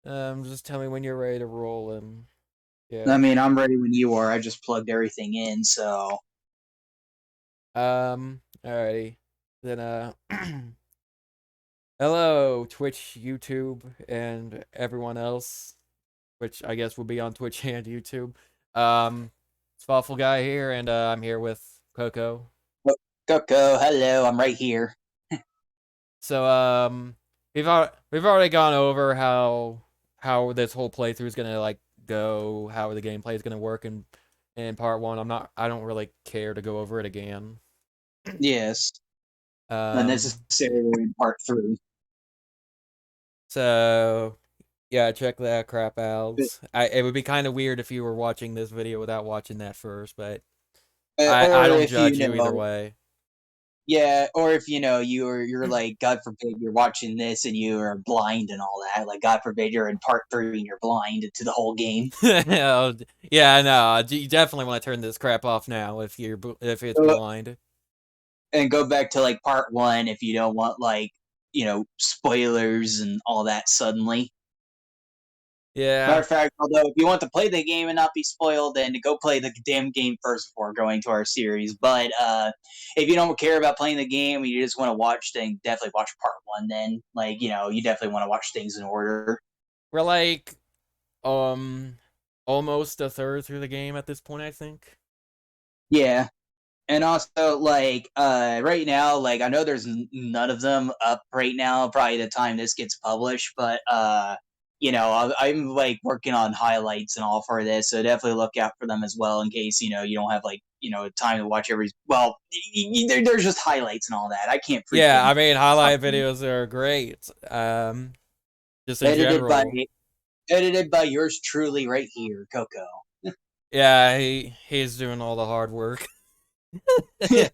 Just tell me when you're ready to roll and I yeah. mean, I'm ready when you are. I just plugged everything in, so Alrighty. Then hello Twitch, YouTube, and everyone else, which I guess will be on Twitch and YouTube. It's Thoughtful Guy here, and I'm here with Coco. oh, Coco, hello, I'm right here. So we've already gone over how this whole playthrough is gonna like go, how the gameplay is gonna work in part one. I don't really care to go over it again. Yes, Um, unnecessarily in part three. so yeah, check that crap But, out. It would be kind of weird if you were watching this video without watching that first, but I or don't if judge you either way. yeah, or if you're like, God forbid, you're watching this and you are blind and all that. Like, God forbid, you're in part three and you're blind to the whole game. Oh, yeah, no, you definitely want to turn this crap off now if it's Uh, blind. and go back to like part one if you don't want like spoilers and all that suddenly. Matter Yeah. of fact, although if you want to play the game and not be spoiled, then go play the damn game first before going to our series. But if you don't care about playing the game and you just want to watch, then definitely watch part one. Then, like you definitely want to watch things in order. We're like um almost a third through the game at this point, I think. Yeah, and also like right now, like I know there's none of them up right now. Probably the time this gets published, but I'm like working on highlights and all for this, so definitely look out for them as well in case you don't have like time to watch every. Well, there's just highlights and all that. I can't Yeah, freaking I mean highlight videos are great. Just in edited by general. edited by yours truly right here, Coco. Yeah, he's doing all the hard work. Yeah,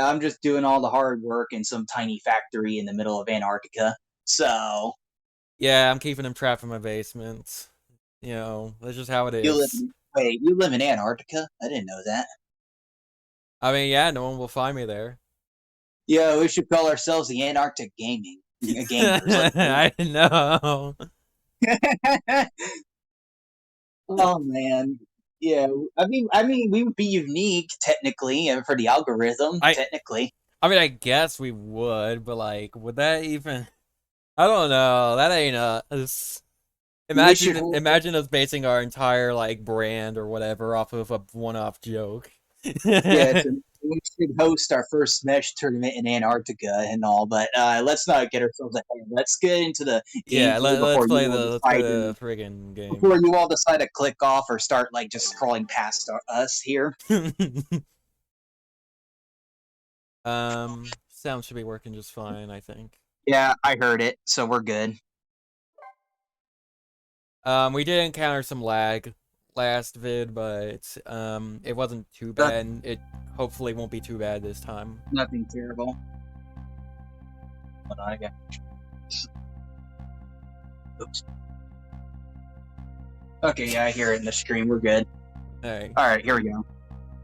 I'm just doing all the hard work in some tiny factory in the middle of Antarctica. So Yeah, I'm keeping him trapped in my basement. You know, that's just how it you live is. wait, you live in Antarctica? I didn't know that. I mean, yeah, no one will find me there. Yeah, we should call ourselves the Antarctic Gaming Gamers. I know. Oh man, yeah. I mean, we would be unique technically for the algorithm. I Technically, I mean, I guess we would, but like, would that even? I don't know. That ain't us. we should. Imagine us basing our entire like brand or whatever off of a one-off joke. Yeah, we should host our first Smash tournament in Antarctica and all. But let's not get ourselves ahead. Let's get into the Yeah, gameplay let's play let's play decide the to friggin' game. before you all decide to click off or start like just scrolling past us here. Sound should be working just fine, I think. Yeah, I heard it, so we're good. We did encounter some lag last vid, but it wasn't too bad, and it hopefully won't be too bad this time. Nothing terrible. Hold on, I got. Oops. Okay, yeah, I hear it in the stream. We're good. Hey. All right, here we go.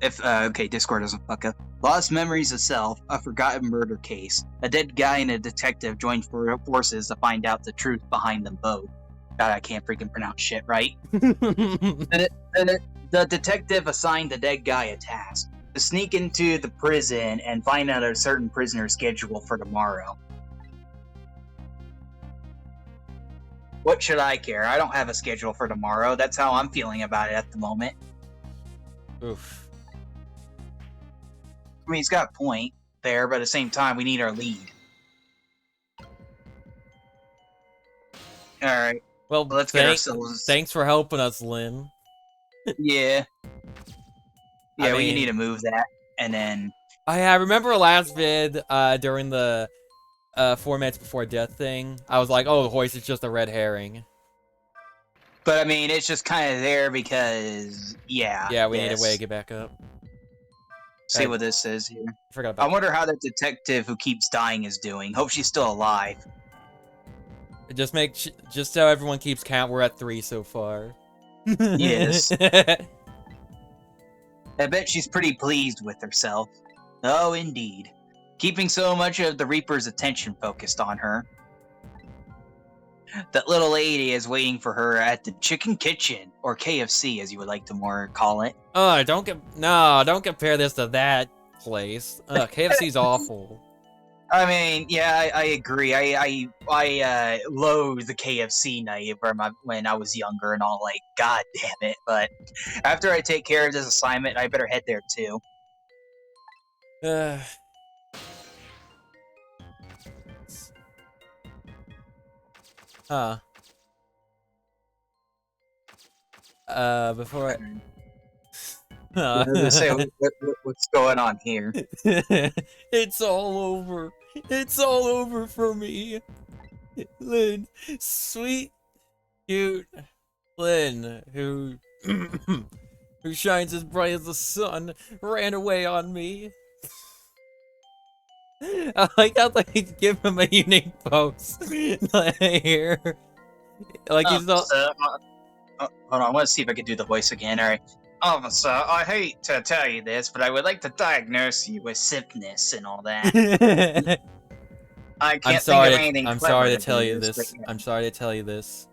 If okay, Discord doesn't fuck up. Lost memories of self, a forgotten murder case. A dead guy and a detective join forces to find out the truth behind them both. God, I can't freaking pronounce shit right. The detective assigned the dead guy a task to sneak into the prison and find out a certain prisoner's schedule for tomorrow. What should I care? I don't have a schedule for tomorrow. That's how I'm feeling about it at the moment. Oof. I mean, he's got a point there, but at the same time, we need our lead. All right. Well, Let's get ourselves. thanks for helping us, Lynn. Yeah. I Yeah, we need mean, to move that. And then. I remember last vid, during the 4 minutes before death thing, I was like, oh, the hoist is just a red herring. But I mean, it's just kind of there because, yeah, Yeah, we need a way to this. get back up. See what this says here. I forgot I about. wonder how the detective who keeps dying is doing. Hope she's still alive. Just so everyone keeps count, we're at 3 so far. Yes. I bet she's pretty pleased with herself. Oh, indeed. Keeping so much of the Reaper's attention focused on her. That little lady is waiting for her at the Chicken Kitchen, or KFC, as you would like to more call it. Oh, don't compare this to that place. KFC's awful. I mean, yeah, I agree. I loathe the KFC night when I was younger and all. Like, god damn it! But after I take care of this assignment, I better head there too. Huh. Before Say what's going on here. It's all over. It's all over for me. Lynn, sweet, cute Lynn, who who shines as bright as the sun, ran away on me. I like how they give him a unique pose here. Like he's not. Hold on, I want to see if I can do the voice again. All right. Officer, I hate to tell you this, but I would like to diagnose you with sickness and all that. I can't think of anything. I'm sorry to tell you this. I'm sorry to tell you this.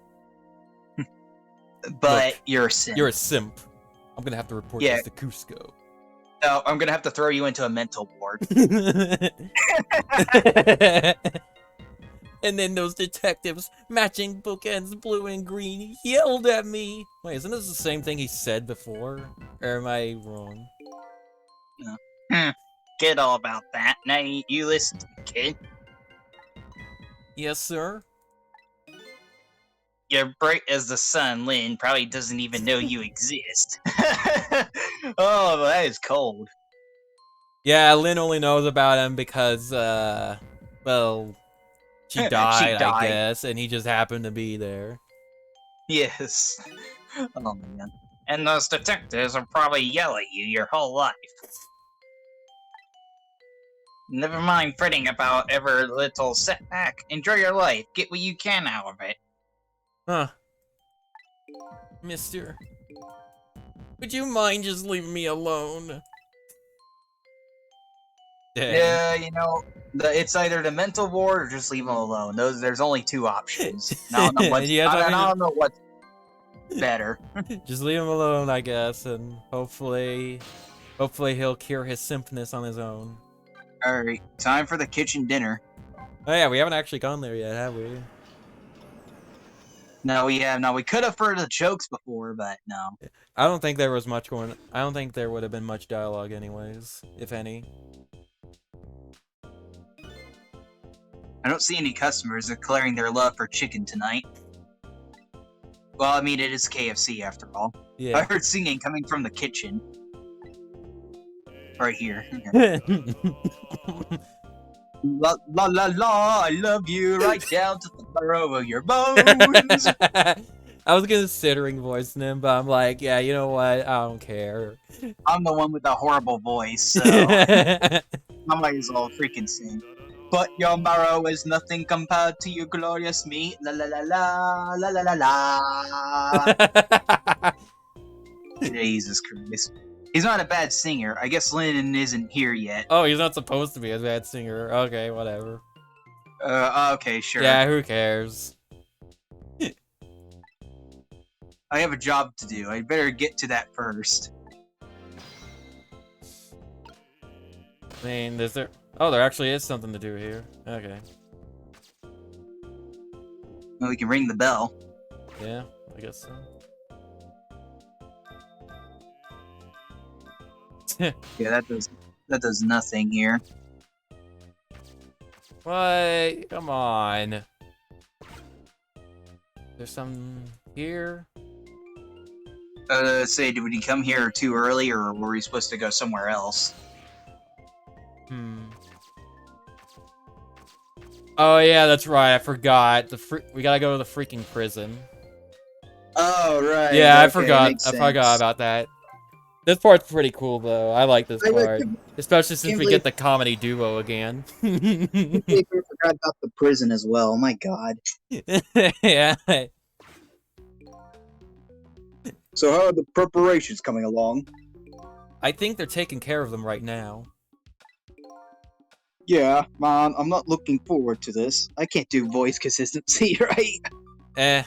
But look, you're a simp. You're a simp. I'm gonna have to report this to Cusco. No, I'm gonna have to throw you into a mental ward. And then those detectives, matching bookends blue and green, yelled at me. Wait, isn't this the same thing he said before? Or am I wrong? No. Get all about that. Now you listen to me, kid. Yes, sir? You're bright as the sun, Lynn probably doesn't even know you exist. Oh, that is cold. Yeah, Lynn only knows about him because, well, she died, I guess, and he just happened to be there. Yes. Oh, man. And those detectives will probably yell at you your whole life. Never mind fretting about every little setback. Enjoy your life. Get what you can out of it. Huh. Mister, would you mind just leaving me alone? Dang. Yeah, you know, it's either the mental ward or just leave him alone. There's only two options. I don't know what's better. Just leave him alone, I guess, and hopefully he'll cure his simpness on his own. All right, time for the kitchen dinner. Oh yeah, we haven't actually gone there yet, have we? No, we have. No, we could have heard the jokes before, but no. I don't think there was much going. I don't think there would have been much dialogue, anyways, if any. I don't see any customers declaring their love for chicken tonight. Well, I mean, it is KFC after all. Yeah. I heard singing coming from the kitchen. Right here. La la la la, I love you right down to the marrow of your bones. I was considering voicing him, but I'm like, yeah, you know what? I don't care. I'm the one with the horrible voice, so I might as well freaking sing. But your marrow is nothing compared to your glorious meat. La la la la la la la la. Jesus Christ. He's not a bad singer. I guess Lennon isn't here yet. Oh, he's not supposed to be a bad singer. Okay, whatever. Okay, sure. Yeah, who cares? I have a job to do. I better get to that first. I mean, is there... Oh, there actually is something to do here. Okay. Well, we can ring the bell. Yeah, I guess so. Yeah, that does nothing here. What? Come on. There's some here? Say, did we come here too early, or were we supposed to go somewhere else? Oh yeah, that's right. I forgot. We gotta go to the freaking prison. Oh right. Yeah, okay, I forgot about that. This part's pretty cool though. I like this part, especially since we get the comedy duo again. I forgot about the prison as well. Oh my god. Yeah. So how are the preparations coming along? I think they're taking care of them right now. Yeah, Mom, I'm not looking forward to this. I can't do voice consistency, right? Eh.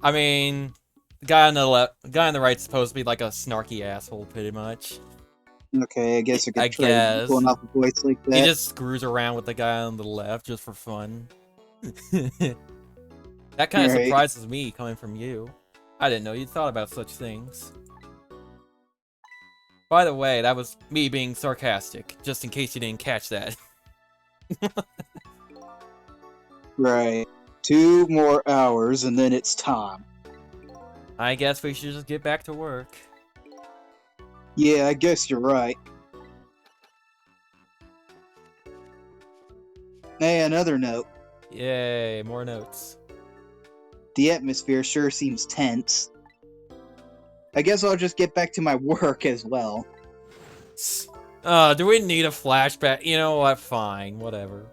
I mean, the guy on the left, guy on the right's supposed to be like a snarky asshole, pretty much. Okay, I guess I I could try guess pulling off a voice like he that. just screws around with the guy on the left just for fun. That kind of Right. surprises me coming from you. I didn't know you thought about such things. By the way, that was me being sarcastic, just in case you didn't catch that. Right. 2 more hours and then it's time. I guess we should just get back to work. Yeah, I guess you're right. Hey, another note. Yay, more notes. The atmosphere sure seems tense. I guess I'll just get back to my work as well. Do we need a flashback? You know what? Fine, whatever.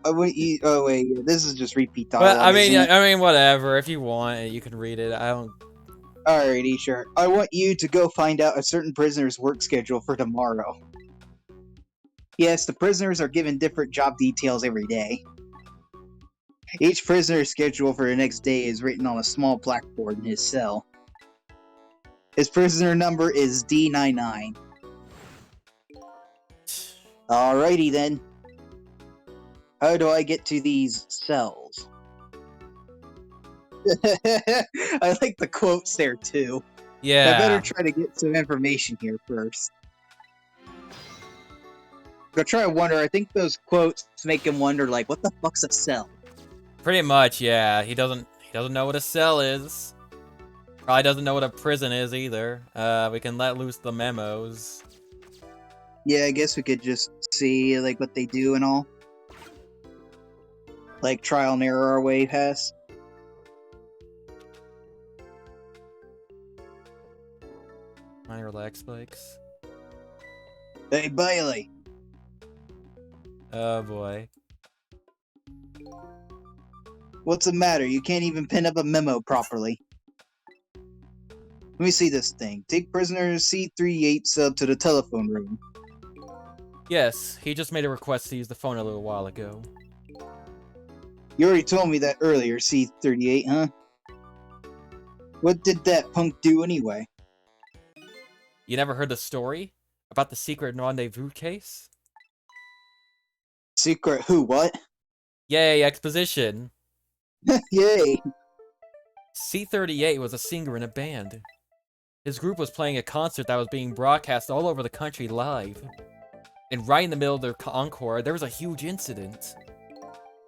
Oh wait, yeah, this is just repeat Well, dialogue. Isn't it? I mean, whatever. If you want it, you can read it. I don't. Alrighty, sure. I want you to go find out a certain prisoner's work schedule for tomorrow. Yes, the prisoners are given different job details every day. Each prisoner's schedule for the next day is written on a small blackboard in his cell. His prisoner number is D99. Alrighty then. How do I get to these cells? I like the quotes there too. Yeah. I better try to get some information here first. Go try to wonder. I think those quotes make him wonder, like, what the fuck's a cell? Pretty much, yeah. He doesn't know what a cell is. Probably doesn't know what a prison is either. We can let loose the memos. Yeah, I guess we could just see like what they do and all. Like trial and error our way past. Mind relax, Spikes. Hey Bailey. Oh boy. What's the matter? You can't even pin up a memo properly. Let me see this thing. Take prisoner C38 sub to the telephone room. Yes, he just made a request to use the phone a little while ago. You already told me that earlier, C38, huh? What did that punk do anyway? You never heard the story? About the secret rendezvous case? Secret who, what? Yay, exposition! Yay! C38 was a singer in a band. His group was playing a concert that was being broadcast all over the country live. And right in the middle of their encore, there was a huge incident.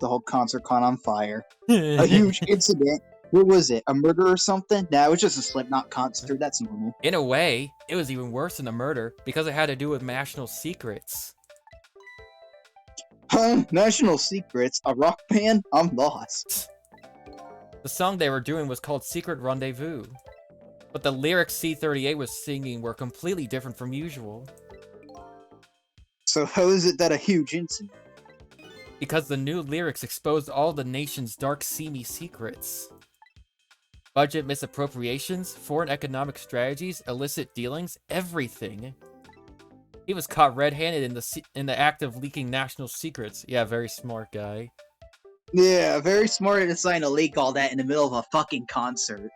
The whole concert caught on fire. A huge incident? What was it? A murder or something? Nah, it was just a Slipknot concert. That's normal. In a way, it was even worse than a murder because it had to do with national secrets. Huh? National Secrets? A rock band? I'm lost. The song they were doing was called Secret Rendezvous. But the lyrics C38 was singing were completely different from usual. So how is it that a huge incident? Because the new lyrics exposed all the nation's dark, seamy secrets. Budget misappropriations, foreign economic strategies, illicit dealings, everything. He was caught red-handed in the act of leaking national secrets. Yeah, very smart guy. Yeah, very smart to decide to leak all that in the middle of a fucking concert.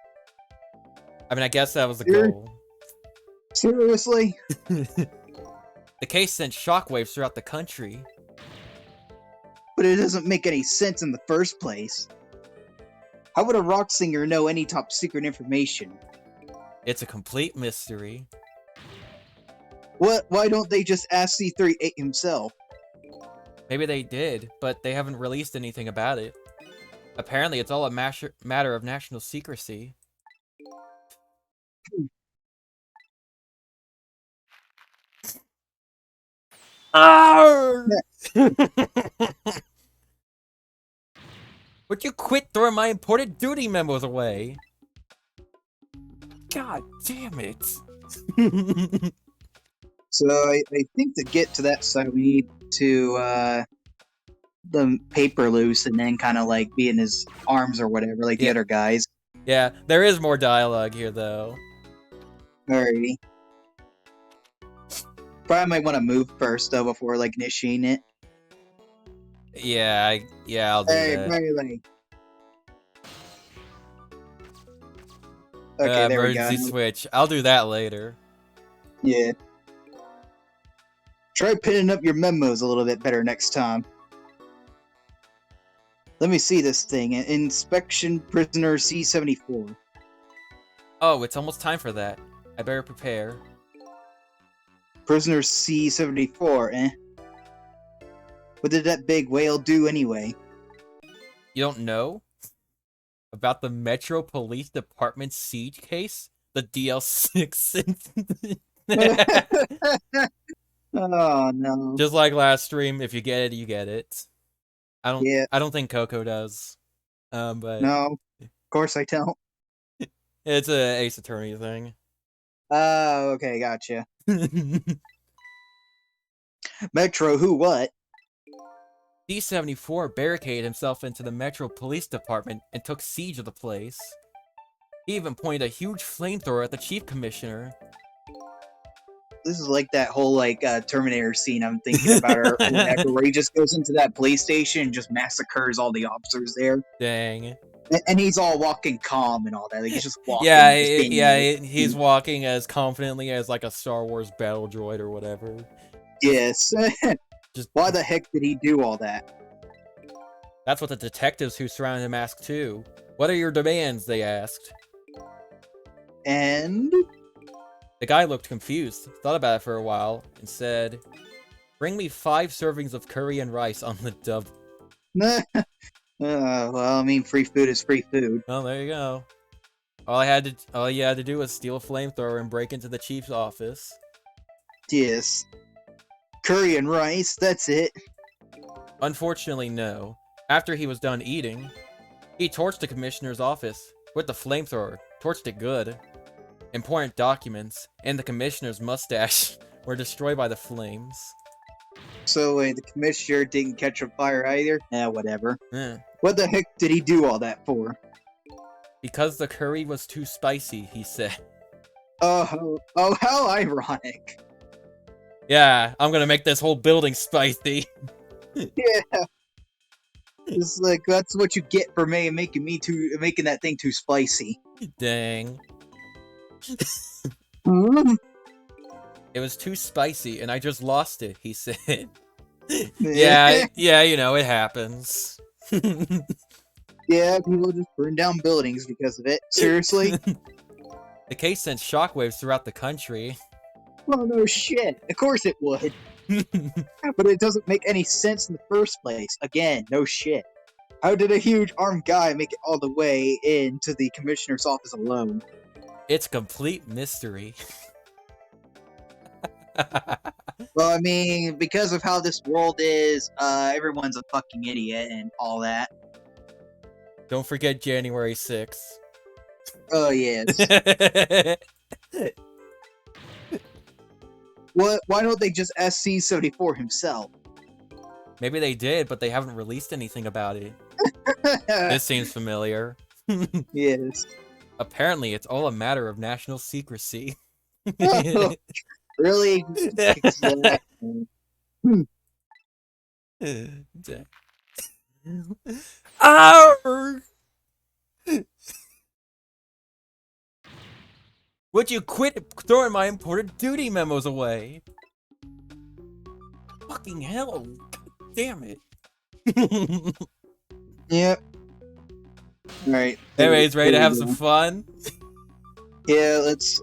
I mean, I guess that was the Ser- goal. Seriously? The case sent shockwaves throughout the country. But it doesn't make any sense in the first place. How would a rock singer know any top secret information? It's a complete mystery. What? Why don't they just ask C38 himself? Maybe they did, but they haven't released anything about it. Apparently, it's all a matter of national secrecy. Would you quit throwing my important duty memos away? God damn it. So I think to get to that side, we need to the paper loose and then kind of like be in his arms or whatever, like the Yeah. other guys. Yeah, there is more dialogue here, though. Alrighty. Probably might want to move first though before like initiating it. Yeah, I'll do Hey, that. Bailey. Okay, there we go. Emergency switch. I'll do that later. Yeah. Try pinning up your memos a little bit better next time. Let me see this thing. Inspection prisoner C-74. Oh, it's almost time for that. I better prepare. Prisoner C-74, eh? What did that big whale do anyway? You don't know? About the Metro Police Department siege case? The DL6. Oh, no. Just like last stream, if you get it, you get it. Yeah. I don't think Coco does. But No, of course I don't. it's a Ace Attorney thing. Oh, okay, gotcha. Metro, who, what? D-74 barricaded himself into the Metro Police Department and took siege of the place. He even pointed a huge flamethrower at the Chief Commissioner. This is like that whole, like, Terminator scene I'm thinking about, or whatever, where he just goes into that police station and just massacres all the officers there. Dang. And he's all walking calm and all that. Like, he's just walking. Yeah, just being he's walking as confidently as like a Star Wars battle droid or whatever. Yes. Just Why the heck did he do all that? That's what the detectives who surrounded him asked too. What are your demands? They asked. And The guy looked confused, thought about it for a while, and said, "Bring me 5 servings of curry and rice on the dub." well, I mean, free food is free food. Well, there you go. All you had to do was steal a flamethrower and break into the chief's office. Yes. Curry and rice, that's it. Unfortunately, no. After he was done eating, he torched the commissioner's office with the flamethrower. Torched it good. Important documents and the commissioner's mustache were destroyed by the flames. So, the commissioner didn't catch on fire either? Whatever. Eh. What the heck did he do all that for? Because the curry was too spicy, he said. Oh, how ironic. Yeah, I'm gonna make this whole building spicy. Yeah. It's like, that's what you get for making that thing too spicy. Dang. Mm. It was too spicy and I just lost it, he said. yeah, you know, it happens. Yeah, people just burn down buildings because of it. Seriously? The case sent shockwaves throughout the country. Well, no shit. Of course it would. But it doesn't make any sense in the first place. Again, no shit. How did a huge armed guy make it all the way into the commissioner's office alone? It's complete mystery. Well, I mean, because of how this world is, everyone's a fucking idiot and all that. Don't forget January 6th. Oh, yes. Why don't they just ask C-74 himself? Maybe they did, but they haven't released anything about it. This seems familiar. Yes. Apparently, it's all a matter of national secrecy. Really? Exactly. Arr! Would you quit throwing my important duty memos away? Fucking hell. God damn it. Yep. Alright. Anyways, ready to have some fun? Yeah, let's...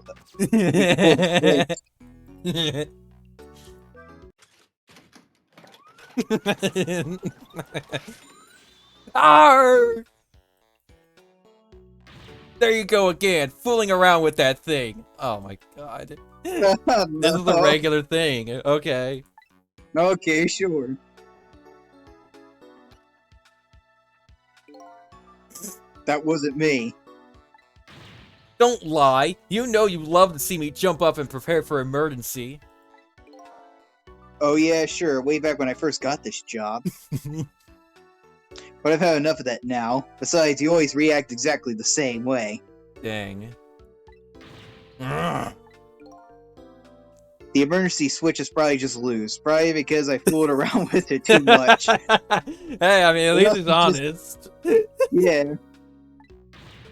Arr! There you go again, fooling around with that thing. Oh my god. No. This is a regular thing. Okay. Okay, sure. That wasn't me. Don't lie. You know you love to see me jump up and prepare for emergency. Oh yeah, sure. Way back when I first got this job. But I've had enough of that now. Besides, you always react exactly the same way. Dang. The emergency switch is probably just loose. Probably because I fooled around with it too much. Hey, I mean, at least he's honest. Yeah.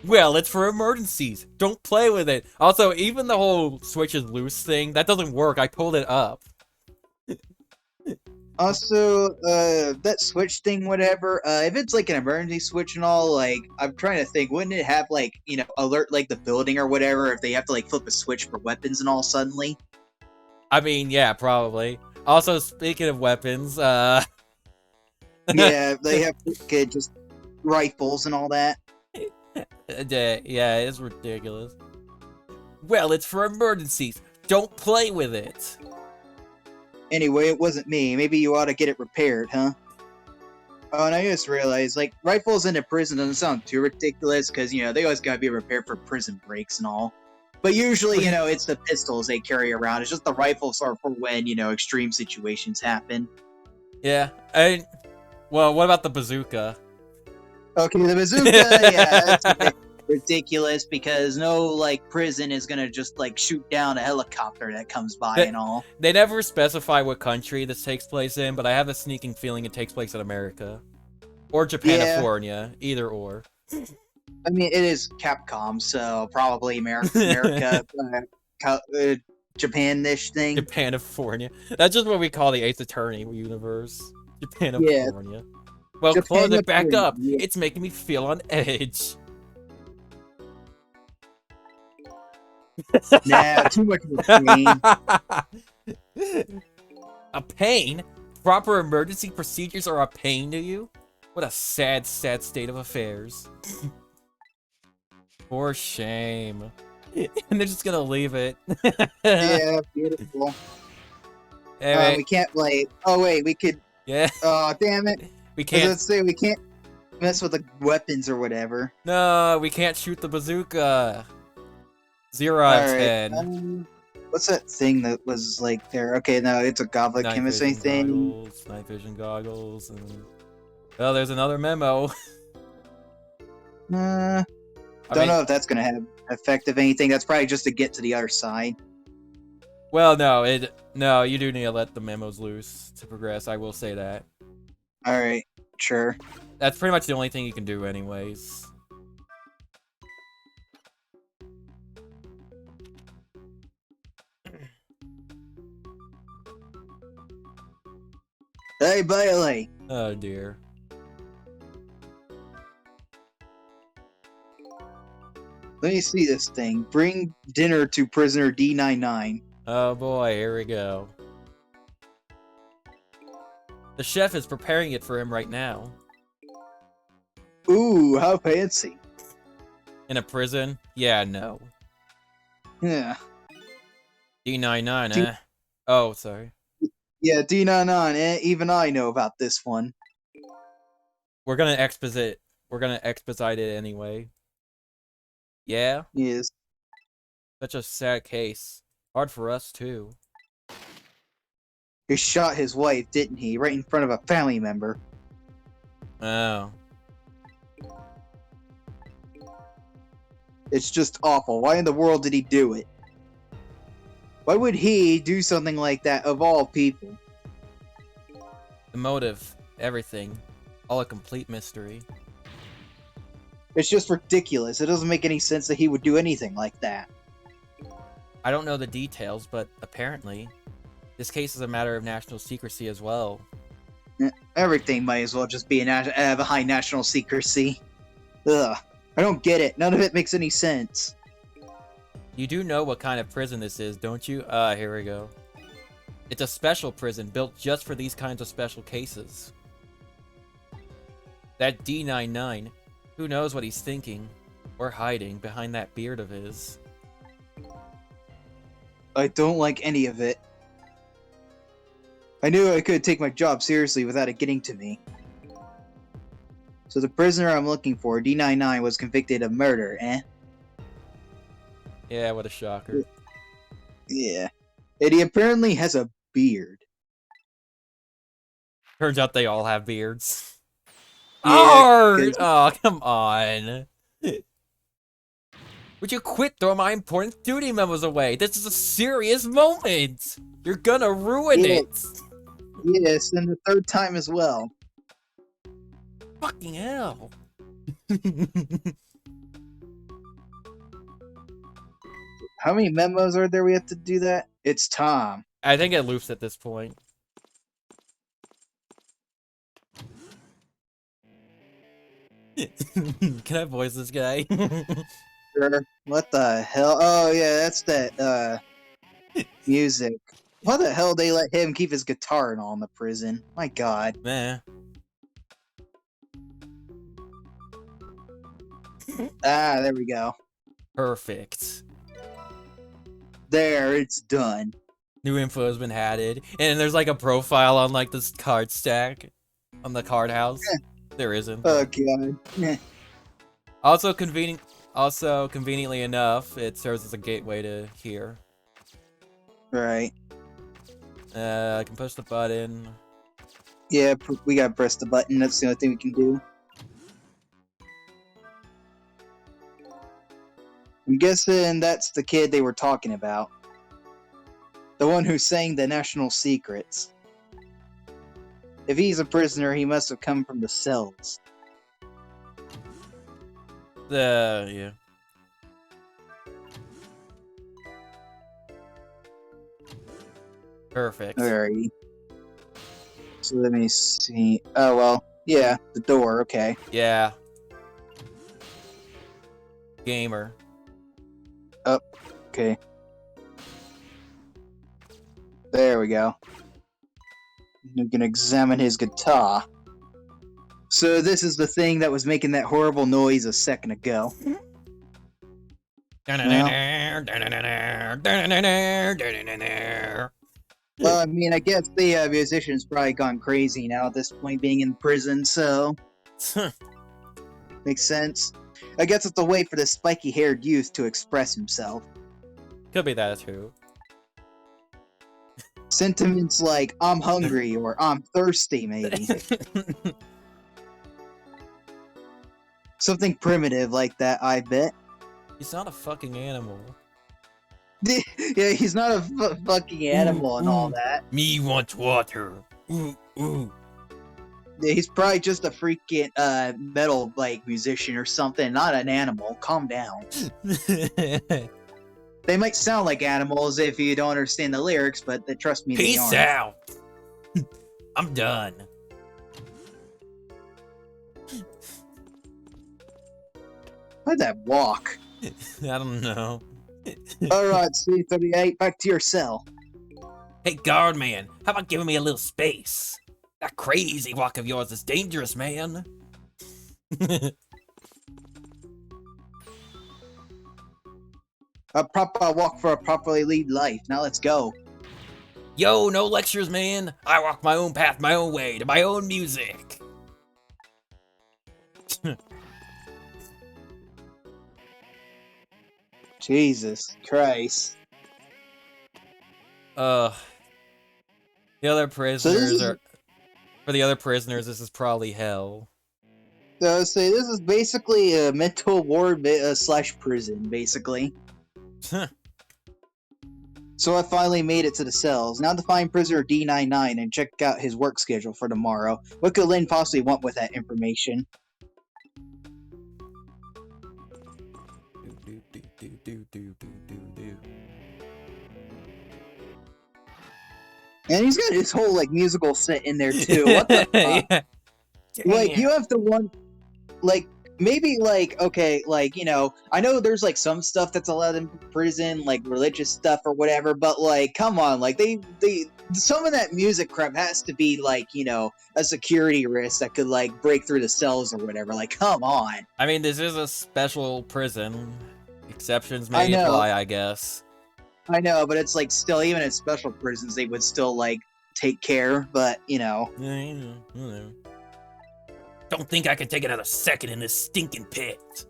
Well, it's for emergencies. Don't play with it. Also, even the whole switch is loose thing, that doesn't work. I pulled it up. Also, that switch thing, whatever. If it's like an emergency switch and all, like I'm trying to think, wouldn't it have like alert like the building or whatever if they have to like flip a switch for weapons and all suddenly? I mean, yeah, probably. Also, speaking of weapons, Yeah, they have just rifles and all that. yeah, it's ridiculous. Well, it's for emergencies. Don't play with it. Anyway, it wasn't me. Maybe you ought to get it repaired, huh? Oh, and I just realized, like, rifles in a prison doesn't sound too ridiculous, because, they always gotta be repaired for prison breaks and all. But usually, it's the pistols they carry around. It's just the rifles are for when, extreme situations happen. Yeah, well, what about the bazooka? Okay, the bazooka, yeah, that's a bit ridiculous, because no, like, prison is gonna just, like, shoot down a helicopter that comes by and all. They never specify what country this takes place in, but I have a sneaking feeling it takes place in America. Or Japanifornia, either or. I mean, it is Capcom, so probably America, Japan-ish thing. Japanifornia. That's just what we call the Ace Attorney universe. Japanifornia. Yeah. Well, close it back up. Yeah. It's making me feel on edge. Nah, too much of a pain. A pain? Proper emergency procedures are a pain to you? What a sad, sad state of affairs. For shame. And they're just gonna leave it. Yeah, beautiful. Anyway. We can't, like... Oh, wait, we could... Yeah. Oh, damn it. We can't... Let's say we can't mess with the weapons or whatever. No, we can't shoot the bazooka. 0 out of 10. What's that thing that was, like, there? Okay, no, it's a goblet chemistry thing. Night vision goggles, and... Oh, there's another memo. Don't know if that's gonna have effect of anything. That's probably just to get to the other side. Well, no, you do need to let the memos loose to progress. I will say that. All right, sure. That's pretty much the only thing you can do, anyways. Hey, Bailey. Oh dear. Let me see this thing. Bring dinner to prisoner D99. Oh boy, here we go. The chef is preparing it for him right now. Ooh, how fancy. In a prison? Yeah, no. Yeah. D99, eh? Oh, sorry. Yeah, D99, even I know about this one. We're gonna expedite it anyway. Yeah? Yes. Such a sad case. Hard for us, too. He shot his wife, didn't he? Right in front of a family member. Oh. It's just awful. Why in the world did he do it? Why would he do something like that, of all people? The motive. Everything. All a complete mystery. It's just ridiculous. It doesn't make any sense that he would do anything like that. I don't know the details, but apparently, this case is a matter of national secrecy as well. Everything might as well just be have a high national secrecy. Ugh. I don't get it. None of it makes any sense. You do know what kind of prison this is, don't you? Here we go. It's a special prison built just for these kinds of special cases. That D99, who knows what he's thinking or hiding behind that beard of his. I don't like any of it. I knew I could take my job seriously without it getting to me. So the prisoner I'm looking for, D99, was convicted of murder, eh? Yeah, what a shocker. Yeah. And he apparently has a beard. Turns out they all have beards. Yeah, oh, come on. Would you quit throwing my important duty memos away? This is a serious moment. You're gonna ruin it. Yes, and the third time as well. Fucking hell. How many memos are there we have to do that? It's Tom. I think it loops at this point. Can I voice this guy? Sure. What the hell? Oh yeah, that's that music. Why the hell they let him keep his guitar and all in the prison? My god. Man. Ah, there we go. Perfect. There, it's done. New info has been added. And there's like a profile on like this card stack on the card house. There isn't. Oh god. Also conveniently enough, it serves as a gateway to here. Right. I can push the button. Yeah, we gotta press the button. That's the only thing we can do. I'm guessing that's the kid they were talking about. The one who sang the national secrets. If he's a prisoner, he must have come from the cells. Yeah. Perfect. Alright. So let me see. Oh, well. Yeah, the door. Okay. Yeah. Gamer. Okay. There we go. You can examine his guitar. So this is the thing that was making that horrible noise a second ago. Well, I mean, I guess the musician's probably gone crazy now at this point, being in prison, so... Makes sense. I guess it's a way for the spiky-haired youth to express himself. Could be that too. Sentiments like, I'm hungry, or I'm thirsty, maybe. Something primitive like that, I bet. He's not a fucking animal. Yeah, he's not a fucking animal and all that. Me want water. Ooh, ooh. Yeah, he's probably just a freaking metal like musician or something, not an animal. Calm down. They might sound like animals if you don't understand the lyrics, but trust me, they aren't. Peace out. I'm done. Why'd that walk? I don't know. Alright, C-38, back to your cell. Hey, guard man, how about giving me a little space? That crazy walk of yours is dangerous, man. A proper walk for a properly lead life. Now let's go. Yo, no lectures, man. I walk my own path, my own way, to my own music. Jesus Christ. The other prisoners are... For the other prisoners, this is probably hell. So this is basically a mental ward slash prison, basically. So I finally made it to the cells. Now to find prisoner D99 and check out his work schedule for tomorrow. What could Lynn possibly want with that information? And he's got his whole like musical set in there too. What the fuck? Like you have to want, like maybe like okay, like you know, I know there's like some stuff that's allowed in prison, like religious stuff or whatever, but like come on, like they some of that music crap has to be like you know a security risk that could like break through the cells or whatever. Like come on. I mean, this is a special prison. Exceptions may apply, I guess. I know, but it's like still, even in special prisons, they would still like take care. But you know, Don't think I can take another second in this stinking pit.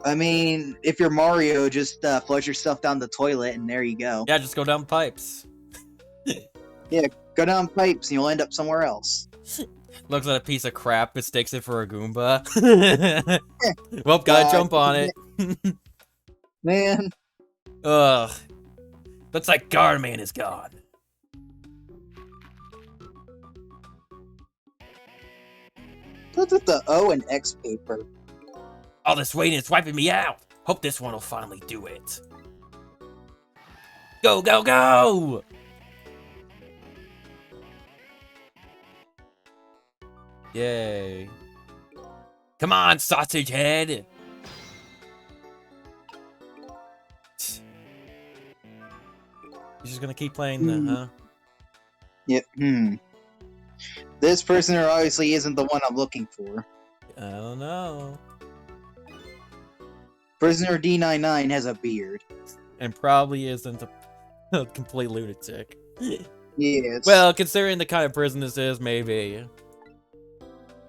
I mean, if you're Mario, just flush yourself down the toilet, and there you go. Yeah, just go down pipes. Go down pipes, and you'll end up somewhere else. Looks like a piece of crap, mistakes it for a Goomba. Well, gotta jump on it. Man. Ugh. Looks like Guardman is gone. What's with the O and X paper? All this waiting is wiping me out. Hope this one will finally do it. Go, go, go! Yay. Come on, sausage head! You're just gonna keep playing that, huh? Yep. This prisoner obviously isn't the one I'm looking for. I don't know. Prisoner D99 has a beard. And probably isn't a complete lunatic. Yes. Well, considering the kind of prison this is, maybe.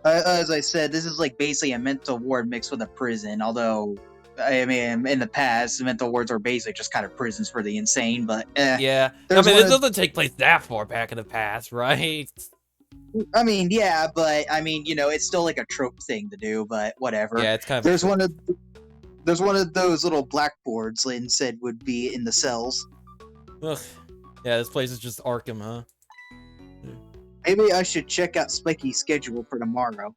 As I said, this is like basically a mental ward mixed with a prison. Although, I mean, in the past, mental wards were basically just kind of prisons for the insane. But Yeah, I There's mean, one it of- doesn't take place that far back in the past, right? I mean, yeah, but I mean, you know, it's still like a trope thing to do. But whatever. Yeah, it's kind of. There's one of those little blackboards Lynn said would be in the cells. Ugh. Yeah, this place is just Arkham, huh? Maybe I should check out Spiky's schedule for tomorrow.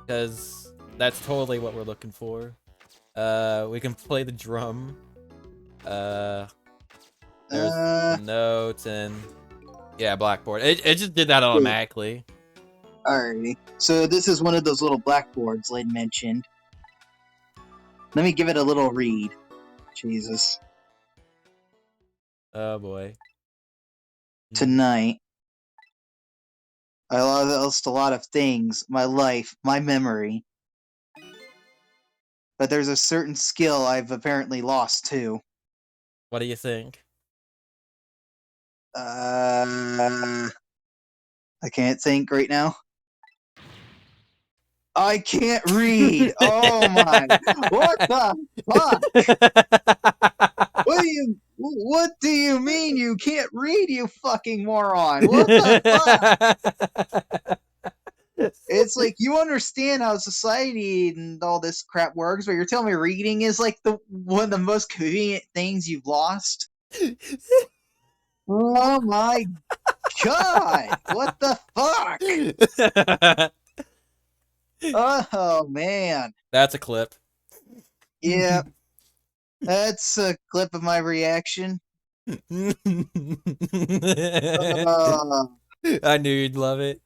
Because that's totally what we're looking for. We can play the drum. There's the notes and yeah, blackboard. It just did that automatically. Alrighty. So this is one of those little blackboards Lynn mentioned. Let me give it a little read. Jesus. Oh boy. Tonight, I lost a lot of things. My life, my memory. But there's a certain skill I've apparently lost too. What do you think? I can't think right now. I can't read. Oh my! What the fuck? What do you mean you can't read? You fucking moron! What the fuck? It's like you understand how society and all this crap works, but you're telling me reading is like one of the most convenient things you've lost. Oh my god! What the fuck? Oh man. That's a clip. Yeah. That's a clip of my reaction. I knew you'd love it.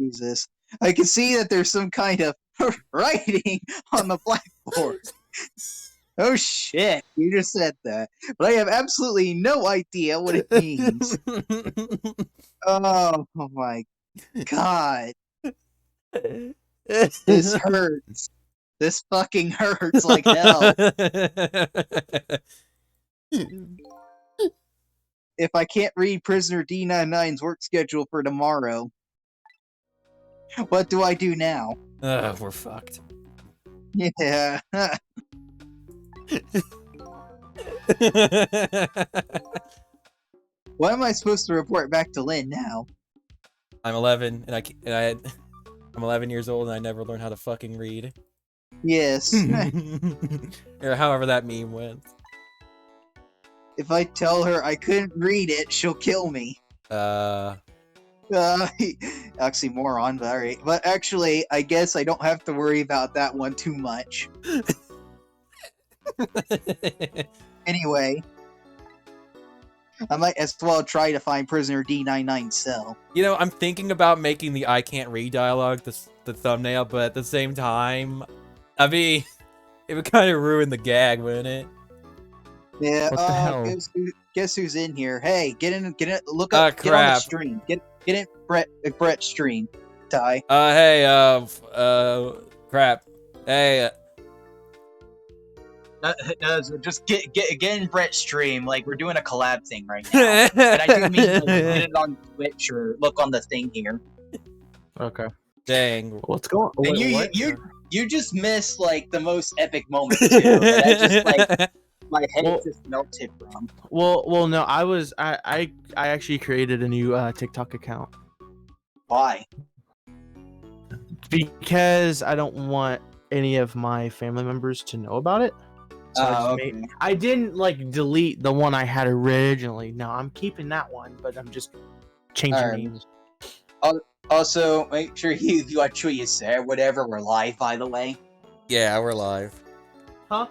Jesus. I can see that there's some kind of writing on the blackboard. Oh shit, you just said that. But I have absolutely no idea what it means. Oh my god. This hurts. This fucking hurts like hell. If I can't read Prisoner D99's work schedule for tomorrow, what do I do now? We're fucked. Yeah. What am I supposed to report back to Lynn now? I'm 11 I'm 11 years old and I never learned how to fucking read. Yes. Or however that meme went. If I tell her I couldn't read it, she'll kill me. Oxymoron, but alright. But actually, I guess I don't have to worry about that one too much. Anyway, I might as well try to find Prisoner D99's cell. You know, I'm thinking about making the I can't read dialogue the thumbnail, but at the same time, I mean, it would kind of ruin the gag, wouldn't it? Yeah, What the hell? Guess who's in here? Hey, get in, look up, get on the crap. stream. Get in Brett's stream, Ty. Hey, crap. Hey, So just get in Brett's stream. Like we're doing a collab thing right now. And I do mean like, get it on Twitch or look on the thing here. Okay. dang. What's going on? And you just missed like the most epic moment too. That I just like my head Well- just melted from. Well, no, I actually created a new TikTok account Why? because I don't want any of my family members to know about it. So I just Okay. I didn't like delete the one I had originally. No, I'm keeping that one, but I'm just changing Alright. names. Also, make sure you watch what you say. Whatever, we're live, by the way. Yeah, we're live. Huh?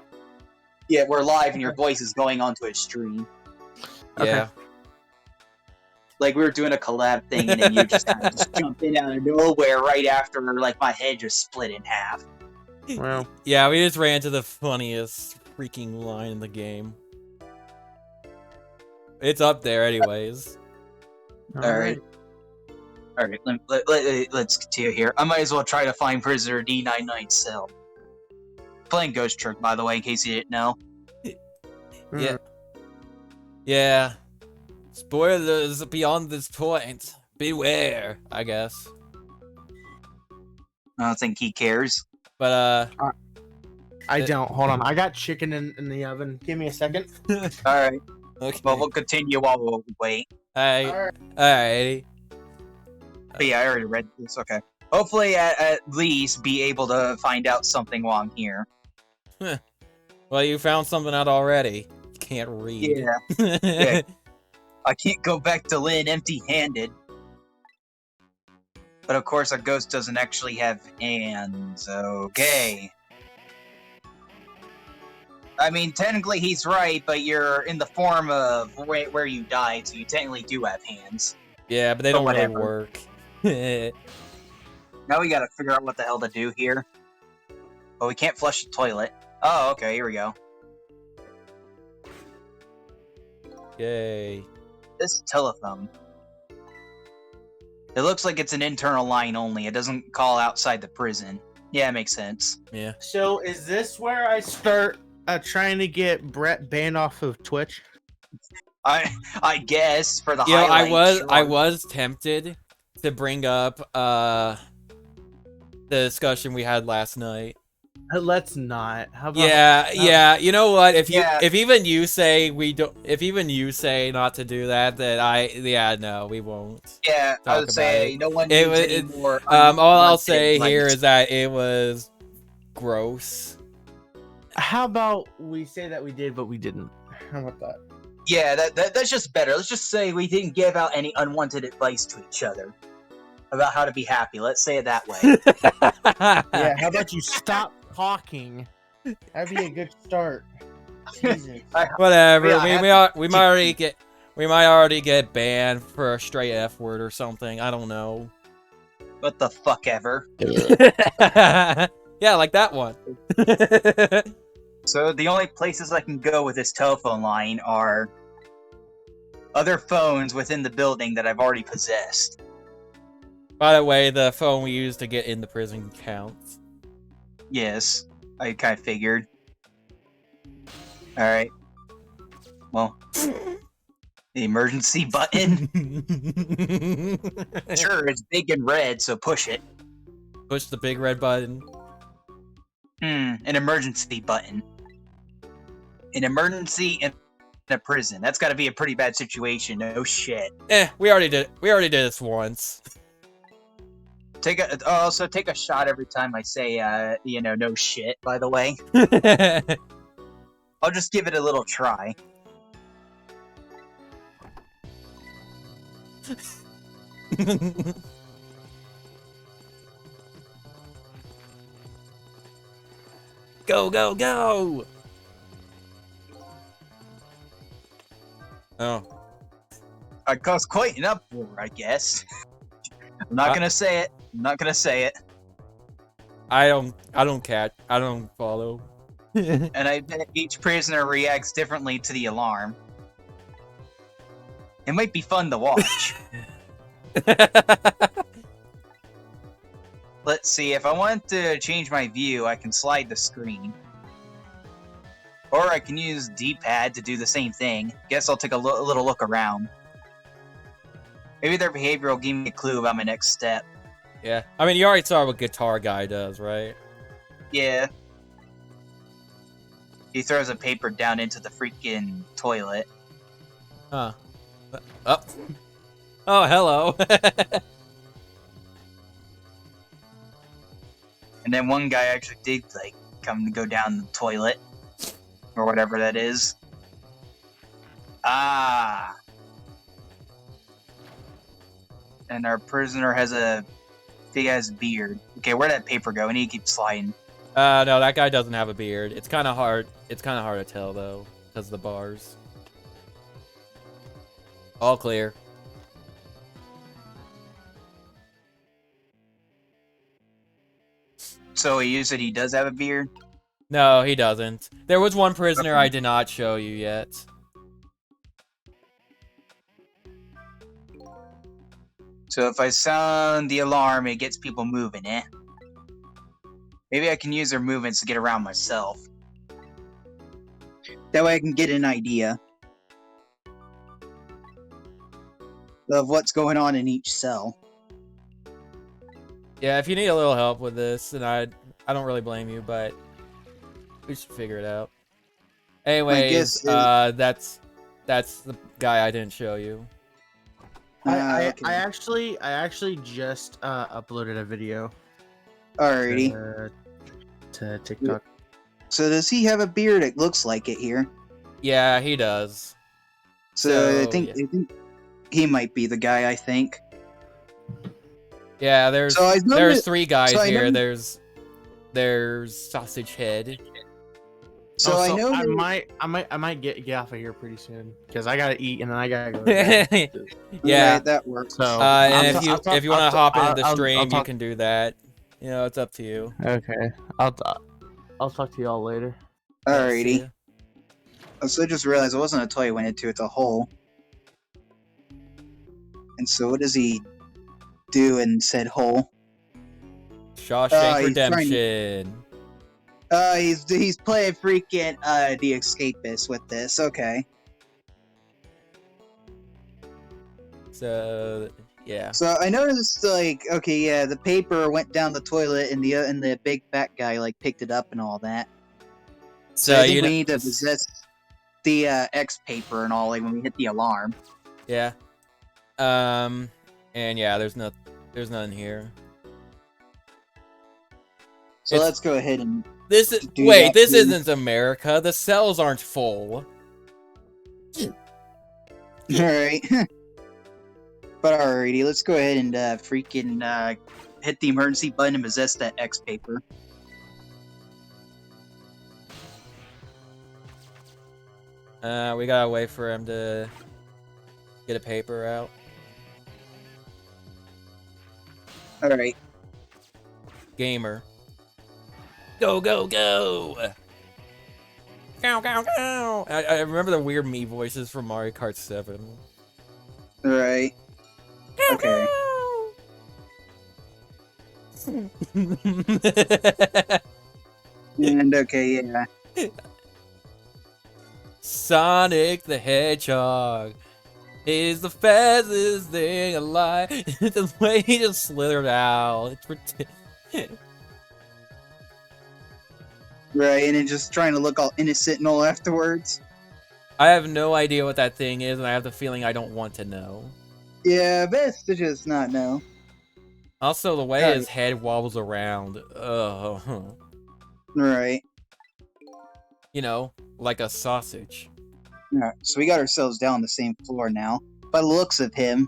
Yeah, we're live, and your voice is going onto a stream. Okay. Yeah. Like we were doing a collab thing, and then you just kind of just jumped in out of nowhere right after, like my head just split in half. Well. Yeah, we just ran to the funniest freaking line in the game. It's up there, anyways. Alright. Alright, let's continue here. I might as well try to find prisoner D99 cell. Playing Ghost Trick, by the way, in case you didn't know. Yeah. Yeah. Spoilers beyond this point. Beware, I guess. I don't think he cares. But, I don't. Hold on. I got chicken in the oven. Give me a second. Alright, okay. well, we'll continue while we wait. Alrighty. But yeah, I already read this, okay. Hopefully, at least, be able to find out something while I'm here. Well, you found something out already. You can't read. Yeah. Yeah. I can't go back to Lynn empty-handed. But of course, a ghost doesn't actually have hands. Okay. I mean, technically he's right, but you're in the form of where you died, so you technically do have hands. Yeah, but they don't really whatever. work. Now we gotta figure out what the hell to do here. But we can't flush the toilet. Oh, okay, here we go. Yay. This telephone. It looks like it's an internal line only. It doesn't call outside the prison. Yeah, it makes sense. Yeah. So is this where I start trying to get Brett banned off of Twitch? I guess for the You know, highlight. I was tempted to bring up the discussion we had last night. Let's not. How about Yeah. You know what? If Yeah. even you say if even you say not to do that, then no, we won't. Yeah, I talk would say about no one It needs was- any more. All I'll unwanted say here lights. is that it was gross. How about we say that we did, but we didn't? How about that? Yeah, that's just better. Let's just say we didn't give out any unwanted advice to each other about how to be happy. Let's say it that way. Yeah. How about you stop talking? That'd be a good start. Jesus. Whatever. Yeah, we might already get banned for a straight F word or something. I don't know. What the fuck ever. Yeah, like that one. So the only places I can go with this telephone line are other phones within the building that I've already possessed. By the way, the phone we used to get in the prison counts. Yes, I kind of figured. Alright. Well, the emergency button. Sure, it's big and red, so push it. Push the big red button. An emergency button. An emergency in a prison. That's got to be a pretty bad situation. No shit. We already did this once. Also take a shot every time I say, no shit. By the way, I'll just give it a little try. Go, go, go! Oh. I caused quite an uproar, I guess. I'm not gonna say it. I'm not gonna say it. I don't follow. And I bet each prisoner reacts differently to the alarm. It might be fun to watch. Let's see, if I want to change my view, I can slide the screen. Or I can use D-pad to do the same thing. Guess I'll take a little look around. Maybe their behavior will give me a clue about my next step. Yeah. I mean, you already saw what Guitar Guy does, right? Yeah. He throws a paper down into the freaking toilet. Huh. Oh. Oh, hello. And then one guy actually did, come to go down the toilet. Or whatever that is. Ah. and our prisoner has a big ass beard. Okay, where'd that paper go? I need to keep sliding. No, that guy doesn't have a beard. It's kind of hard. It's kind of hard to tell though, because of the bars. All clear. So you said he does have a beard? No, he doesn't. There was one prisoner I did not show you yet. So if I sound the alarm, it gets people moving, eh? Maybe I can use their movements to get around myself. That way I can get an idea of what's going on in each cell. Yeah, if you need a little help with this, and I don't really blame you, but we should figure it out. Anyways, that's the guy I didn't show you. I Okay. actually just uploaded a video Alrighty. to TikTok. So does he have a beard? It looks like it here. Yeah, he does. So I So, think he might be the guy. I think. Yeah, there's So I know there's that- 3 guys so I here. know- There's Sausage Head. So I know. I might get off of here pretty soon because I gotta eat and then I gotta go. to bed. Yeah. Right, that works. So And I'll if you want to hop into the I'll stream, you talk- can do that. You know, it's up to you. Okay, I'll talk to y'all later. Alrighty. See ya. So I just realized it wasn't a toy I went into, it's a hole. And so what does he do in said hole? Shawshank he's trying to- Redemption. He's playing freaking The Escapist with this, okay. So yeah. So I noticed like, okay, yeah, the paper went down the toilet and the big fat guy like picked it up and all that. So I think we need to possess the X paper and all like when we hit the alarm. Yeah. And yeah, there's none here. So It's- let's go ahead and This is Do wait, that, this please. isn't America. The cells aren't full. alright. But alrighty, let's go ahead and freaking hit the emergency button and possess that X paper. We gotta wait for him to get a paper out. Alright. Gamer. Go, go, go! Go, go, go! I remember the weird me voices from Mario Kart 7. Alright. Okay. And okay, yeah. Sonic the Hedgehog is the fastest thing alive. The way he just slithered out. It's ridiculous. Right, and then just trying to look all innocent and all afterwards. I have no idea what that thing is, and I have the feeling I don't want to know. Yeah, best to just not know. Also, the way Yeah. his head wobbles around, Right. you know, like a sausage. Alright, so we got ourselves down on the same floor now. By the looks of him.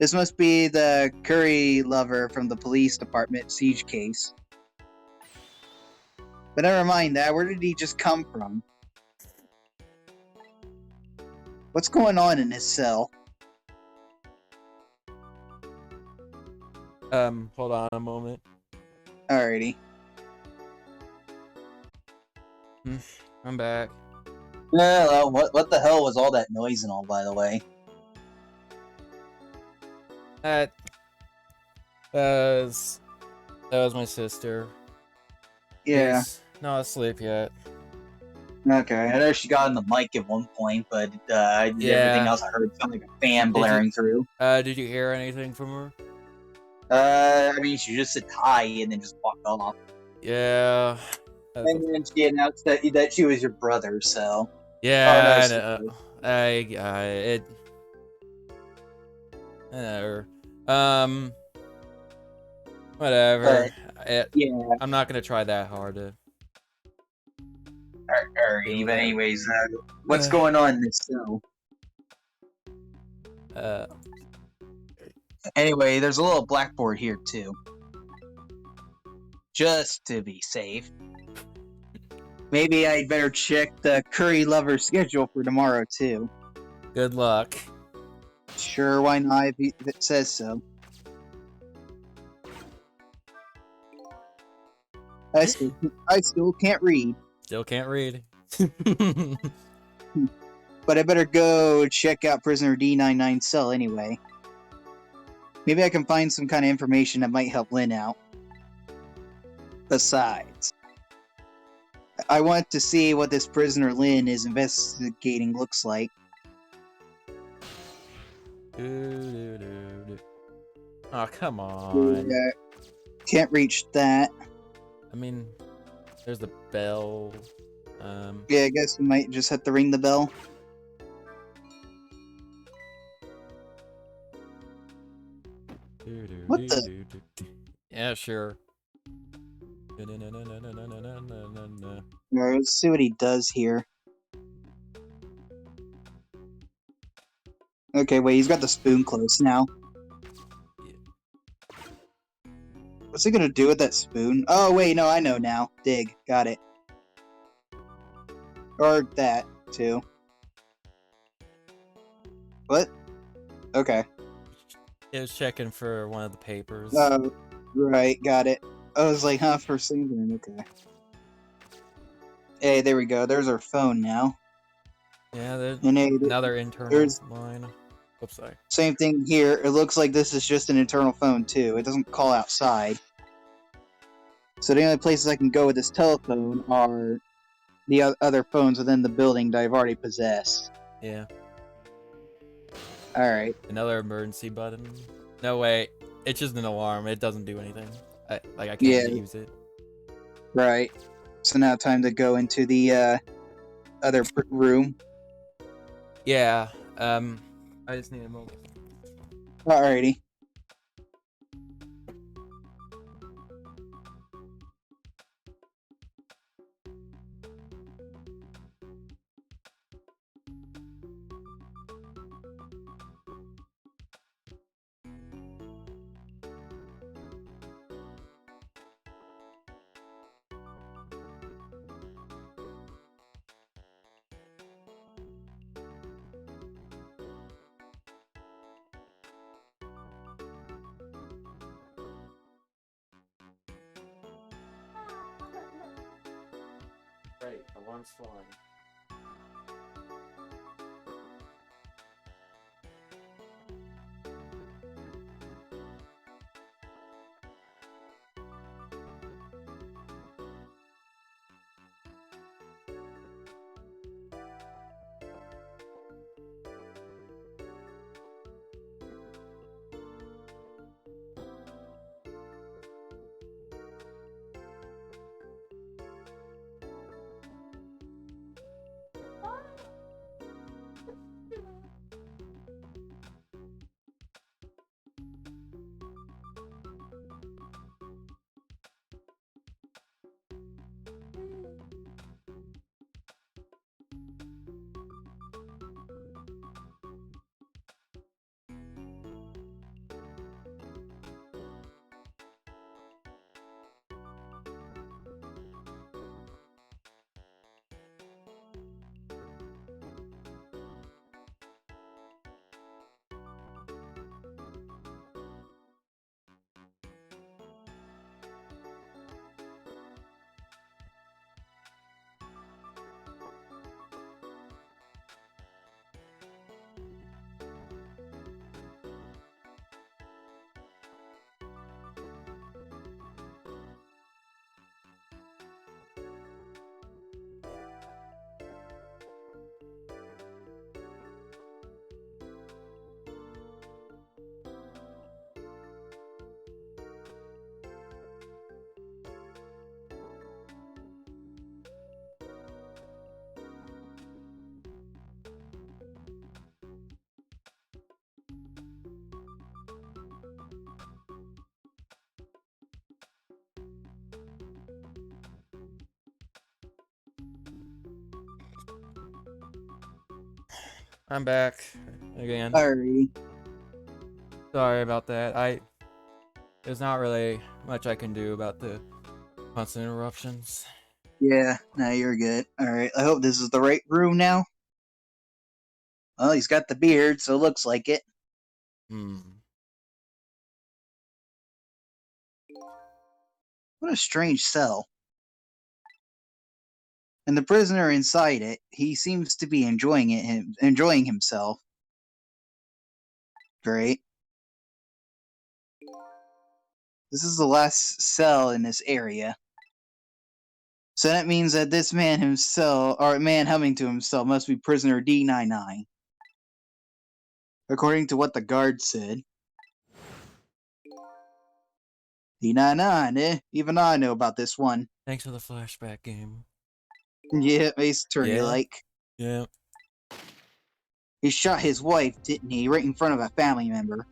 This must be the curry lover from the police department siege case. But never mind that, where did he just come from? What's going on in his cell? Hold on a moment. Alrighty. I'm back. Well, what the hell was all that noise and all, by the way? That was my sister. Yeah, She's not asleep yet. okay. I know she got on the mic at one point, but everything else I heard sounded like a fan Did you- blaring through. Did you hear anything from her? I mean, she just said hi and then just walked off. Yeah. And then she announced that she was your brother, so. Yeah, Oh, no, whatever. Whatever. Yeah. I'm not gonna try that hard to. Alright, but anyways, what's going on in this cell? Anyway, there's a little blackboard here too. Just to be safe. Maybe I'd better check the curry lover schedule for tomorrow too. Good luck. Sure, why not if it says so. I still can't read, Still can't read. but I better go check out prisoner D99's cell anyway. Maybe I can find some kind of information that might help Lynn out. Besides, I want to see what this prisoner Lynn is investigating looks like. Oh, come on. Yeah, can't reach that. I mean, there's the bell. Yeah, I guess we might just have to ring the bell. What the? Yeah, sure. Alright, let's see what he does here. Okay, wait, he's got the spoon close now. What's he gonna do with that spoon? Oh, wait, no, I know now. Dig. Got it. Or that, too. What? Okay. It was checking for one of the papers. Oh, right, got it. I was like, huh, for something. Okay. Hey, there we go. There's our phone now. Yeah, there's And hey, another internal there's- line. Oops, sorry. same thing here. It looks like this is just an internal phone, too. It doesn't call outside. So the only places I can go with this telephone are the other phones within the building that I've already possessed. Yeah. Alright. Another emergency button. No, wait. It's just an alarm. It doesn't do anything. I can't Yeah. use it. Right. So now time to go into the other room. Yeah. I just need a moment. Alrighty. Great. Alarm's flying. I'm back again. Alrighty. Sorry about that. There's not really much I can do about the constant interruptions. Yeah, no, you're good. Alright, I hope this is the right room now. Well, he's got the beard, so it looks like it. Hmm. What a strange cell. And the prisoner inside it, he seems to be enjoying himself. Great. This is the last cell in this area. So that means that this man himself, or man humming to himself, must be prisoner D99. According to what the guard said. D99, eh? Even I know about this one. Thanks for the flashback game. Yeah, Ace Attorney Yeah. like. Yeah. He shot his wife, didn't he? Right in front of a family member.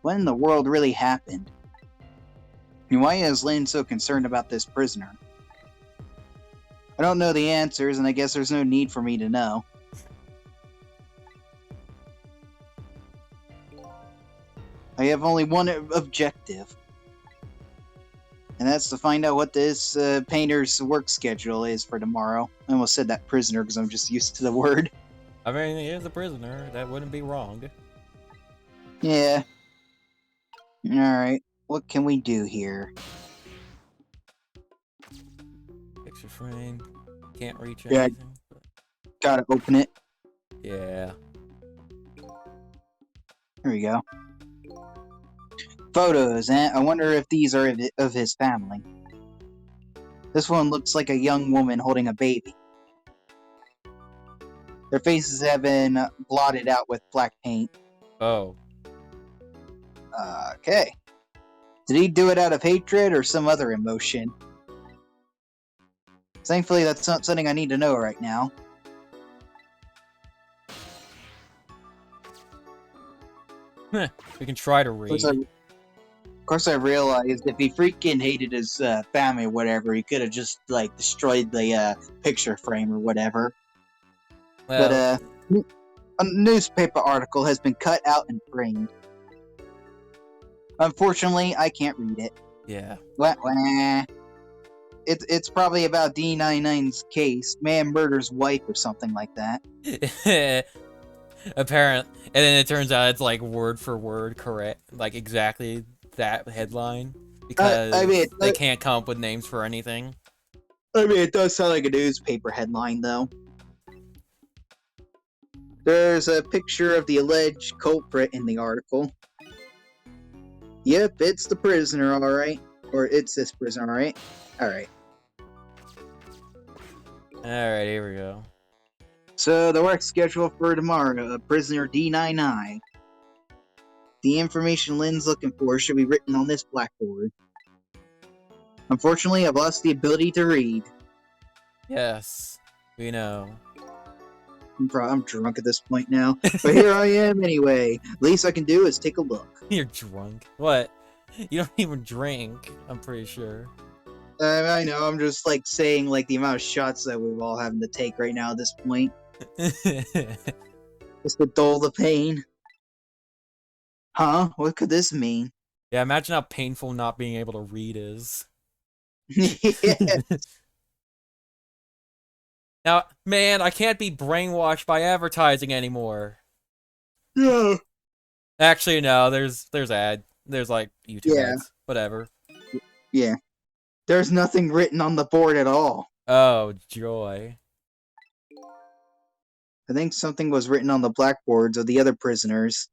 What in the world really happened? And why is Lynn so concerned about this prisoner? I don't know the answers, and I guess there's no need for me to know. I have only one objective. And that's to find out what this painter's work schedule is for tomorrow. I almost said that prisoner because I'm just used to the word. I mean, he is a prisoner. That wouldn't be wrong. Yeah. Alright. What can we do here? Picture frame. Can't reach Yeah. anything. But Gotta open it. yeah. Here we go. Photos, eh? I wonder if these are of his family. This one looks like a young woman holding a baby. Their faces have been blotted out with black paint. Oh. Okay. Did he do it out of hatred or some other emotion? Thankfully, that's not something I need to know right now. We can try to read. Of course, I realized if he freaking hated his family or whatever, he could have just, like, destroyed the picture frame or whatever. Well, But, a newspaper article has been cut out and framed. Unfortunately, I can't read it. yeah. Wah, wah. It's probably about D99's case. Man murders wife or something like that. Apparent. And then it turns out it's like word for word correct. Like exactly that headline. Because I mean, they can't come up with names for anything. I mean, it does sound like a newspaper headline, though. There's a picture of the alleged culprit in the article. Yep, it's the prisoner, alright. Or it's this prisoner, alright? Alright. Alright, here we go. So, the work schedule for tomorrow, prisoner D99. The information Lynn's looking for should be written on this blackboard. Unfortunately, I've lost the ability to read. Yes. We know. I'm drunk at this point now. But here I am anyway. Least I can do is take a look. You're drunk. What? You don't even drink, I'm pretty sure. I know, I'm just like saying like the amount of shots that we've all having to take right now at this point. Just to dull the pain. Huh? What could this mean? Yeah, imagine how painful not being able to read is. Yeah. Now, man, I can't be brainwashed by advertising anymore. No. Actually, no, there's like YouTube Yeah. ads. Whatever. Yeah. There's nothing written on the board at all. Oh, joy. I think something was written on the blackboards of the other prisoners.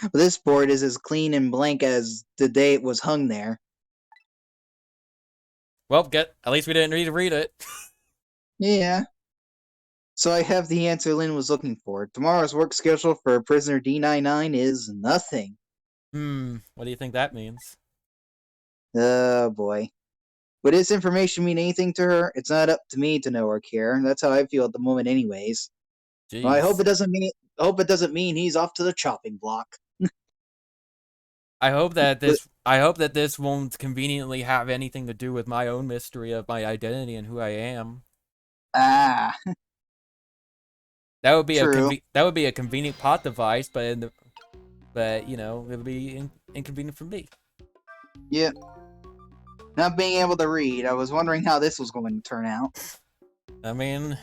But this board is as clean and blank as the day it was hung there. Well, at least we didn't need to read it. Yeah. So I have the answer Lynn was looking for. Tomorrow's work schedule for prisoner D99 is nothing. What do you think that means? Oh boy. Would this information mean anything to her? It's not up to me to know or care. That's how I feel at the moment anyways. Jeez. Well, I hope it doesn't mean he's off to the chopping block. I hope that this won't conveniently have anything to do with my own mystery of my identity and who I am. Ah. That would be True. that would be a convenient plot device, but you know, it would be inconvenient for me. Yeah. Not being able to read, I was wondering how this was going to turn out. I mean,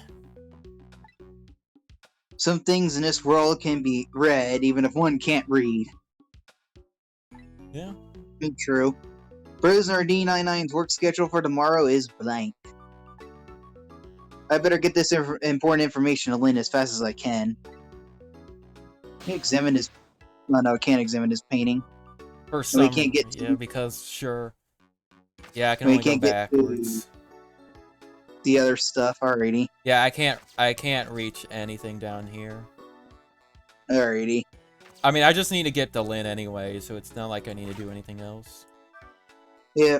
Some things in this world can be read even if one can't read. yeah. True. Prisoner D99's work schedule for tomorrow is blank. I better get this important information to Lynn as fast as I can. Can you examine his... No, I can't examine his painting. For We some, can't get to- yeah, because sure. Yeah, I can We only go can't get to- backwards. The other stuff, alrighty. Yeah, I can't reach anything down here. Alrighty. I mean, I just need to get to Lynn anyway, so it's not like I need to do anything else. Yeah.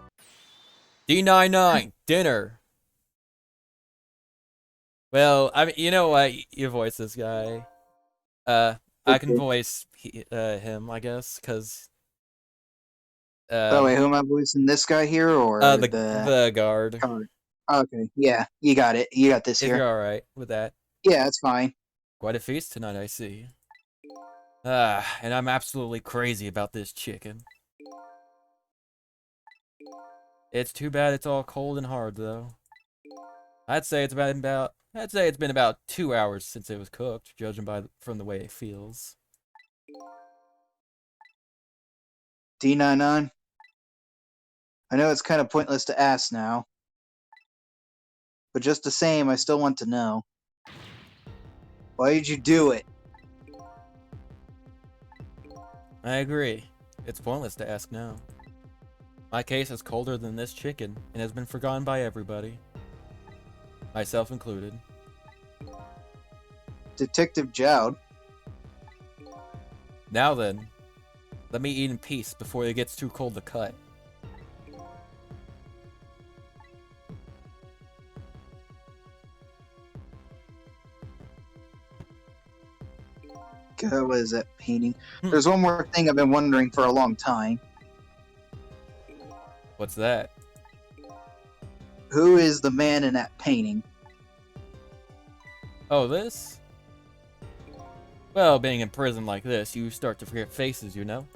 D99 dinner. Well, I mean, you know what? You voice this guy. I can Okay. voice him, I guess, because. Oh wait, who am I voicing? This guy here or the guard. card? Okay, yeah, you got it. You got this If here. you're all right with that. Yeah, it's fine. Quite a feast tonight, I see. And I'm absolutely crazy about this chicken. It's too bad it's all cold and hard, though. I'd say it's been about 2 hours since it was cooked, judging from the way it feels. D99. I know it's kind of pointless to ask now, but just the same, I still want to know. Why did you do it? I agree. It's pointless to ask now. My case is colder than this chicken, and has been forgotten by everybody. Myself included. Detective Jowd. Now then, let me eat in peace before it gets too cold to cut. God, what is that painting? There's one more thing I've been wondering for a long time. What's that? Who is the man in that painting? Oh, this? Well, being in prison like this, you start to forget faces, you know?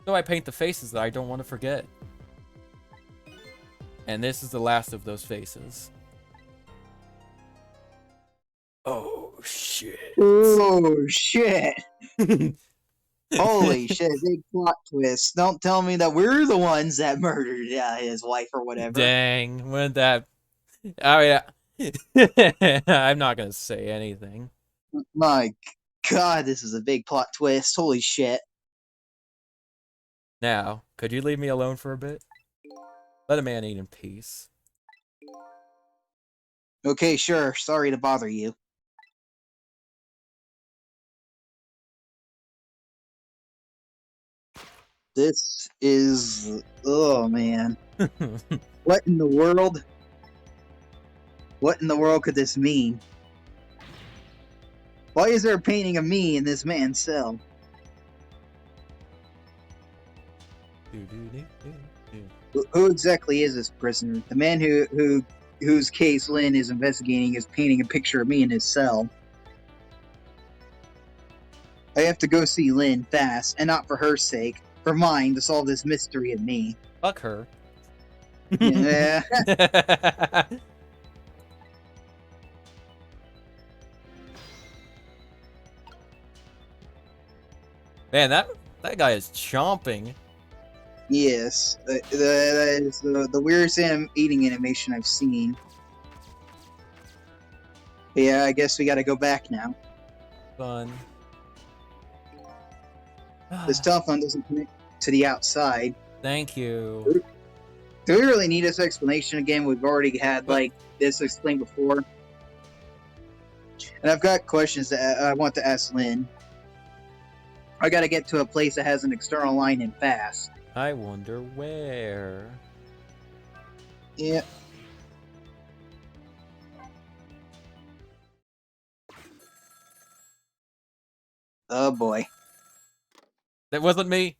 So I paint the faces that I don't want to forget. And this is the last of those faces. Oh, shit. Oh, shit. Holy shit, big plot twist. Don't tell me that we're the ones that murdered his wife or whatever. Dang, when that... I mean, I'm not gonna say anything. My god, this is a big plot twist. Holy shit. Now, could you leave me alone for a bit? Let a man eat in peace. Okay, sure. Sorry to bother you. This is... Oh, man. What in the world? What in the world could this mean? Why is there a painting of me in this man's cell? Who exactly is this prisoner? The man whose case Lynn is investigating is painting a picture of me in his cell. I have to go see Lynn fast, and not for her sake, for mine, to solve this mystery of me. Fuck her. Yeah. Man, that guy is chomping. Yes, that is the weirdest eating animation I've seen. But yeah, I guess we gotta go back now. Fun. This telephone doesn't connect to the outside. Thank you. Do we really need this explanation again? We've already had like this explained before. And I've got questions that I want to ask Lynn. I gotta get to a place that has an external line in fast. I wonder where. Yeah. Oh boy. That wasn't me.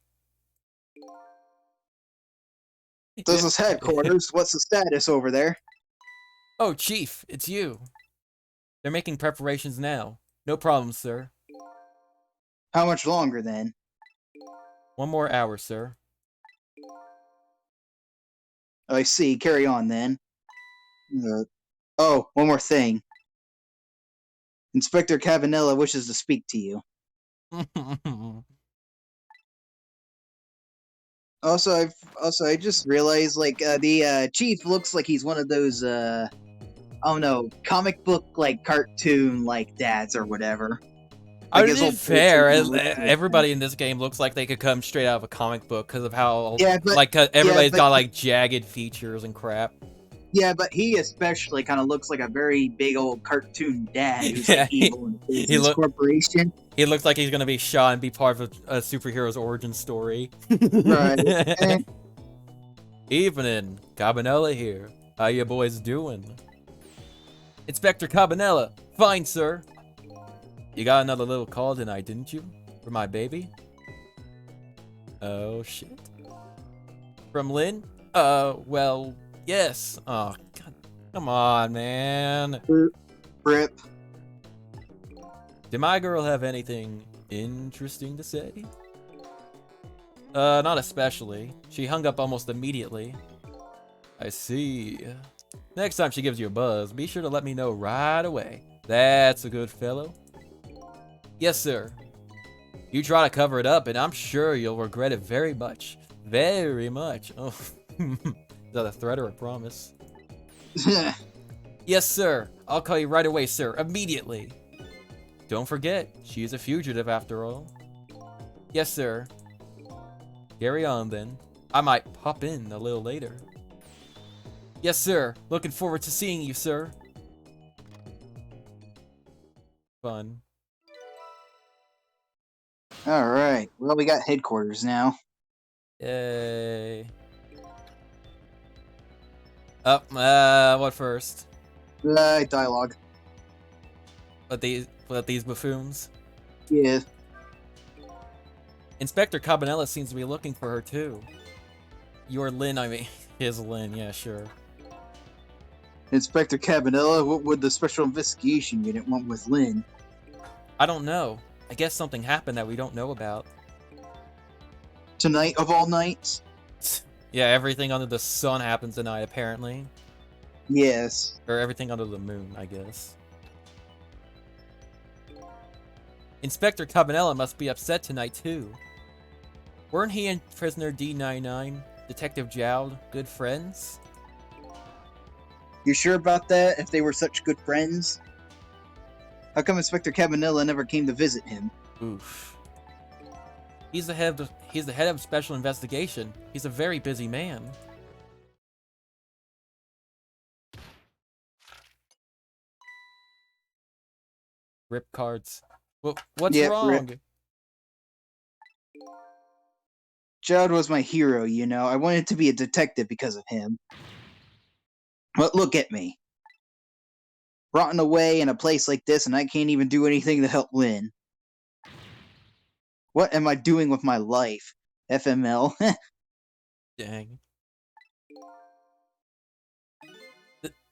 This is headquarters. What's the status over there? Oh, Chief, it's you. They're making preparations now. No problem, sir. How much longer then? 1 more hour, sir. I see. Carry on then. Oh, one more thing. Inspector Cabanella wishes to speak to you. Also, I just realized like the chief looks like he's one of those I don't know, comic book like cartoon like dads or whatever. I Like mean, his whole to be fair, face looks like everybody in this game looks like they could come straight out of a comic book because of how Yeah, but- like everybody's but- got like jagged features and crap. Yeah, but he especially kind of looks like a very big old cartoon dad who's Yeah, like evil and he his look- corporation. He looks like he's gonna be shot and be part of a superhero's origin story. Right. Eh. Evening, Cabanella here. How you boys doing? Inspector Cabanella, fine, sir. You got another little call tonight, didn't you? For my baby? Oh, shit. From Lynn? Well, yes. Oh, God. Come on, man. Rip. Did my girl have anything interesting to say? Not especially. She hung up almost immediately. I see. Next time she gives you a buzz, be sure to let me know right away. That's a good fellow. Yes, sir. You try to cover it up, and I'm sure you'll regret it very much. Very much. Oh, is that a threat or a promise? Yes, sir. I'll call you right away, sir. Immediately. Don't forget, she is a fugitive after all. Yes, sir. Carry on, then. I might pop in a little later. Yes, sir. Looking forward to seeing you, sir. Fun. All right. Well, we got headquarters now. Yay. What first? Dialogue. Let these buffoons. Yeah. Inspector Cabanella seems to be looking for her too. Your Lynn, I mean, his Lynn, yeah, sure. Inspector Cabanella, what would the Special Investigation Unit want with Lynn? I don't know. I guess something happened that we don't know about. Tonight of all nights? Yeah, everything under the sun happens tonight, apparently. Yes. Or everything under the moon, I guess. Inspector Cabanella must be upset tonight, too. Weren't he and prisoner D99, Detective Jowd, good friends? You sure about that, if they were such good friends? How come Inspector Cabanella never came to visit him? Oof. He's the head of special investigation. He's a very busy man. Rip cards. What's Yeah, wrong? rip. Jowd was my hero, you know. I wanted to be a detective because of him. But look at me. Rotten away in a place like this, and I can't even do anything to help Lynn. What am I doing with my life? FML. Dang.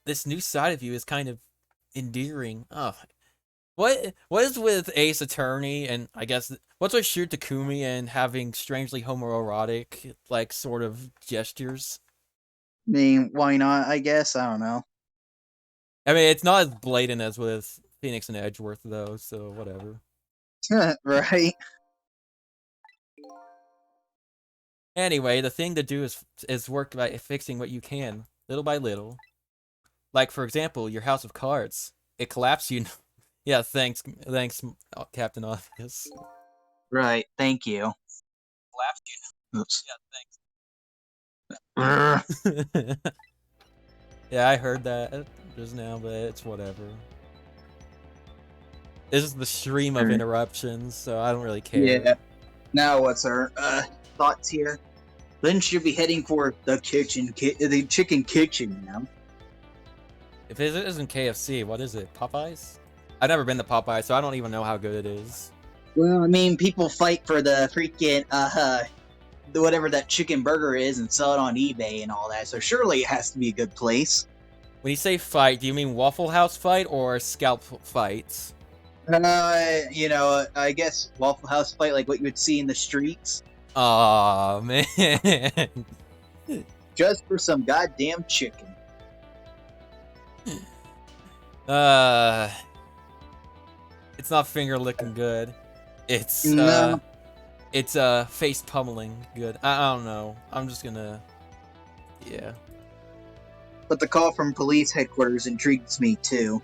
This new side of you is kind of endearing. Oh, what is with Ace Attorney and I guess what's with Shu Takumi and having strangely homoerotic like sort of gestures? I mean, why not, I guess? I don't know. I mean, it's not as blatant as with Phoenix and Edgeworth though, so whatever. Right? Anyway, the thing to do is work by fixing what you can, little by little. Like for example, your House of Cards. It collapsed, you know. Yeah, thanks, Captain Obvious. Right, thank you. Oops. Yeah, I heard that just now, but it's whatever. This is the stream of interruptions, so I don't really care. Yeah. Now what's our thoughts here? Lynn should be heading for the the chicken kitchen now. If it isn't KFC, what is it? Popeyes? I've never been to Popeyes, so I don't even know how good it is. Well, I mean, people fight for the freaking whatever that chicken burger is and sell it on eBay and all that. So surely it has to be a good place. When you say fight, do you mean Waffle House fight or scalp fights? You know, I guess Waffle House fight like what you would see in the streets, Aw, man. just for some goddamn chicken. It's not finger licking good. It's No. it's face pummeling good. I don't know. I'm just gonna, yeah. But the call from police headquarters intrigues me too.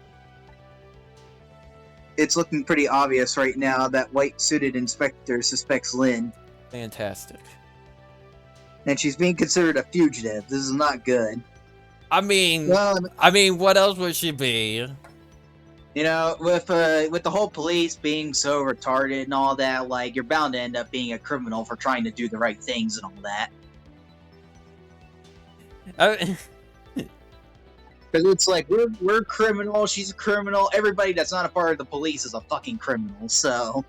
It's looking pretty obvious right now that white-suited inspector suspects Lynn, Fantastic. and she's being considered a fugitive. This is not good. I mean, Well, what else would she be? You know, with the whole police being so retarded and all that, like you're bound to end up being a criminal for trying to do the right things and all that. because it's like we're criminal. She's a criminal. Everybody that's not a part of the police is a fucking criminal. So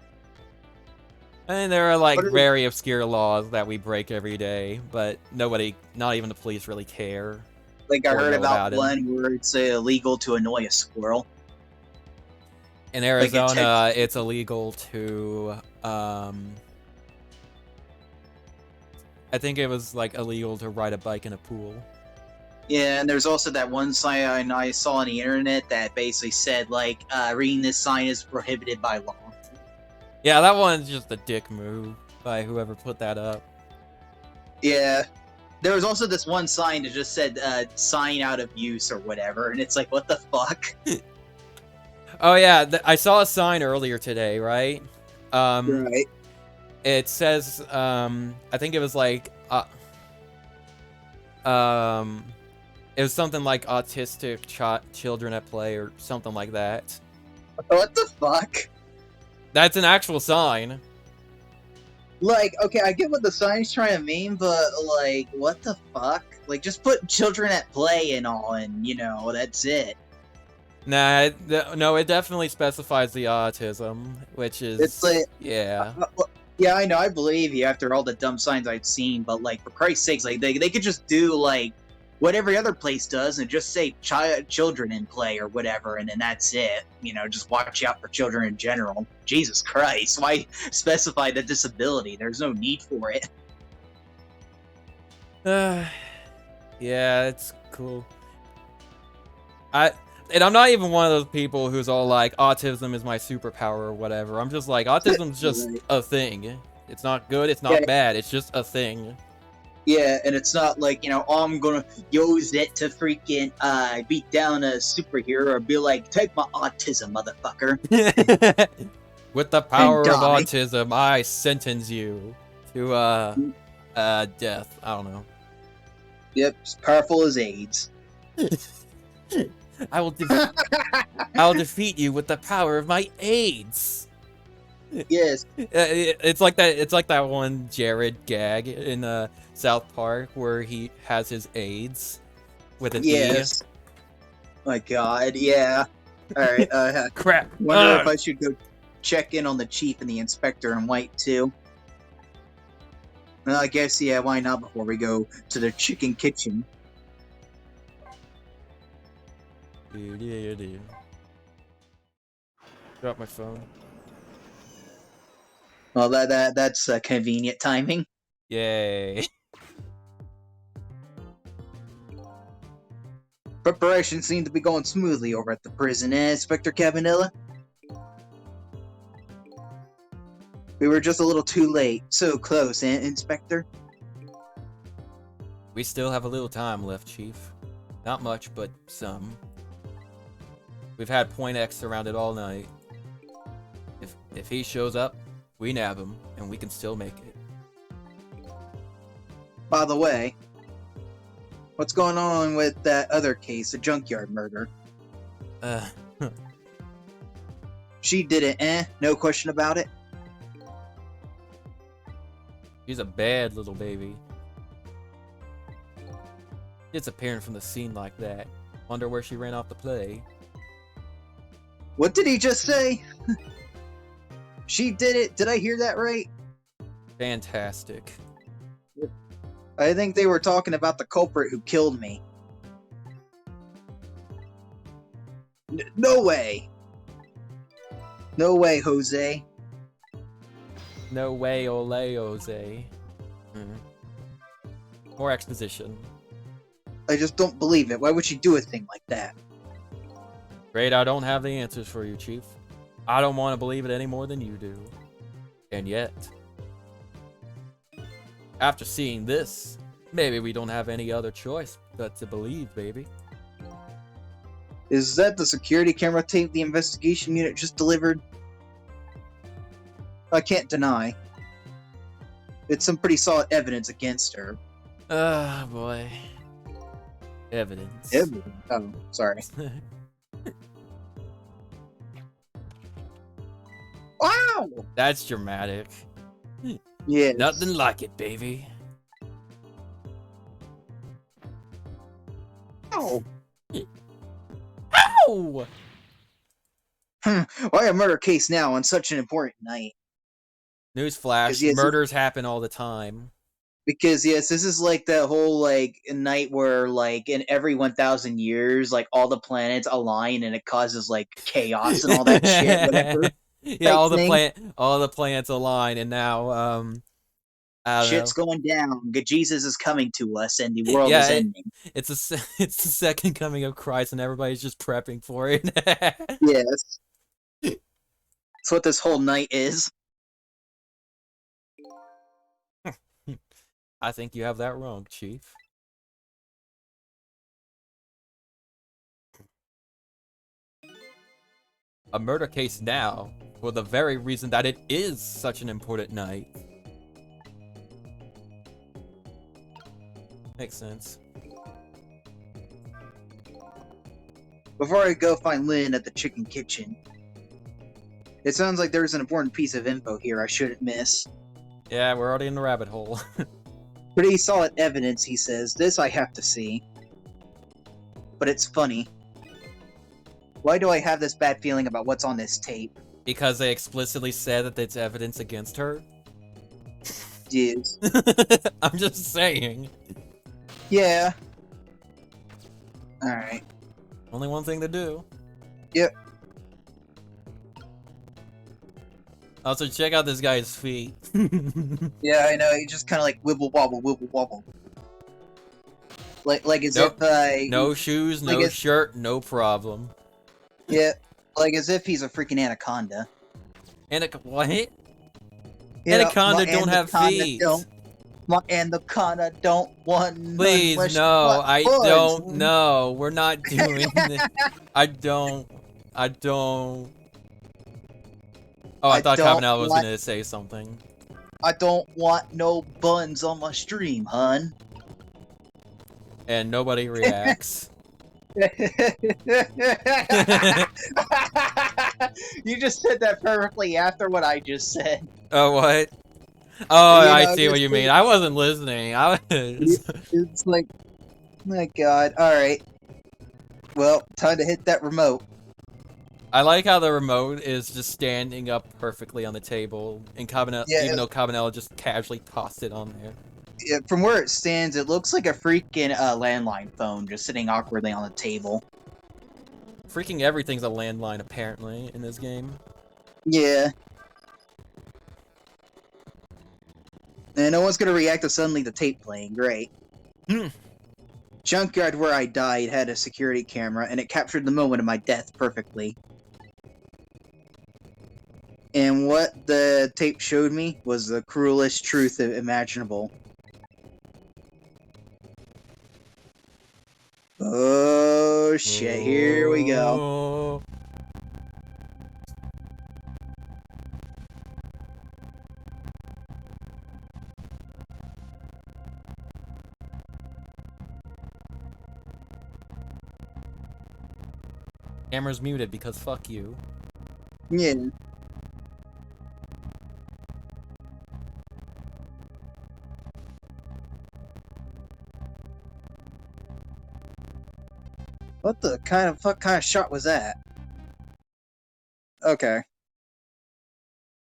And there are like What are- very obscure laws that we break every day, but nobody, not even the police, really care. like I Or heard know about about it. one where it's illegal to annoy a squirrel. In Like in Arizona, it's illegal to, I think it was like illegal to ride a bike in a pool. Yeah, and there's also that one sign I saw on the internet that basically said like reading this sign is prohibited by law. Yeah, that one's just a dick move by whoever put that up. Yeah. There was also this one sign that just said sign out of use or whatever, and it's like, what the fuck? Oh yeah, I saw a sign earlier today, right? Right. It says, I think it was like, it was something like autistic children at play or something like that. What the fuck? That's an actual sign. Like, okay, I get what the sign's trying to mean, but like, what the fuck? Like, just put children at play and all, and you know, that's it. Nah, no, it definitely specifies the autism, which is, It's like, yeah. yeah, I know, I believe you after all the dumb signs I've seen, but like, for Christ's sakes, like, they could just do like what every other place does and just say children in play or whatever, and then that's it. You know, just watch out for children in general. Jesus Christ, why specify the disability? There's no need for it. Yeah, it's cool. And I'm not even one of those people who's all like, autism is my superpower or whatever. I'm just like, autism's just Right. a thing. It's not good, it's not Yeah. bad, it's just a thing. Yeah, and it's not like, you know, oh, I'm gonna use it to freaking beat down a superhero or be like, take my autism, motherfucker. With the power of die. autism, I sentence you to, death. I don't know. Yep, as powerful as AIDS. I will defeat you with the power of my AIDS. Yes. It's like that. It's like that one Jared gag in South Park where he has his AIDS with an Yes. My God, yeah. All right. E. Crap. Wonder if I should go check in on the chief and the inspector in white too. Well, I guess yeah. Why not? Before we go to the chicken kitchen. Drop my phone. Well, that's convenient timing. Yay. Preparations seem to be going smoothly over at the prison, Inspector Cabanilla? We were just a little too late. So close, Inspector? We still have a little time left, Chief. Not much, but some. We've had Point X surrounded all night. If he shows up, we nab him, and we can still make it. By the way, what's going on with that other case, the junkyard murder? She did it, no question about it? She's a bad little baby. Disappearing from the scene like that. Wonder where she ran off to play. What did he just say? She did it. Did I hear that right? Fantastic. I think they were talking about the culprit who killed me. No way. No way, Jose. No way, ole, Jose. More exposition. I just don't believe it. Why would she do a thing like that? Great, I don't have the answers for you, Chief. I don't want to believe it any more than you do. And yet, after seeing this, maybe we don't have any other choice but to believe, baby. Is that the security camera tape the investigation unit just delivered? I can't deny. It's some pretty solid evidence against her. Ah, boy. Evidence. Evidence? Oh, sorry. Wow! That's dramatic. Yeah. Nothing like it, baby. Ow! Ow! Why a murder case now on such an important night? Newsflash, yes, murders happen all the time. Because yes, this is like that whole like night where like in every 1,000 years, like all the planets align and it causes like chaos and all that shit. Whatever. Yeah, all thing. the planets align, and now I don't Shit's know. going down. Jesus is coming to us, and the world is ending. It's the second coming of Christ, and everybody's just prepping for it. Yes, that's what this whole night is. I think you have that wrong, Chief. A murder case now, for the very reason that it is such an important night. Makes sense. Before I go find Lynn at the chicken kitchen, it sounds like there's an important piece of info here I shouldn't miss. Yeah, we're already in the rabbit hole. Pretty solid evidence, he says. This I have to see. But it's funny. Why do I have this bad feeling about what's on this tape? Because they explicitly said that it's evidence against her? Yes. I'm just saying. Yeah. Alright. Only one thing to do. Yep. Also, check out this guy's feet. Yeah, I know. He just kind of like wibble wobble. Like as Nope. if I. No shoes, no Like shirt, no problem. Yeah, like as if he's a freaking anaconda. What? Yeah, Anaconda my don't have anaconda feet. My anaconda don't want none Please, flesh no, but I buds. don't know. We're not doing this. I don't. Oh, I thought don't Cabanella was want- gonna say something. I don't want no buns on my stream, hun. And nobody reacts. You just said that perfectly after what I just said. Oh, what? Oh, You I know, see what just you think- mean. I wasn't listening. I was. It's like, my god. Alright. Well, time to hit that remote. I like how the remote is just standing up perfectly on the table, and Cabanella, Yeah, even though Cabanella just casually tossed it on there. Yeah, from where it stands, it looks like a freaking landline phone just sitting awkwardly on the table. Freaking everything's a landline, apparently, in this game. Yeah. And no one's gonna react to suddenly the tape playing. Great. Junkyard where I died had a security camera, and it captured the moment of my death perfectly. And what the tape showed me was the cruelest truth imaginable. Oh shit, here we go. Oh. Camera's muted because fuck you. Yeah. What the kind of shot was that? Okay.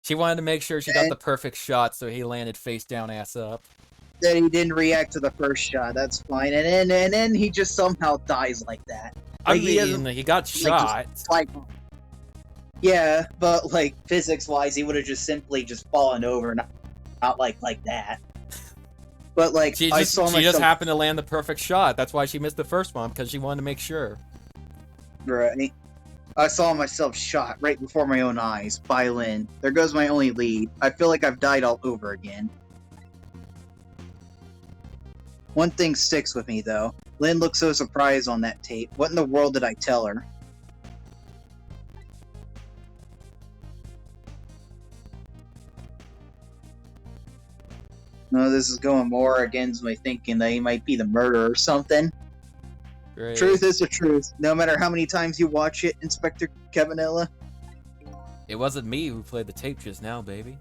She wanted to make sure she got the perfect shot, so he landed face down, ass up. That he didn't react to the first shot. That's fine. And then he just somehow dies like that. I Like, he mean, doesn't- he got shot. Like Yeah, but like physics-wise, he would have just simply just fallen over, not like that. But like She I just saw she just myself. happened to land the perfect shot. That's why she missed the first one, because she wanted to make sure. Right. I saw myself shot right before my own eyes by Lynn. There goes my only lead. I feel like I've died all over again. One thing sticks with me, though. Lynn looked so surprised on that tape. What in the world did I tell her? No, this is going more against my thinking that he might be the murderer or something. Great. Truth is the truth. No matter how many times you watch it, Inspector Cabanela. It wasn't me who played the tape just now, baby.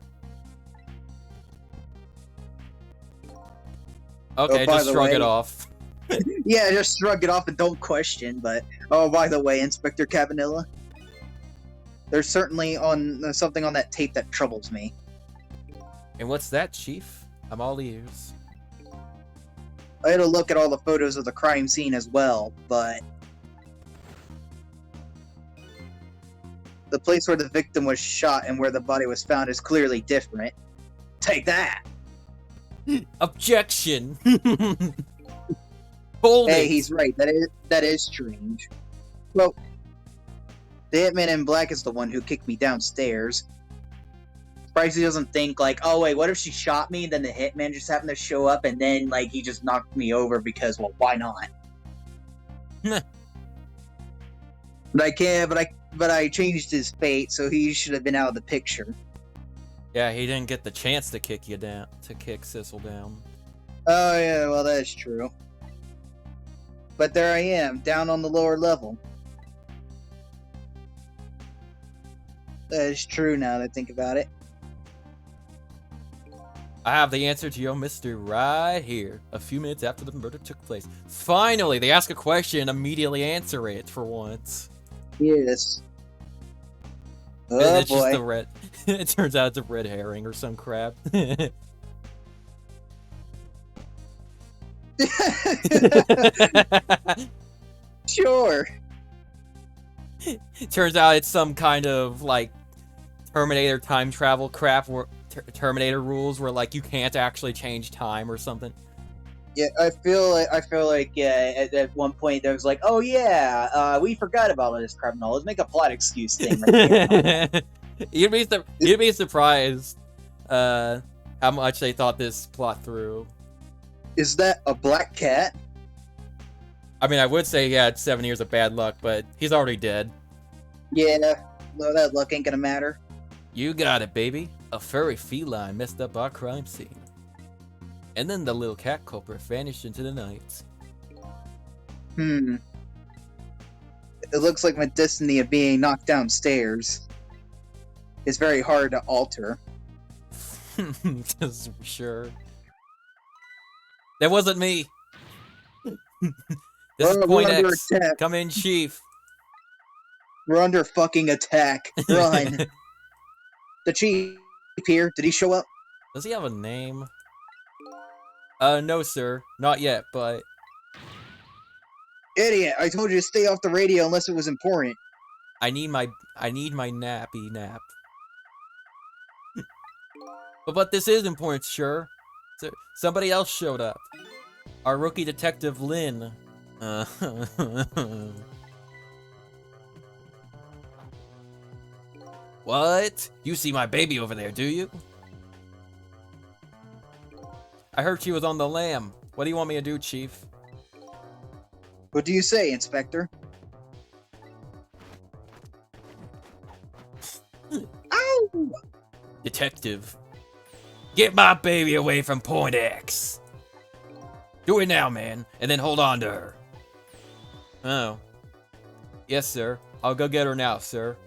Okay, by just the shrug way- it off. Yeah, just shrug it off and don't question. But oh, by the way, Inspector Cabanela, there's certainly something on that tape that troubles me. And what's that, Chief? I'm all ears. I had to look at all the photos of the crime scene as well, but the place where the victim was shot and where the body was found is clearly different. Take that! Objection! Hold Hey, it! he's right. That is strange. Well, the hitman in black is the one who kicked me downstairs. Surprised he doesn't think like, oh wait, what if she shot me? Then the hitman just happened to show up, and then like he just knocked me over because, well, why not? But I can't. But I changed his fate, so he should have been out of the picture. Yeah, he didn't get the chance to kick you down, to kick Sissel down. Oh yeah, well that is true. But there I am, down on the lower level. That is true now that I think about it. I have the answer to your mystery right here. A few minutes after the murder took place. Finally, they ask a question, immediately answer it for once. Yes. And Oh it's just boy. the red. It turns out it's a red herring or some crap. Sure. Turns out it's some kind of like Terminator time travel crap where Terminator rules where like you can't actually change time or something. Yeah, I feel like yeah. At one point there was like, oh yeah, we forgot about this criminal. Let's make a plot excuse thing. Right here. You'd be surprised how much they thought this plot through. Is that a black cat? I mean, I would say he had 7 years of bad luck, but he's already dead. Yeah. No, that luck ain't gonna matter. You got it, baby. A furry feline messed up our crime scene. And then the little cat culprit vanished into the night. It looks like my destiny of being knocked downstairs is very hard to alter. Sure. That wasn't me. This is We're Point under X. attack. Come in, Chief. We're under fucking attack. Run. The chief here. Did he show up? Does he have a name? No, sir. Not yet, but... Idiot! I told you to stay off the radio unless it was important. I need my nappy nap. but this is important, sure. So, somebody else showed up. Our rookie detective, Lynn. What? You see my baby over there, do you? I heard she was on the lam. What do you want me to do, Chief? What do you say, Inspector? Ow! Detective. Get my baby away from Point X. Do it now, man, and then hold on to her. Oh. Yes, sir. I'll go get her now, sir.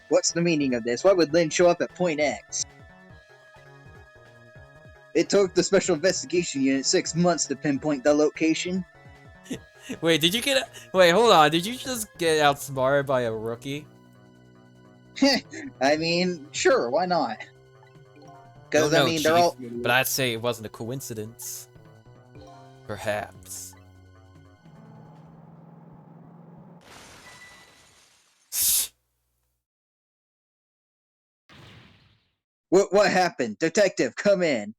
What's the meaning of this? Why would Lynn show up at Point X? It took the Special Investigation Unit 6 months to pinpoint the location. Wait, did you get... Wait, hold on. Did you just get outsmarted by a rookie? I mean, sure, why not? Because, Don't I know, mean, they're Chief, all... But I'd say it wasn't a coincidence. Perhaps. What happened? Detective, come in.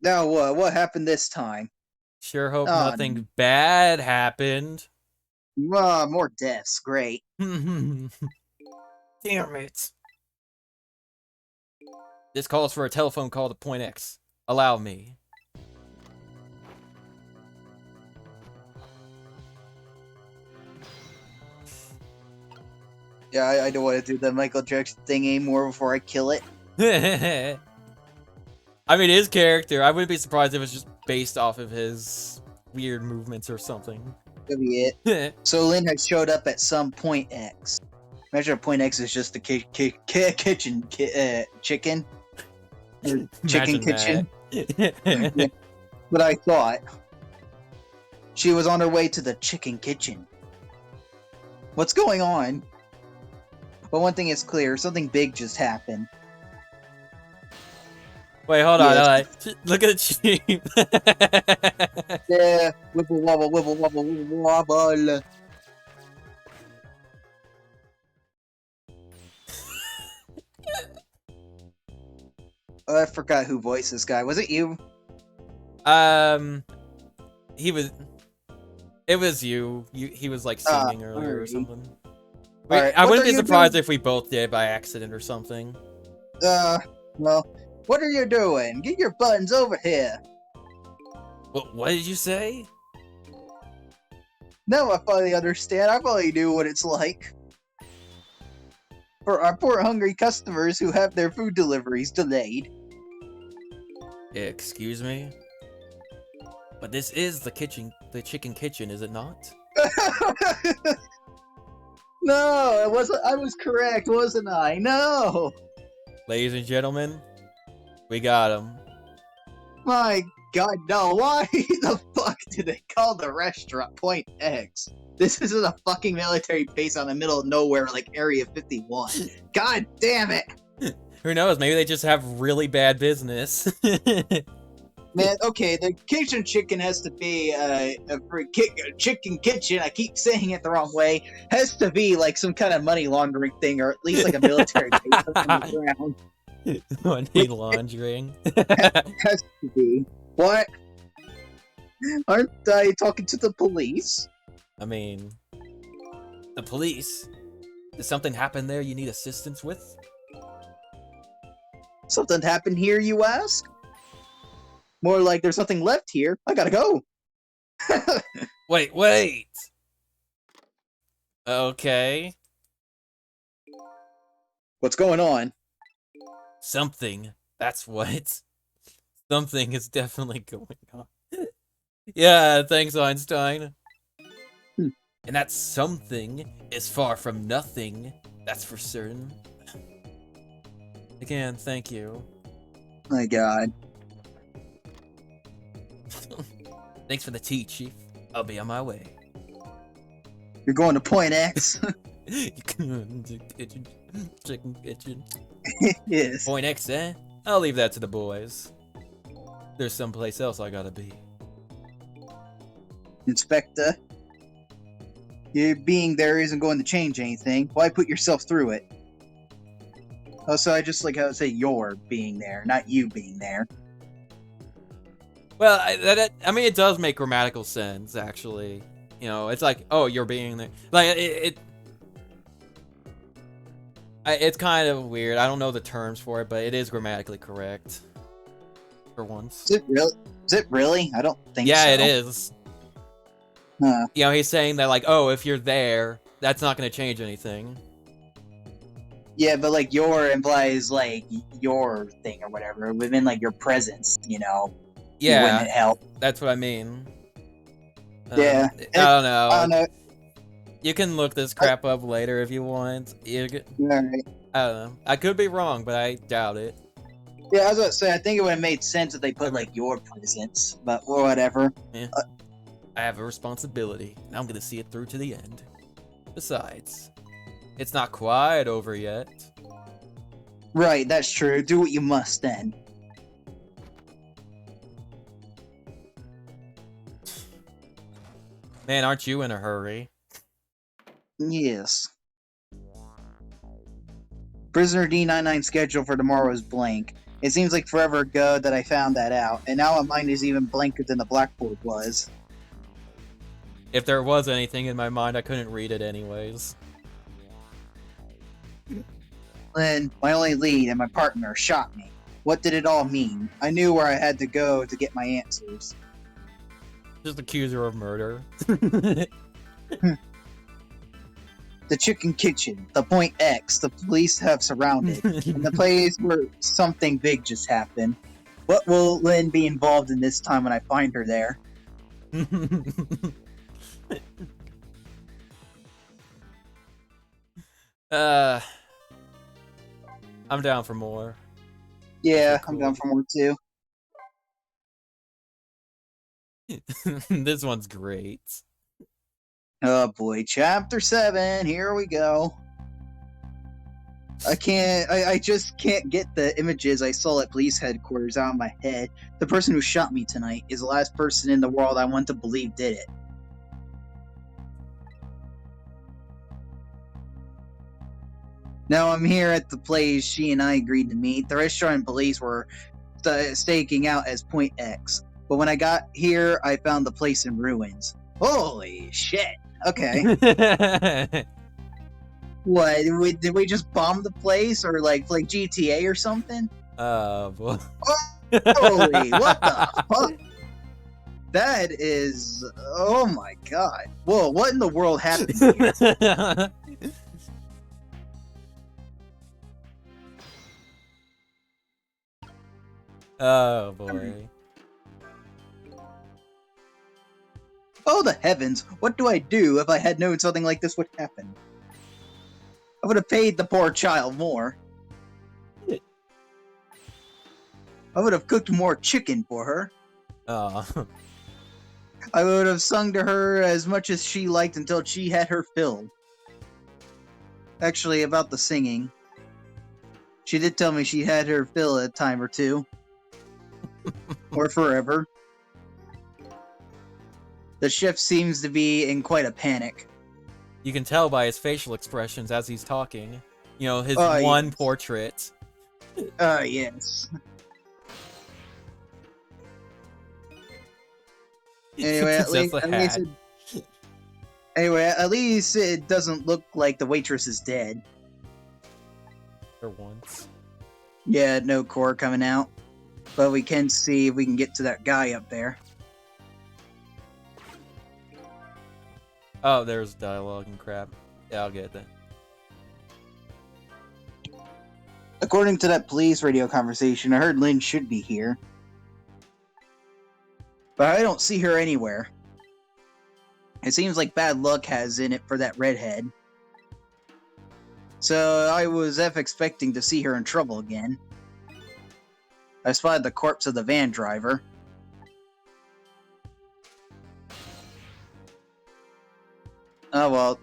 Now what happened this time? Sure hope Oh, nothing bad happened. More deaths. Great. Damn it. This calls for a telephone call to Point X. Allow me. Yeah, I don't want to do the Michael Jackson thing anymore before I kill it. I mean, his character, I wouldn't be surprised if it's just based off of his weird movements or something. That'll be it. So Lynn has showed up at some Point X. Imagine Point X is just the kitchen chicken. Chicken kitchen. Yeah. But I thought she was on her way to the chicken kitchen. What's going on? But one thing is clear, something big just happened. Wait, hold on. Look at the sheep. Yeah, wibble wobble, wibble wobble, wibble wobble. Oh, I forgot who voiced this guy. Was it you? He was. It was you. He was like singing earlier or something. Wait, Right, I what wouldn't are be you surprised doing? if we both did by accident or something. Well, what are you doing? Get your buttons over here. What did you say? Now I finally understand. I finally knew what it's like. For our poor hungry customers who have their food deliveries delayed. Excuse me? But this is the chicken kitchen, is it not? No, it wasn't. I was correct, wasn't I? No! Ladies and gentlemen, we got him. My god, no. Why the fuck did they call the restaurant Point X? This isn't a fucking military base on the middle of nowhere like Area 51. God damn it! Who knows? Maybe they just have really bad business. Man, okay, the kitchen chicken has to be a chicken kitchen. I keep saying it the wrong way. Has to be like some kind of money laundering thing, or at least like a military base on the ground. Money laundering. Has to be. What? Aren't I talking to the police? I mean, the police. Did something happen there you need assistance with? Something happened here, you ask? More like there's something left here. I gotta go. Wait. Okay. What's going on? Something. That's what. Something is definitely going on. Yeah, thanks, Einstein. And that something is far from nothing. That's for certain. Again, thank you. My god. Thanks for the tea, Chief. I'll be on my way. You're going to Point X? Chicken kitchen. Yes. Point X, eh? I'll leave that to the boys. There's someplace else I gotta be. Inspector, your being there isn't going to change anything. Why put yourself through it? Oh, so I just like how to say your being there, not you being there. Well, I mean, it does make grammatical sense, actually. You know, it's like, oh, you're being there. Like, it's kind of weird. I don't know the terms for it, but it is grammatically correct. For once. Is it really? Is it really? I don't think so. Yeah, it is. Huh. You know, he's saying that, like, oh, if you're there, that's not going to change anything. Yeah, but like your implies like your thing or whatever within like your presence, you know. Yeah, Wouldn't it help? that's what I mean. Yeah. I don't know. I don't know. You can look this crap up later if you want. Alright. I don't know. I could be wrong, but I doubt it. Yeah, I was gonna say I think it would have made sense if they put like your presence, but whatever. Yeah. I have a responsibility, and I'm gonna see it through to the end. Besides, it's not quite over yet. Right, that's true. Do what you must then. Man, aren't you in a hurry? Yes. Prisoner D99 schedule for tomorrow is blank. It seems like forever ago that I found that out, and now my mind is even blanker than the blackboard was. If there was anything in my mind, I couldn't read it anyways. Then, my only lead and my partner shot me. What did it all mean? I knew where I had to go to get my answers. Just accuse her of murder. The chicken kitchen, the Point X, the police have surrounded, and the place where something big just happened. What will Lynn be involved in this time when I find her there? I'm down for more. Yeah, Cool. I'm down for more too. This one's great. Oh boy, chapter 7, here we go. I just can't get the images I saw at police headquarters out of my head. The person who shot me tonight is the last person in the world I want to believe did it. Now I'm here at the place she and I agreed to meet. The restaurant and police were staking out as Point X. But when I got here, I found the place in ruins. Holy shit. Okay. What? Did we just bomb the place or like GTA or something? Boy. Holy, what the fuck? That is... Oh my god. Whoa, what in the world happened here? Oh boy. Oh the heavens, what do I do if I had known something like this would happen? I would have paid the poor child more. I would have cooked more chicken for her. Oh. I would have sung to her as much as she liked until she had her fill. Actually, about the singing. She did tell me she had her fill a time or two. Or forever. The chef seems to be in quite a panic. You can tell by his facial expressions as he's talking. You know, his Oh, one yes. portrait. Yes. Anyway, Just the hat. at least it doesn't look like the waitress is dead. For once. Yeah, no core coming out. But we can see if we can get to that guy up there. Oh, there's dialogue and crap. Yeah, I'll get that. According to that police radio conversation, I heard Lynn should be here. But I don't see her anywhere. It seems like bad luck has in it for that redhead. So I was expecting to see her in trouble again. I spotted the corpse of the van driver. Oh well.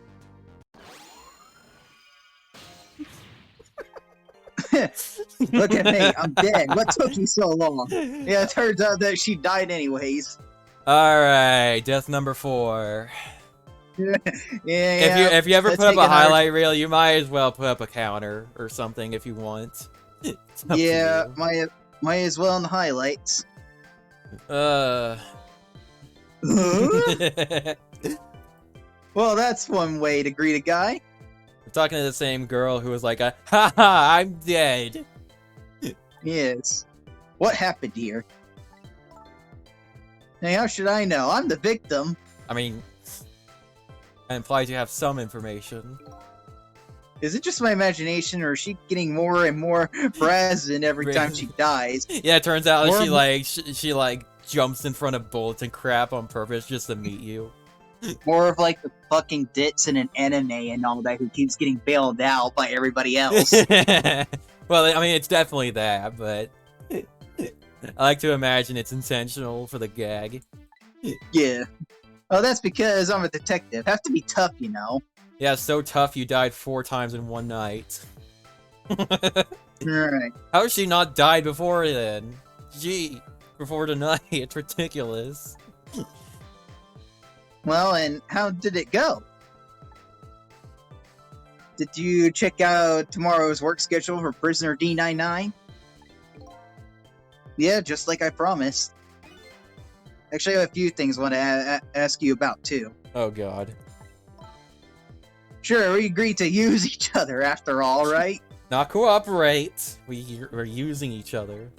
Look at me, I'm dead. What took you so long? Yeah, it turns out that she died anyways. Alright, death number 4. Yeah, If you ever let's put up take a another- highlight reel, you might as well put up a counter or something if you want. It's up to Yeah, you. might as well in the highlights. Well, that's one way to greet a guy. I'm talking to the same girl who was like, haha, I'm dead. Yes. What happened here? Hey, how should I know? I'm the victim. I mean, that implies you have some information. Is it just my imagination, or is she getting more and more present every time she dies? Yeah, it turns out Or- she like jumps in front of bullets and crap on purpose just to meet you. More of like the fucking ditz in an anime and all that who keeps getting bailed out by everybody else. Well, I mean, it's definitely that, but I like to imagine it's intentional for the gag. Yeah. Oh, that's because I'm a detective. Have to be tough, you know. Yeah, so tough you died 4 times in one night. Right. How has she not died before then? Gee, before tonight, it's ridiculous. Well, and how did it go? did you check out tomorrow's work schedule for prisoner D99? Yeah, just like I promised. Actually, I have a few things I want to ask you about, too. Oh god. Sure, we agreed to use each other after all, right? Not cooperate. We're using each other.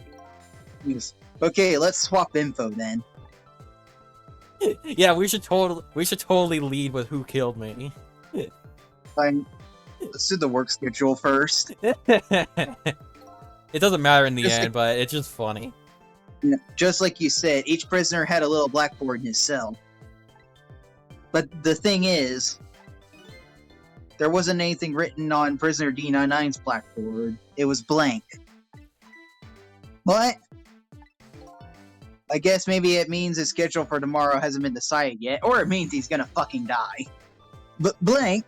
Yes. Okay, let's swap info then. Yeah, we should totally lead with who killed me. Fine. Let's do the work schedule first. It doesn't matter in the Just end, but it's just funny. Just like you said, each prisoner had a little blackboard in his cell. But the thing is, there wasn't anything written on prisoner D99's blackboard. It was blank. What? I guess maybe it means his schedule for tomorrow hasn't been decided yet, or it means he's gonna fucking die. But blank?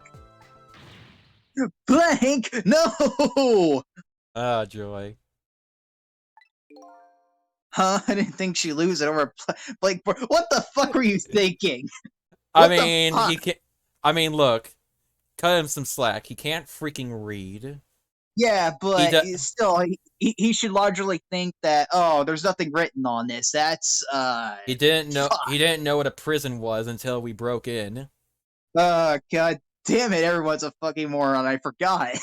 Blank? No! Ah, joy. Huh? I didn't think she'd lose it over blank. What the fuck were you thinking? I What the mean, fuck? he can't. I mean, look, cut him some slack. He can't freaking read. Yeah, but do- still, he should largely think that, oh, there's nothing written on this. That's, He didn't know. fuck. He didn't know what a prison was until we broke in. God damn it, everyone's a fucking moron. I forgot.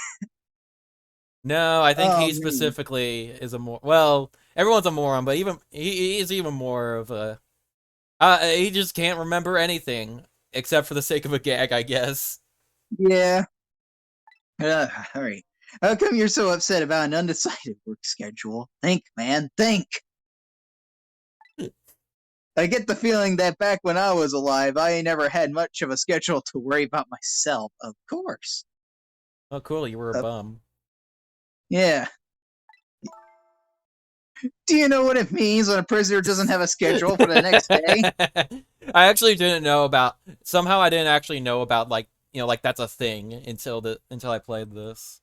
No, I think Oh, he man. specifically is a more. Well, everyone's a moron, but even he is even more of a. He just can't remember anything except for the sake of a gag, I guess. Yeah. Alright. How come you're so upset about an undecided work schedule? Think, man, think! I get the feeling that back when I was alive, I never had much of a schedule to worry about myself, of course. Oh, cool, you were a bum. Yeah. Do you know what it means when a prisoner doesn't have a schedule for the next day? I actually didn't know about. Somehow, I didn't actually know about like like that's a thing until I played this.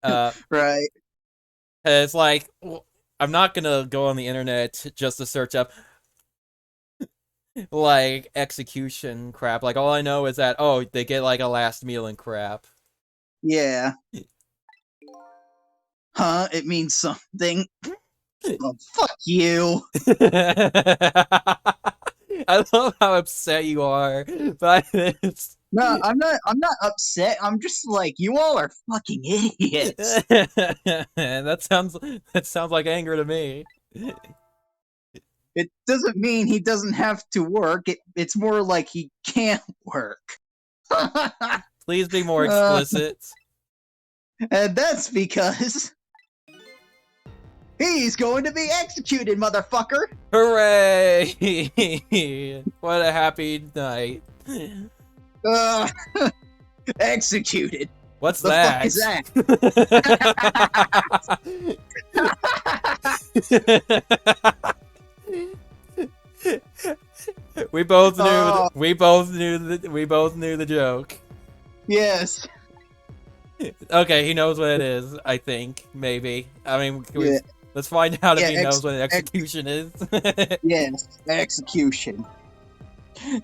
Right. It's like I'm not gonna go on the internet just to search up like execution crap. Like all I know is that they get like a last meal and crap. Yeah. Huh? It means something. Oh, fuck you. I love how upset you are, but it's No, I'm not upset. I'm just like, you all are fucking idiots. that sounds like anger to me. It doesn't mean he doesn't have to work. It's more like he can't work. Please be more explicit. And that's because he's going to be executed, motherfucker. Hooray! What a happy night. Executed. What's The that? fuck is that? We both knew. Oh. We both knew the joke. Yes. Okay, he knows what it is. I think maybe. I mean, Yeah. let's find out if Yeah, he knows what an execution is. Yes. Execution.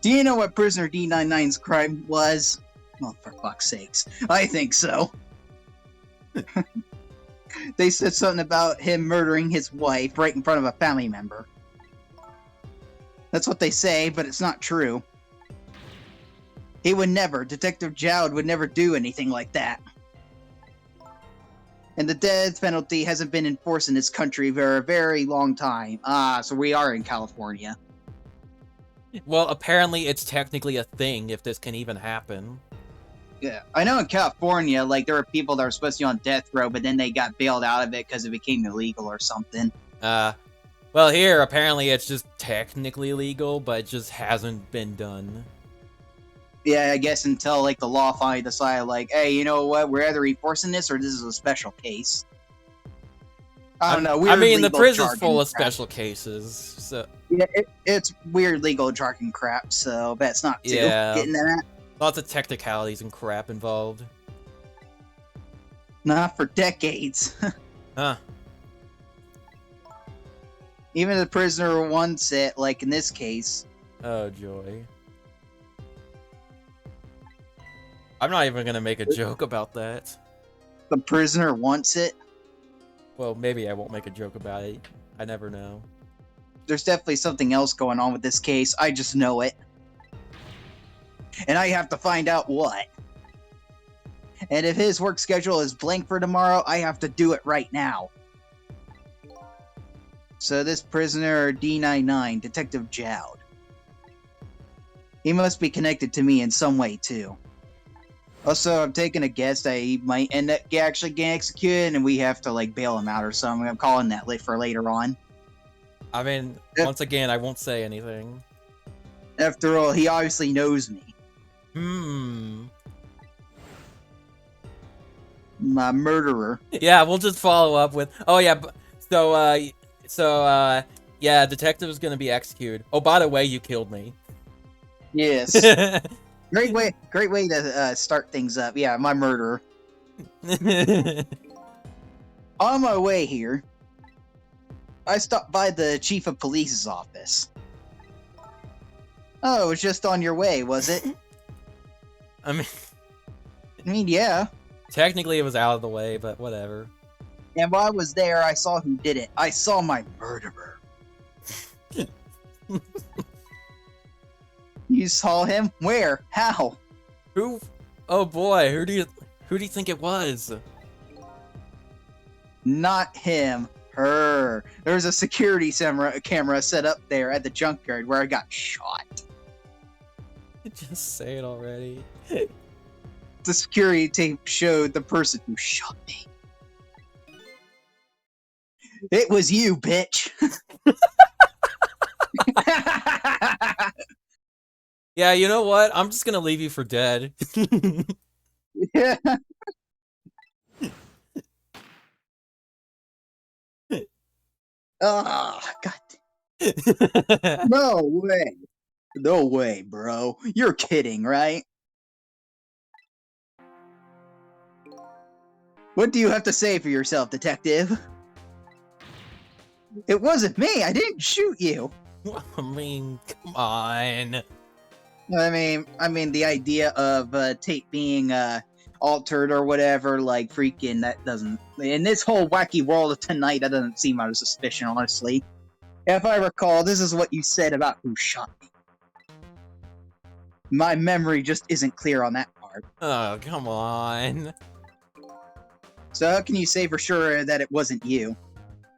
Do you know what prisoner D99's crime was? Well, for fuck's sakes. I think so. They said something about him murdering his wife right in front of a family member. That's what they say, but it's not true. He would never, Detective Jowd would never do anything like that. And the death penalty hasn't been enforced in this country for a very long time. So we are in California. Well, apparently it's technically a thing if this can even happen. Yeah, I know in California, like, there were people that were supposed to be on death row, but then they got bailed out of it because it became illegal or something. Well, here, apparently it's just technically legal, but it just hasn't been done. Yeah, I guess until, like, the law finally decided, like, hey, you know what, we're either enforcing this or this is a special case. I don't know. I Weird mean, the legal prison's jargon full of crap. special cases, so... Yeah, it's weird legal jargon crap, so best not to Yeah. get into that. Lots of technicalities and crap involved. Not for decades. Huh. Even the prisoner wants it, like in this case. Oh, joy. I'm not even gonna make a joke about that. The prisoner wants it. Well, maybe I won't make a joke about it. I never know. There's definitely something else going on with this case. I just know it. And I have to find out what. And if his work schedule is blank for tomorrow, I have to do it right now. So this prisoner, D99, Detective Jowd. He must be connected to me in some way, too. Also, I'm taking a guess that he might end up actually getting executed, and we have to, like, bail him out or something. I'm calling that for later on. I mean, Yep. once again, I won't say anything. After all, he obviously knows me. My murderer. Yeah, we'll just follow up with. Oh yeah, yeah, detective is gonna be executed. Oh, by the way, you killed me. Yes. Great way to start things up. Yeah, my murderer. On my way here, I stopped by the chief of police's office. Oh, it was just on your way, was it? I mean, yeah. Technically, it was out of the way, but whatever. And while I was there, I saw who did it. I saw my murderer. You saw him? Where? How? Who? Oh boy, who do you think it was? Not him. Her. There was a security camera set up there at the junkyard where I got shot. Just say it already. The security tape showed the person who shot me. It was you, bitch. Yeah, you know what? I'm just gonna leave you for dead. Yeah. God. No way. No way, bro. You're kidding, right? What do you have to say for yourself, detective? It wasn't me. I didn't shoot you. I mean, come on. I mean, the idea of tape being altered or whatever, like freaking, that doesn't. In this whole wacky world of tonight, that doesn't seem out of suspicion, honestly. If I recall, this is what you said about who shot me. My memory just isn't clear on that part. Oh, come on. So how can you say for sure that it wasn't you?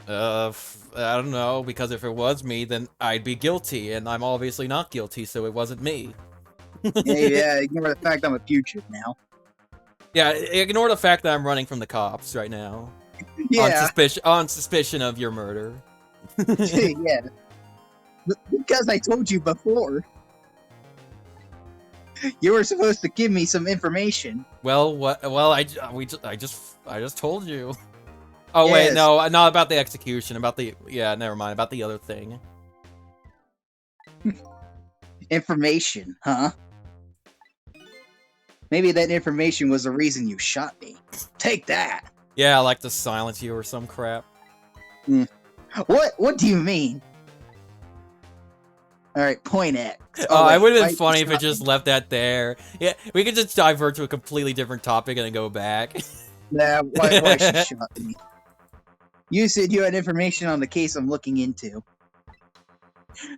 I don't know, because if it was me, then I'd be guilty, and I'm obviously not guilty, so it wasn't me. Yeah, ignore the fact I'm a fugitive now. Yeah, ignore the fact that I'm running from the cops right now. Yeah. On suspicion of your murder. Yeah. Because I told you before. You were supposed to give me some information. Well, what? Well, I just told you. Oh wait, Yes. no, not about the execution. About the never mind. About the other thing. Information, huh? Maybe that information was the reason you shot me. Take that. Yeah, I like to silence you or some crap. What do you mean? Alright, point at. Oh, it would have why been funny if it shot just me? left that there. Yeah, we could just divert to a completely different topic and then go back. Nah, why she shot me? You said you had information on the case I'm looking into.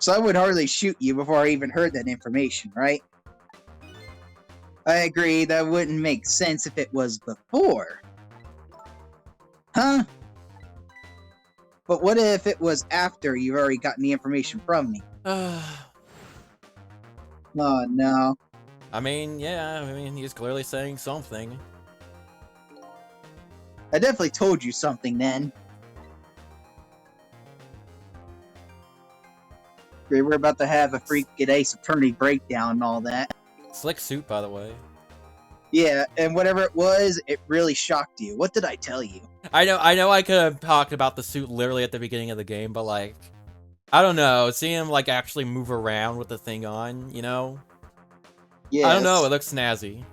So I would hardly shoot you before I even heard that information, right? I agree, that wouldn't make sense if it was before. Huh? But what if it was after you've already gotten the information from me? Oh no. I mean, yeah, I mean, he's clearly saying something. I definitely told you something then. We were about to have a freaking Ace Attorney breakdown and all that. Slick suit, by the way. Yeah, and whatever it was, it really shocked you. What did I tell you? I know I could have talked about the suit literally at the beginning of the game, but like, I don't know, seeing him like actually move around with the thing on, you know? Yeah. I don't know, it looks snazzy.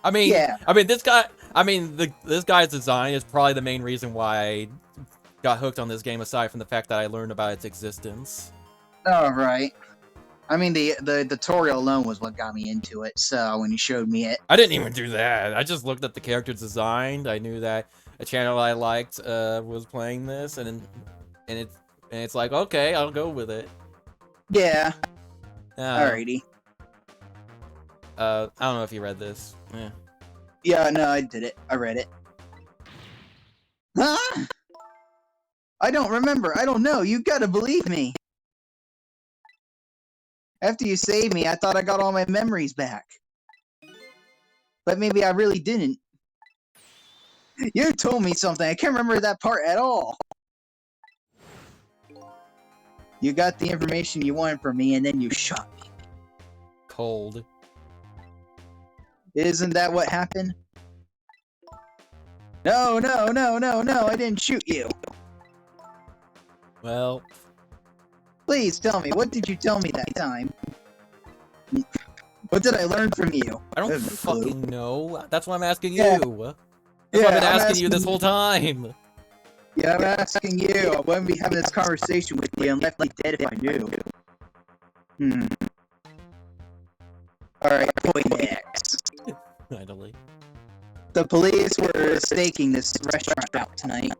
I mean, Yeah. this guy's design is probably the main reason why I got hooked on this game, aside from the fact that I learned about its existence. All right. I mean, the tutorial alone was what got me into it. So when you showed me it, I didn't even do that. I just looked at the characters designed. I knew that a channel I liked was playing this, and it's like, okay, I'll go with it. yeah, Uh, alrighty. I don't know if you read this. Yeah. Yeah, no, I did it. I read it. Huh? I don't remember. I don't know. You gotta believe me. After you saved me, I thought I got all my memories back. But maybe I really didn't. You told me something. I can't remember that part at all. You got the information you wanted from me, and then you shot me. Cold. Isn't that what happened? No, I didn't shoot you. Well, Please tell me, what did you tell me that time? What did I learn from you? I don't have no clue. fucking know. That's why I'm asking you. Yeah. That's why I've been I'm asking you this whole time. Yeah, I'm asking you. I wouldn't be having this conversation with you and left me dead if I knew. Alright, point X. Finally. The police were staking this restaurant out tonight.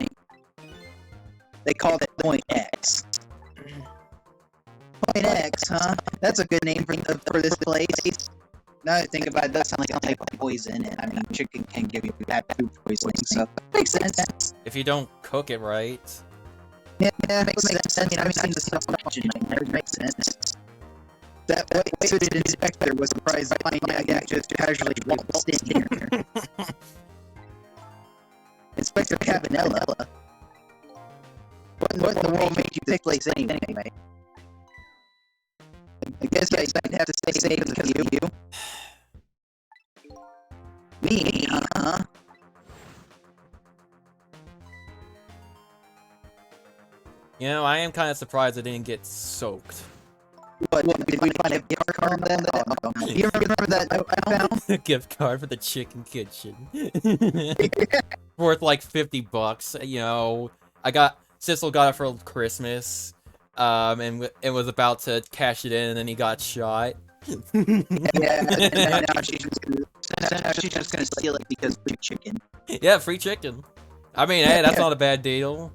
They called it Point X. Point X, huh? That's a good name for this place. Now that I think about it, that sounds like a type of poison, and I mean, chicken can give you bad food poisoning, so makes sense. If you don't cook it right. Yeah, makes sense. I mean, I've seen this stuff watching nightmares. Makes sense. That white-suited inspector was surprised to find that guy just casually waltzed in here. Inspector Cabanella. What in the world made you pick place anyway? I guess I'd have to stay safe because of you. Me, huh? You know, I am kind of surprised I didn't get soaked. What, did we find a gift card then? Do you remember that I found? A gift card for the chicken kitchen. Worth like $50. You know, Sissel got it for Christmas. And was about to cash it in, and then he got shot. Yeah, and now she's just gonna steal it because free chicken. Yeah, free chicken. I mean, hey, that's not a bad deal.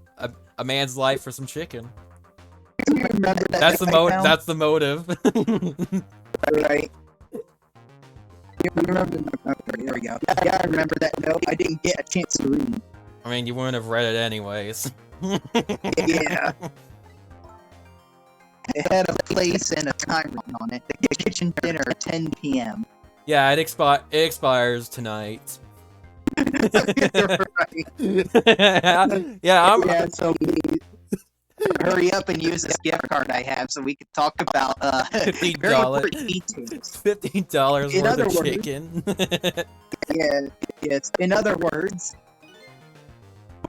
A man's life for some chicken. Remember that That's the I found? That's the motive. Right. You remember? Okay, there we go. Yeah, I remember that note. I didn't get a chance to read. I mean, you wouldn't have read it anyways. Yeah. It had a place and a time on it. The kitchen dinner at 10 p.m. Yeah, it expires tonight. Right. Yeah, So hurry up and use this gift card I have so we can talk about very $50. important details. $50 In worth other of words- chicken. Yes. In other words,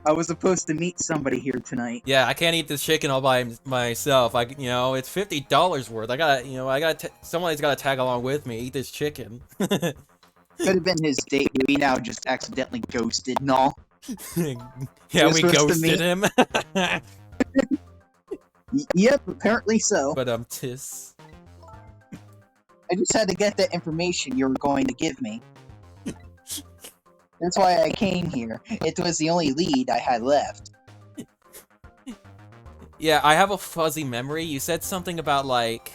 I was supposed to meet somebody here tonight. Yeah, I can't eat this chicken all by myself. It's $50 worth. Somebody's gotta tag along with me, eat this chicken. Could have been his date. We now just accidentally ghosted and all. Yeah, we supposed to ghosted meet- him. Yep, apparently so. But tis. I just had to get that information you were going to give me. That's why I came here. It was the only lead I had left. Yeah, I have a fuzzy memory. You said something about like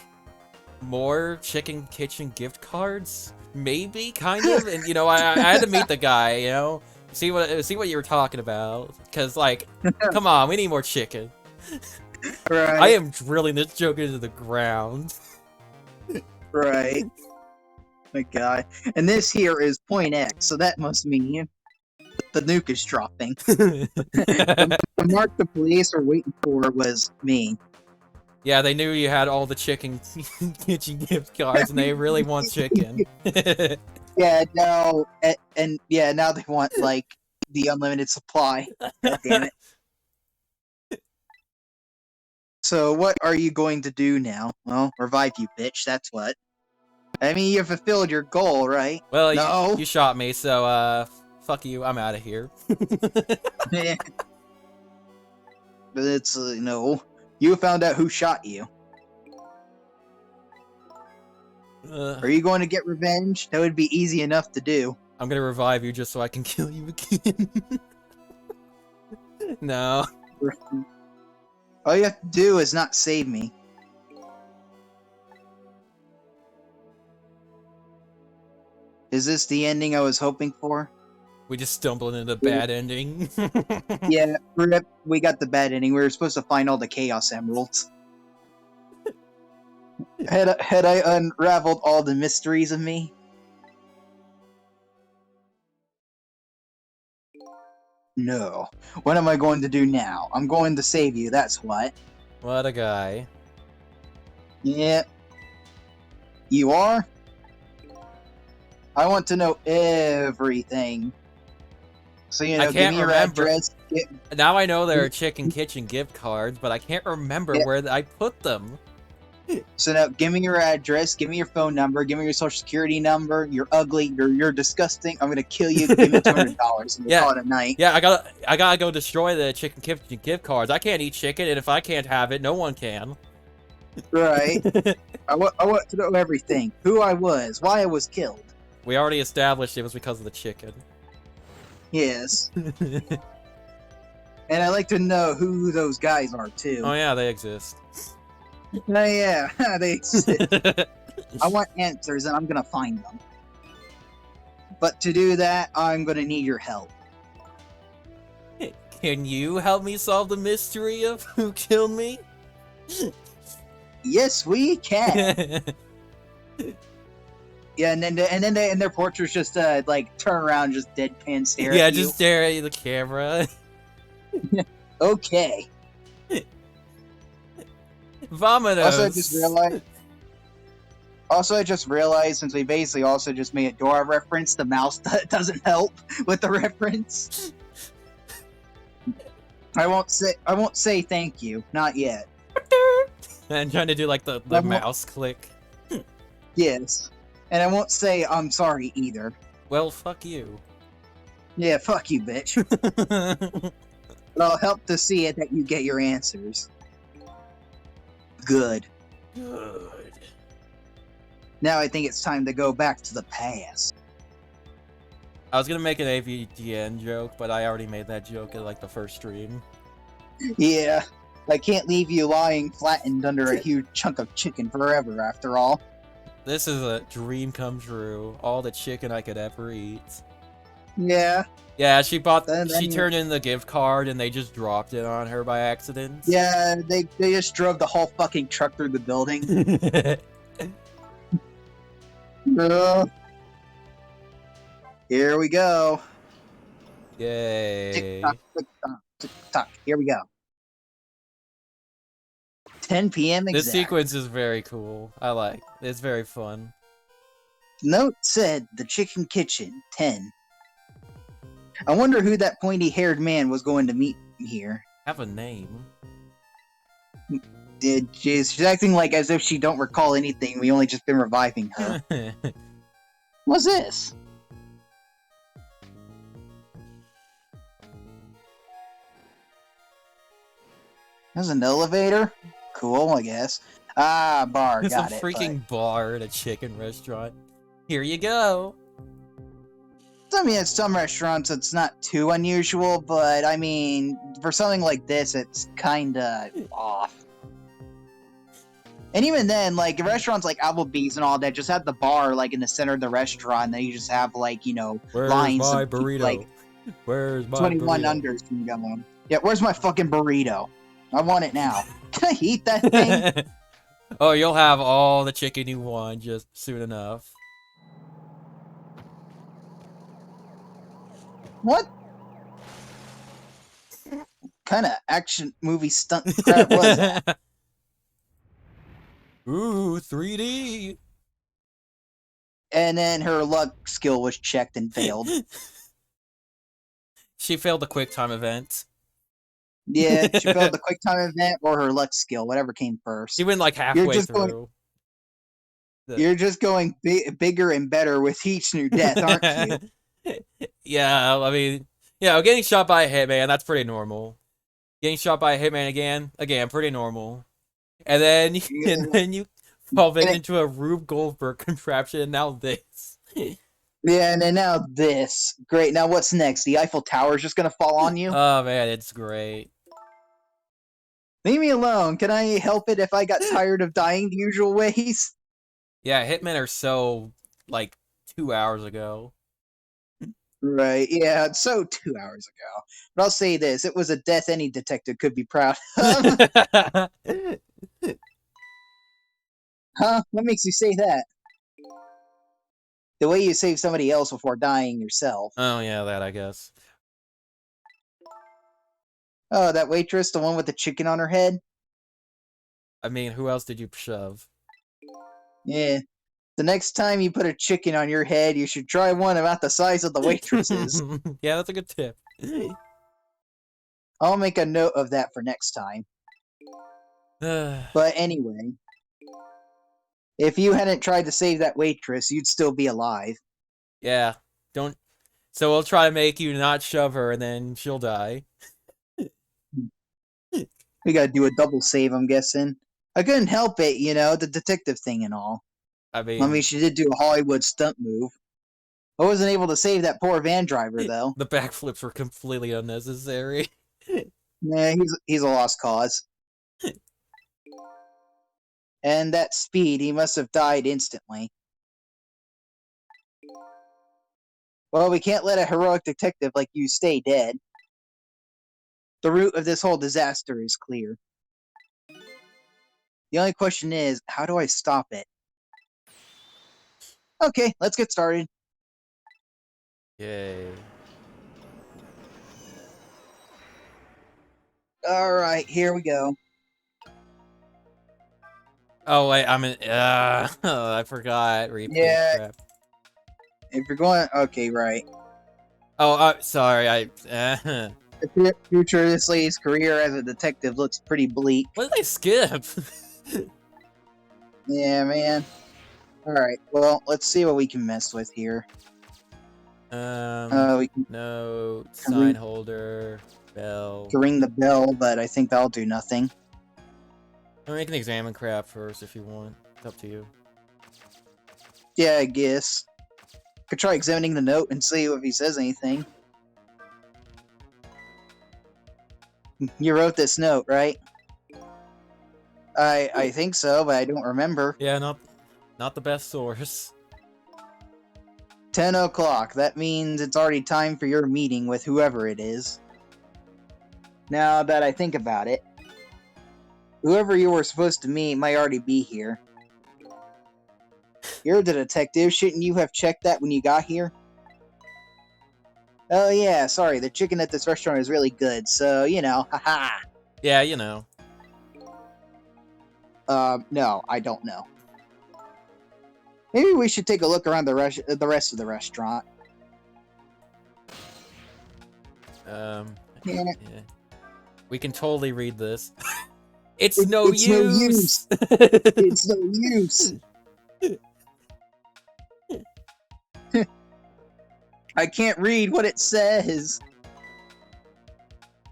more chicken kitchen gift cards, maybe, kind of. And I had to meet the guy. See what you were talking about. Cause like, come on, we need more chicken. Right. I am drilling this joke into the ground. Right. My god. And this here is point X, so that must mean the nuke is dropping. The mark the police are waiting for was me. Yeah, they knew you had all the chicken kitchen gift cards, and they really want chicken. Yeah, now and yeah, now they want like the unlimited supply. God damn it. So what are you going to do now? Well, revive you, bitch. That's what. I mean, you fulfilled your goal, right? Well, No. you shot me, so fuck you. I'm out of here. But it's no. You found out who shot you. Are you going to get revenge? That would be easy enough to do. I'm gonna revive you just so I can kill you again. No. All you have to do is not save me. Is this the ending I was hoping for? We just stumbled into the bad ending. Yeah, we got the bad ending. We were supposed to find all the Chaos Emeralds. Had I unraveled all the mysteries of me? No. What am I going to do now? I'm going to save you, that's what. What a guy. Yep. You are? I want to know everything. So, you know, I give can't me your remember. address. Now I know there are Chicken Kitchen gift cards, but I can't remember Yeah. where I put them. So now, give me your address, give me your phone number, give me your social security number. You're ugly. You're disgusting. I'm gonna kill you. Give me $200 and we'll Yeah. call it a night. Yeah, I gotta go destroy the Chicken Kitchen gift cards. I can't eat chicken, and if I can't have it, no one can. Right. I want to know everything. Who I was, why I was killed. We already established it was because of the chicken. Yes. And I like to know who those guys are too. Oh yeah, they exist. Oh yeah, they exist. I want answers, and I'm gonna find them. But to do that, I'm gonna need your help. Can you help me solve the mystery of who killed me? Yes, we can. Yeah, and then their portraits just like turn around, and just deadpan stare Yeah, at you. just stare at the camera. Okay. Vomitos. Also, I just realized since we basically also just made a Dora reference, the mouse doesn't help with the reference. I won't say thank you, not yet. I'm trying to do like the I'm- mouse click. Yes, and I won't say I'm sorry either. Well, fuck you. Yeah, fuck you, bitch. But I'll help to see it that you get your answers. Good. Good. Now I think it's time to go back to the past. I was gonna make an AVGN joke, but I already made that joke at like the first stream. Yeah, I can't leave you lying flattened under a huge chunk of chicken forever, after all. This is a dream come true. All the chicken I could ever eat. Yeah, Yeah, she bought. Then- She turned in the gift card, and they just dropped it on her by accident. yeah, they just drove the whole fucking truck through the building. Here we go. Yay! Tick tock, tick tock, tick tock. Here we go. 10 p.m. This exact. sequence is very cool. I like. It's very fun. Note said the chicken kitchen 10. I wonder who that pointy-haired man was going to meet here. Have a name. She's acting like as if she don't recall anything. We only just been reviving her. What's this? There's an elevator? Cool, I guess. Ah, bar, It's got a it. freaking bar at a chicken restaurant. Here you go. I mean, at some restaurants it's not too unusual, but I mean, for something like this, it's kinda off. And even then, like, restaurants like Applebee's and all that just have the bar, like, in the center of the restaurant, and then you just have, like, you know, Where's lines my of people, burrito? like, Where's my 21 burrito? unders can go on. Yeah, where's my fucking burrito? I want it now. Can I eat that thing? Oh, you'll have all the chicken you want just soon enough. What kind of action movie stunt crap was that? Ooh, 3D. And then her luck skill was checked and failed. She failed the quick time event. Yeah, she failed the quick time event or her luck skill, whatever came first. She went like halfway just going- through. You're just going bigger and better with each new death, aren't you? Yeah, I mean, yeah, getting shot by a hitman, that's pretty normal. Getting shot by a hitman again, pretty normal. And then, Yeah. and then you evolving And it- into a Rube Goldberg contraption, and now this. Yeah, and then now this. Great. Now what's next? The Eiffel Tower is just gonna fall on you? Oh man, it's great. Leave me alone. Can I help it if I got tired of dying the usual ways? Yeah, Hitmen are so like 2 hours ago. Right. Yeah. So 2 hours ago. But I'll say this: it was a death any detective could be proud of. Huh? What makes you say that? The way you save somebody else before dying yourself. Oh yeah, that I guess. Oh, that waitress, the one with the chicken on her head? I mean, who else did you shove? Yeah. The next time you put a chicken on your head, you should try one about the size of the waitress's. Yeah, that's a good tip. I'll make a note of that for next time. But anyway, if you hadn't tried to save that waitress, you'd still be alive. Yeah, don't. So we'll try to make you not shove her, and then she'll die. We gotta do a double save, I'm guessing. I couldn't help it, you know, the detective thing and all. I mean, I mean, she did do a Hollywood stunt move. I wasn't able to save that poor van driver, though. the backflips were completely unnecessary. Yeah, he's a lost cause. And that speed, he must have died instantly. Well, we can't let a heroic detective like you stay dead. The root of this whole disaster is clear. The only question is, how do I stop it? Okay, let's get started. Yay. Alright, here we go. Oh wait, I'm in. I forgot. Repeat Yeah. crap. If you're going... Okay, right. Oh, sorry. The future of this lady's career as a detective looks pretty bleak. What did I skip? Yeah, man. Alright, well, let's see what we can mess with here. We can No sign holder, bell. ring the bell, but I think that'll do nothing. I mean, you can examine crap first if you want. It's up to you. Yeah, I guess. Could try examining the note and see if he says anything. You wrote this note, right? I think so, but I don't remember. Yeah, not the best source. 10 o'clock. That means it's already time for your meeting with whoever it is. Now that I think about it, whoever you were supposed to meet might already be here. You're the detective. Shouldn't you have checked that when you got here? Oh yeah, sorry. The chicken at this restaurant is really good, so, you know, haha. Yeah, you know. No, I don't know. Maybe we should take a look around the rest of the restaurant. Yeah. Yeah. We can totally read this. It's no it's no use. It's no use. I can't read what it says.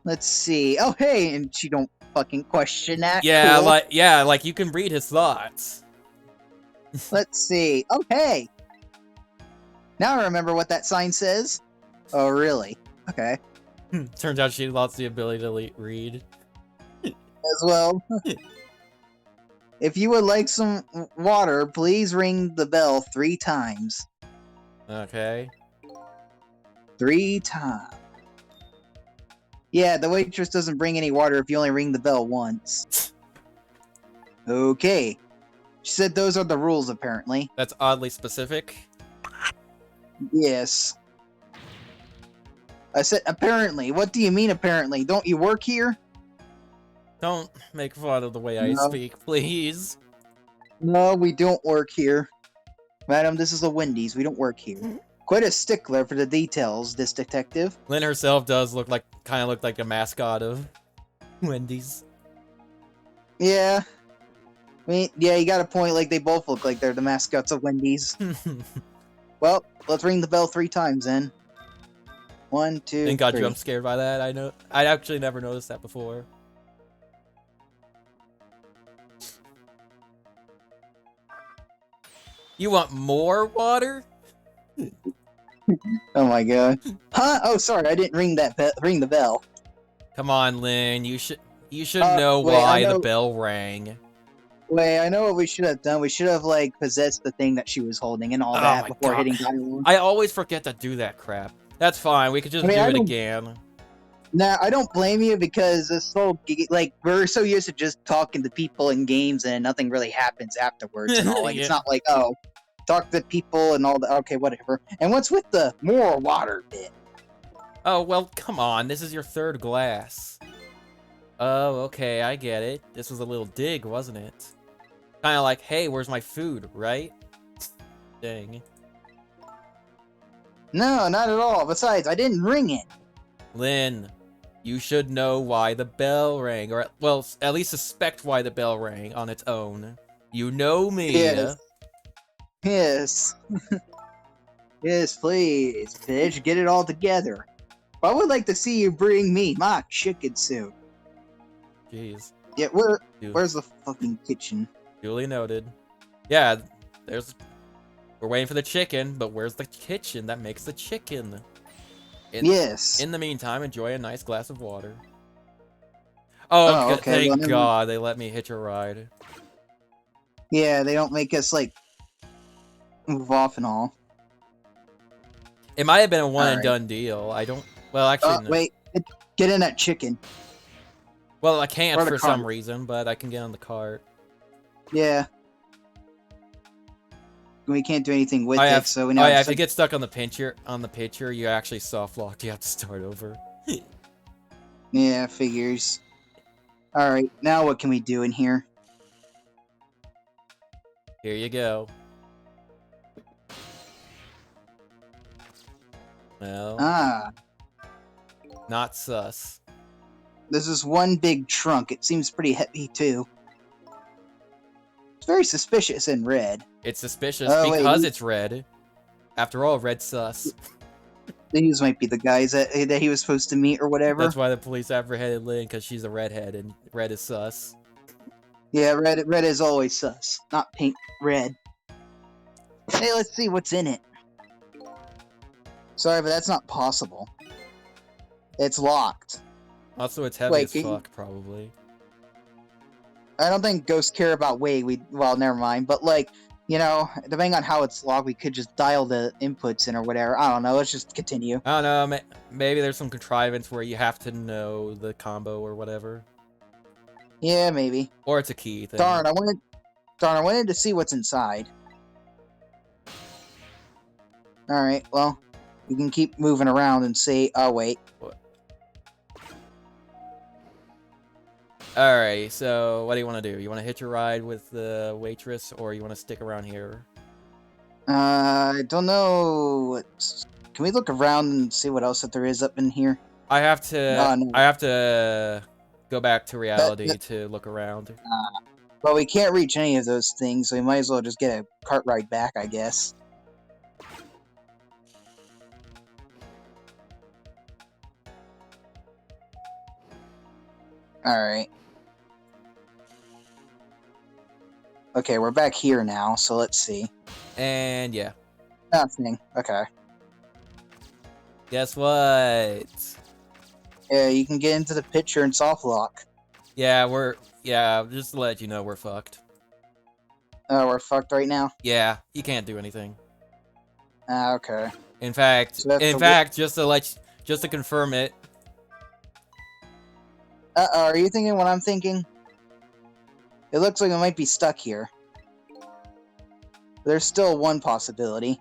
Let's see. Oh, hey, and she don't fucking question that. Yeah, Cool. like you can read his thoughts. Let's see. Oh, hey. Now I remember what that sign says. Oh, really? Okay. Turns out she lost the ability to read. As well. If you would like some water, please ring the bell 3 times. Okay. 3 times. Yeah, the waitress doesn't bring any water if you only ring the bell once. Okay. She said those are the rules, apparently. That's oddly specific. Yes. I said apparently. What do you mean apparently? Don't you work here? Don't make fun of the way I No. speak, please. No, we don't work here. Madam, this is a Wendy's. We don't work here. Quite a stickler for the details, this detective. Lynn herself does kind of look like a mascot of Wendy's. Yeah. I mean, yeah, you got a point. Like, they both look like they're the mascots of Wendy's. Well, let's ring the bell 3 times then. 1, 2, And got 3. jump scared by that. I know. I actually never noticed that before. You want more water? Oh my god. Huh? Oh, sorry, I didn't ring the bell. Come on, Lynn. You should Uh, know wait, I why the know- bell rang. Wait, I know what we should have done. We should have like possessed the thing that she was holding and all Oh that my before God. hitting dialogue. I always forget to do that crap. That's fine. We could just I mean, do I it don't- again. Nah, I don't blame you because this whole like we're so used to just talking to people in games and nothing really happens afterwards and all. Like Yeah. it's not like talk to people and all that. Okay, whatever. And what's with the more water bit? Oh, well, come on. This is your third glass. Oh, okay. I get it. This was a little dig, wasn't it? Kind of like, hey, where's my food, right? Dang. No, not at all. Besides, I didn't ring it. Lynn, you should know why the bell rang. Or, well, at least suspect why the bell rang on its own. You know me. Yes. Yes. Yes, please, bitch. Get it all together. I would like to see you bring me my chicken soup. Jeez. Yeah, Dude. where's the fucking kitchen? Duly noted. Yeah, we're waiting for the chicken, but where's the kitchen that makes the chicken? Yes. In the meantime, enjoy a nice glass of water. Oh, okay, thank well, God they let me hitch a ride. Yeah, they don't make us like move off and all. It might have been a one and Alright. done deal. I don't. Well, actually, no. Wait, get in that chicken. Well, I can't Or the for some cart. reason, but I can get on the cart. Yeah. We can't do anything with Oh, it, yeah, so we oh know. yeah, if you get stuck on the picture, you actually soft lock. You have to start over. Yeah, figures. All right, now what can we do in here? Here you go. Well, Ah, not sus. this is one big trunk. It seems pretty heavy too. It's very suspicious in red. It's suspicious Oh, wait, because he- it's red. After all, red sus. These might be the guys that he was supposed to meet or whatever. That's why the police apprehended Lynn, because she's a redhead and red is sus. Yeah, red is always sus, not pink. Red. Hey, let's see what's in it. Sorry, but that's not possible. It's locked. Also, it's heavy Wait, as can you- fuck, probably. I don't think ghosts care about weight. Well, never mind. But like, you know, depending on how it's locked, we could just dial the inputs in or whatever. I don't know. Let's just continue. I don't know, maybe there's some contrivance where you have to know the combo or whatever. Yeah, maybe. Or it's a key thing. Darn, I wanted to see what's inside. All right. Well, we can keep moving around and see. Oh wait. Alright, so what do you want to do? You want to hitch a ride with the waitress, or you want to stick around here? I don't know. Can we look around and see what else that there is up in here? I have to. No. I have to go back to reality to look around. Well, we can't reach any of those things, so we might as well just get a cart ride back, I guess. Alright. Okay, we're back here now, so let's see. And yeah, Nothing. Okay. guess what? Yeah, you can get into the picture and soft lock. Yeah, just to let you know, we're fucked. Oh, we're fucked right now? Yeah, you can't do anything. Ah, okay. In fact, So that's just to confirm it, Uh-oh, are you thinking what I'm thinking? It looks like we might be stuck here. There's still one possibility.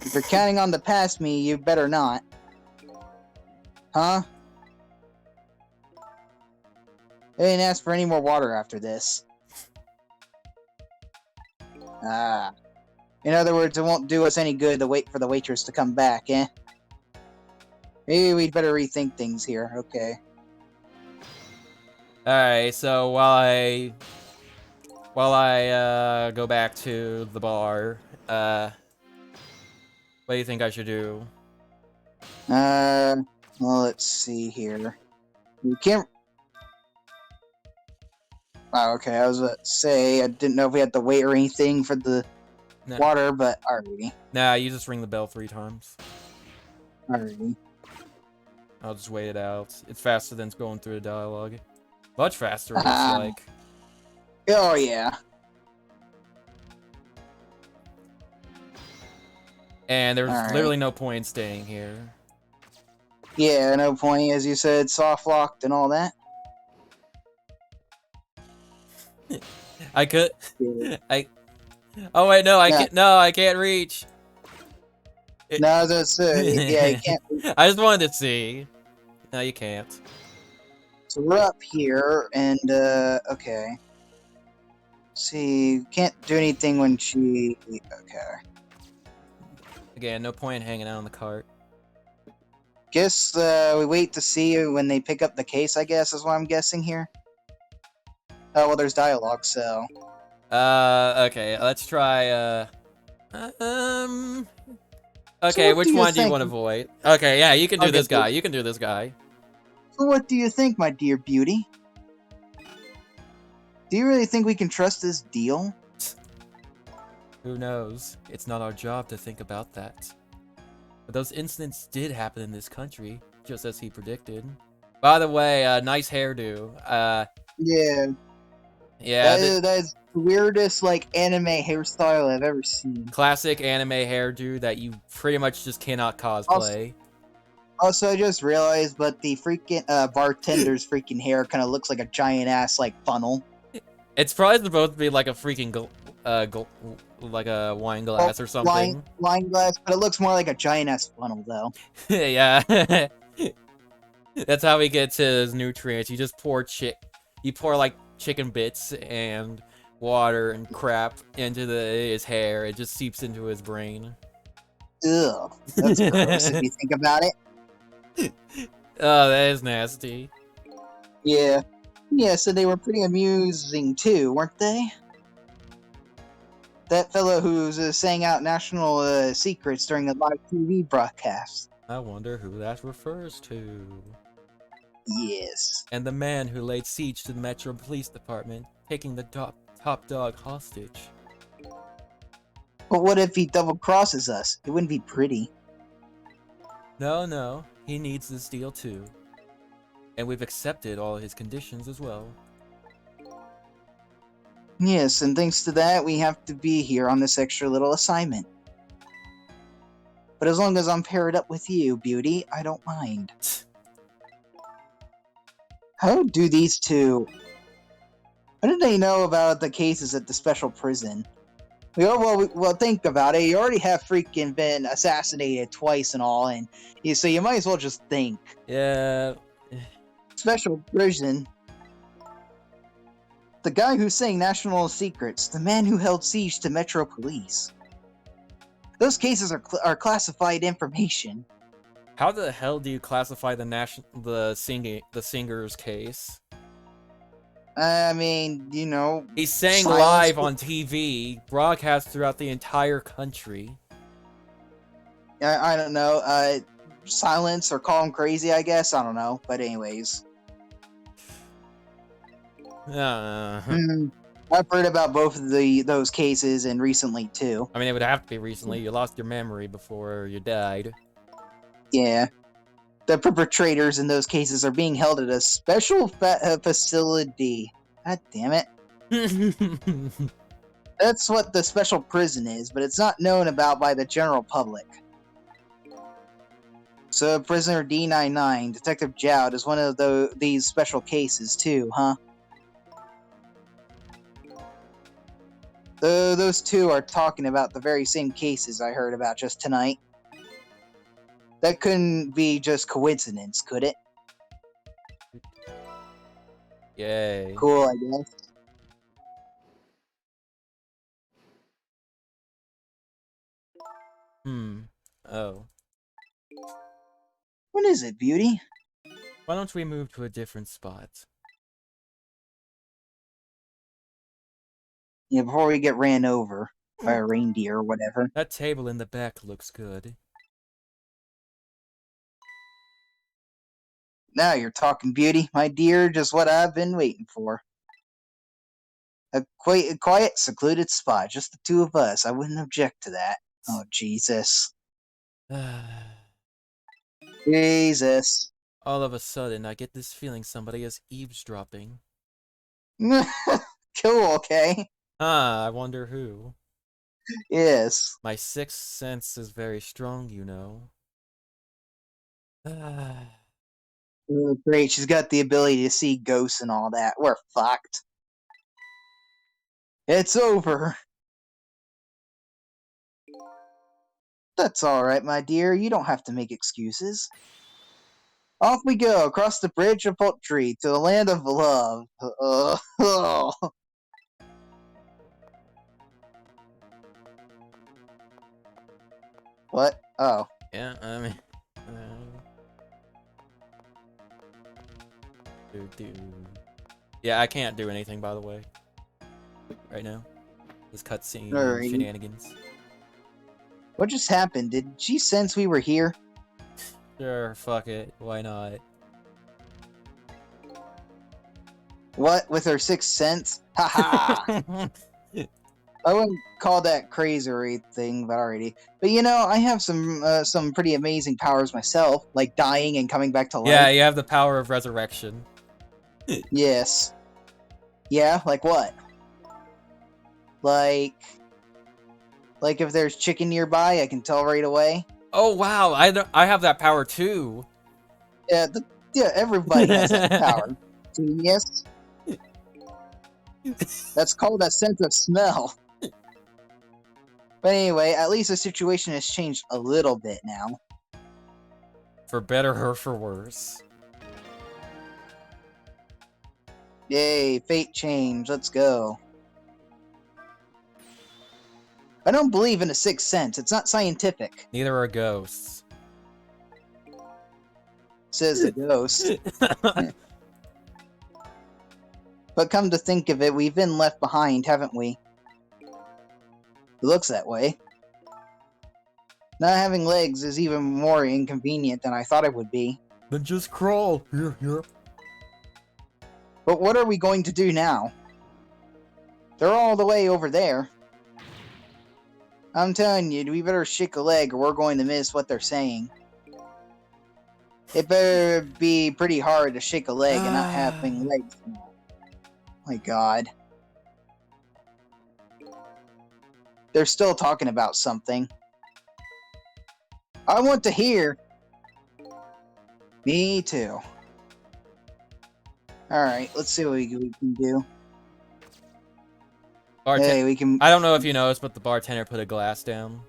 If you're counting on to pass me, you better not. Huh? They didn't ask for any more water after this. Ah. In other words, it won't do us any good to wait for the waitress to come back, eh? Maybe we'd better rethink things here. Okay. alright, so while I go back to the bar, what do you think I should do? Well, let's see here. We can't. Oh, okay, I was about to say, I didn't know if we had to wait or anything for the No. water, but alrighty. Nah, you just ring the bell 3 times. Alrighty. I'll just wait it out. It's faster than going through the dialogue. Much faster, it looks Ah. like. Oh, yeah. And there's Alright. literally no point in staying here. Yeah, no point, as you said, soft locked and all that. I could. Yeah. Oh wait, no, I Yeah. can't. No, I can't reach. No, that's yeah, you can't. I just wanted to see. No, you can't. So we're up here, and okay. See, can't do anything when she. Okay. Again, no point in hanging out on the cart. Guess we wait to see when they pick up the case. I guess is what I'm guessing here. Oh well, there's dialogue, so. Okay, let's try. Okay, what which do you one do you think? want to avoid? Okay, yeah, you can do Okay, this cool. guy. You can do this guy. So what do you think, my dear beauty? Do you really think we can trust this deal? Who knows? It's not our job to think about that. But those incidents did happen in this country, just as he predicted. By the way, nice hairdo. Yeah. Yeah, That is the weirdest like anime hairstyle I've ever seen. classic anime hairdo that you pretty much just cannot cosplay. Also, I just realized, but the freaking bartender's freaking hair kind of looks like a giant ass like funnel. It's probably supposed to be like a freaking like a wine glass or something. Wine glass, but it looks more like a giant ass funnel though. Yeah. That's how he gets his nutrients. You just pour you pour like chicken bits and water and crap into his hair. It just seeps into his brain. Ugh, that's gross if you think about it. Oh, that is nasty. Yeah. Yeah, so they were pretty amusing too, weren't they? That fellow who's saying out national secrets during a live TV broadcast. I wonder who that refers to. Yes. And the man who laid siege to the Metro Police Department, taking the top dog hostage. But what if he double crosses us? It wouldn't be pretty. No, he needs this deal too. And we've accepted all his conditions as well. Yes, and thanks to that, we have to be here on this extra little assignment. But as long as I'm paired up with you, Beauty, I don't mind. How do these two... How did they know about the cases at the special prison? Well, think about it. You already have freaking been assassinated twice and all, and so you might as well just think. Yeah. Special prison. The guy who's saying national secrets. The man who held siege to Metro Police. Those cases are classified information. How the hell do you classify the singer's case? I mean, you know... He's saying silence- live on TV, broadcast throughout the entire country. I don't know, silence or call him crazy, I guess. I don't know. But anyways. I've heard about both of those cases and recently too. I mean, it would have to be recently. You lost your memory before you died. Yeah. The perpetrators in those cases are being held at a special facility. God damn it. That's what the special prison is, but it's not known about by the general public. So, prisoner D99, Detective Joud, is one of these special cases too, huh? Those two are talking about the very same cases I heard about just tonight. That couldn't be just coincidence, could it? Yay. Cool, I guess. Oh. What is it, Beauty? Why don't we move to a different spot? Yeah, before we get ran over by a reindeer or whatever. That table in the back looks good. Now you're talking, Beauty, my dear, just what I've been waiting for. A quiet, secluded spot, just the two of us. I wouldn't object to that. Oh, Jesus. Jesus. All of a sudden, I get this feeling somebody is eavesdropping. Cool, okay. I wonder who. Yes. My sixth sense is very strong, you know. Oh, great, she's got the ability to see ghosts and all that. We're fucked. It's over. That's alright, my dear. You don't have to make excuses. Off we go, across the bridge of poultry to the land of love. What? Oh. Yeah, I mean... Yeah, I can't do anything, by the way. Right now. This cutscene Alrighty. shenanigans. What just happened? Did she sense we were here? Sure, fuck it. Why not? What? With her sixth sense? Haha! I wouldn't call that crazy or anything, but already. But you know, I have some pretty amazing powers myself, like dying and coming back to life. Yeah, you have the power of resurrection. Yes. Yeah, like what? Like if there's chicken nearby, I can tell right away. Oh wow, I have that power too. Yeah, everybody has that power. Genius. That's called a sense of smell. But anyway, at least the situation has changed a little bit now. For better or for worse. Yay, fate change. Let's go. I don't believe in a sixth sense. It's not scientific. Neither are ghosts. Says the ghost. But come to think of it, we've been left behind, haven't we? It looks that way. Not having legs is even more inconvenient than I thought it would be. Then just crawl. Here. But what are we going to do now? They're all the way over there. I'm telling you, we better shake a leg or we're going to miss what they're saying. It better be pretty hard to shake a leg and not having legs. My God. They're still talking about something. I want to hear. Me too. Alright, let's see what we can do. Hey, we can... I don't know if you noticed, but the bartender put a glass down.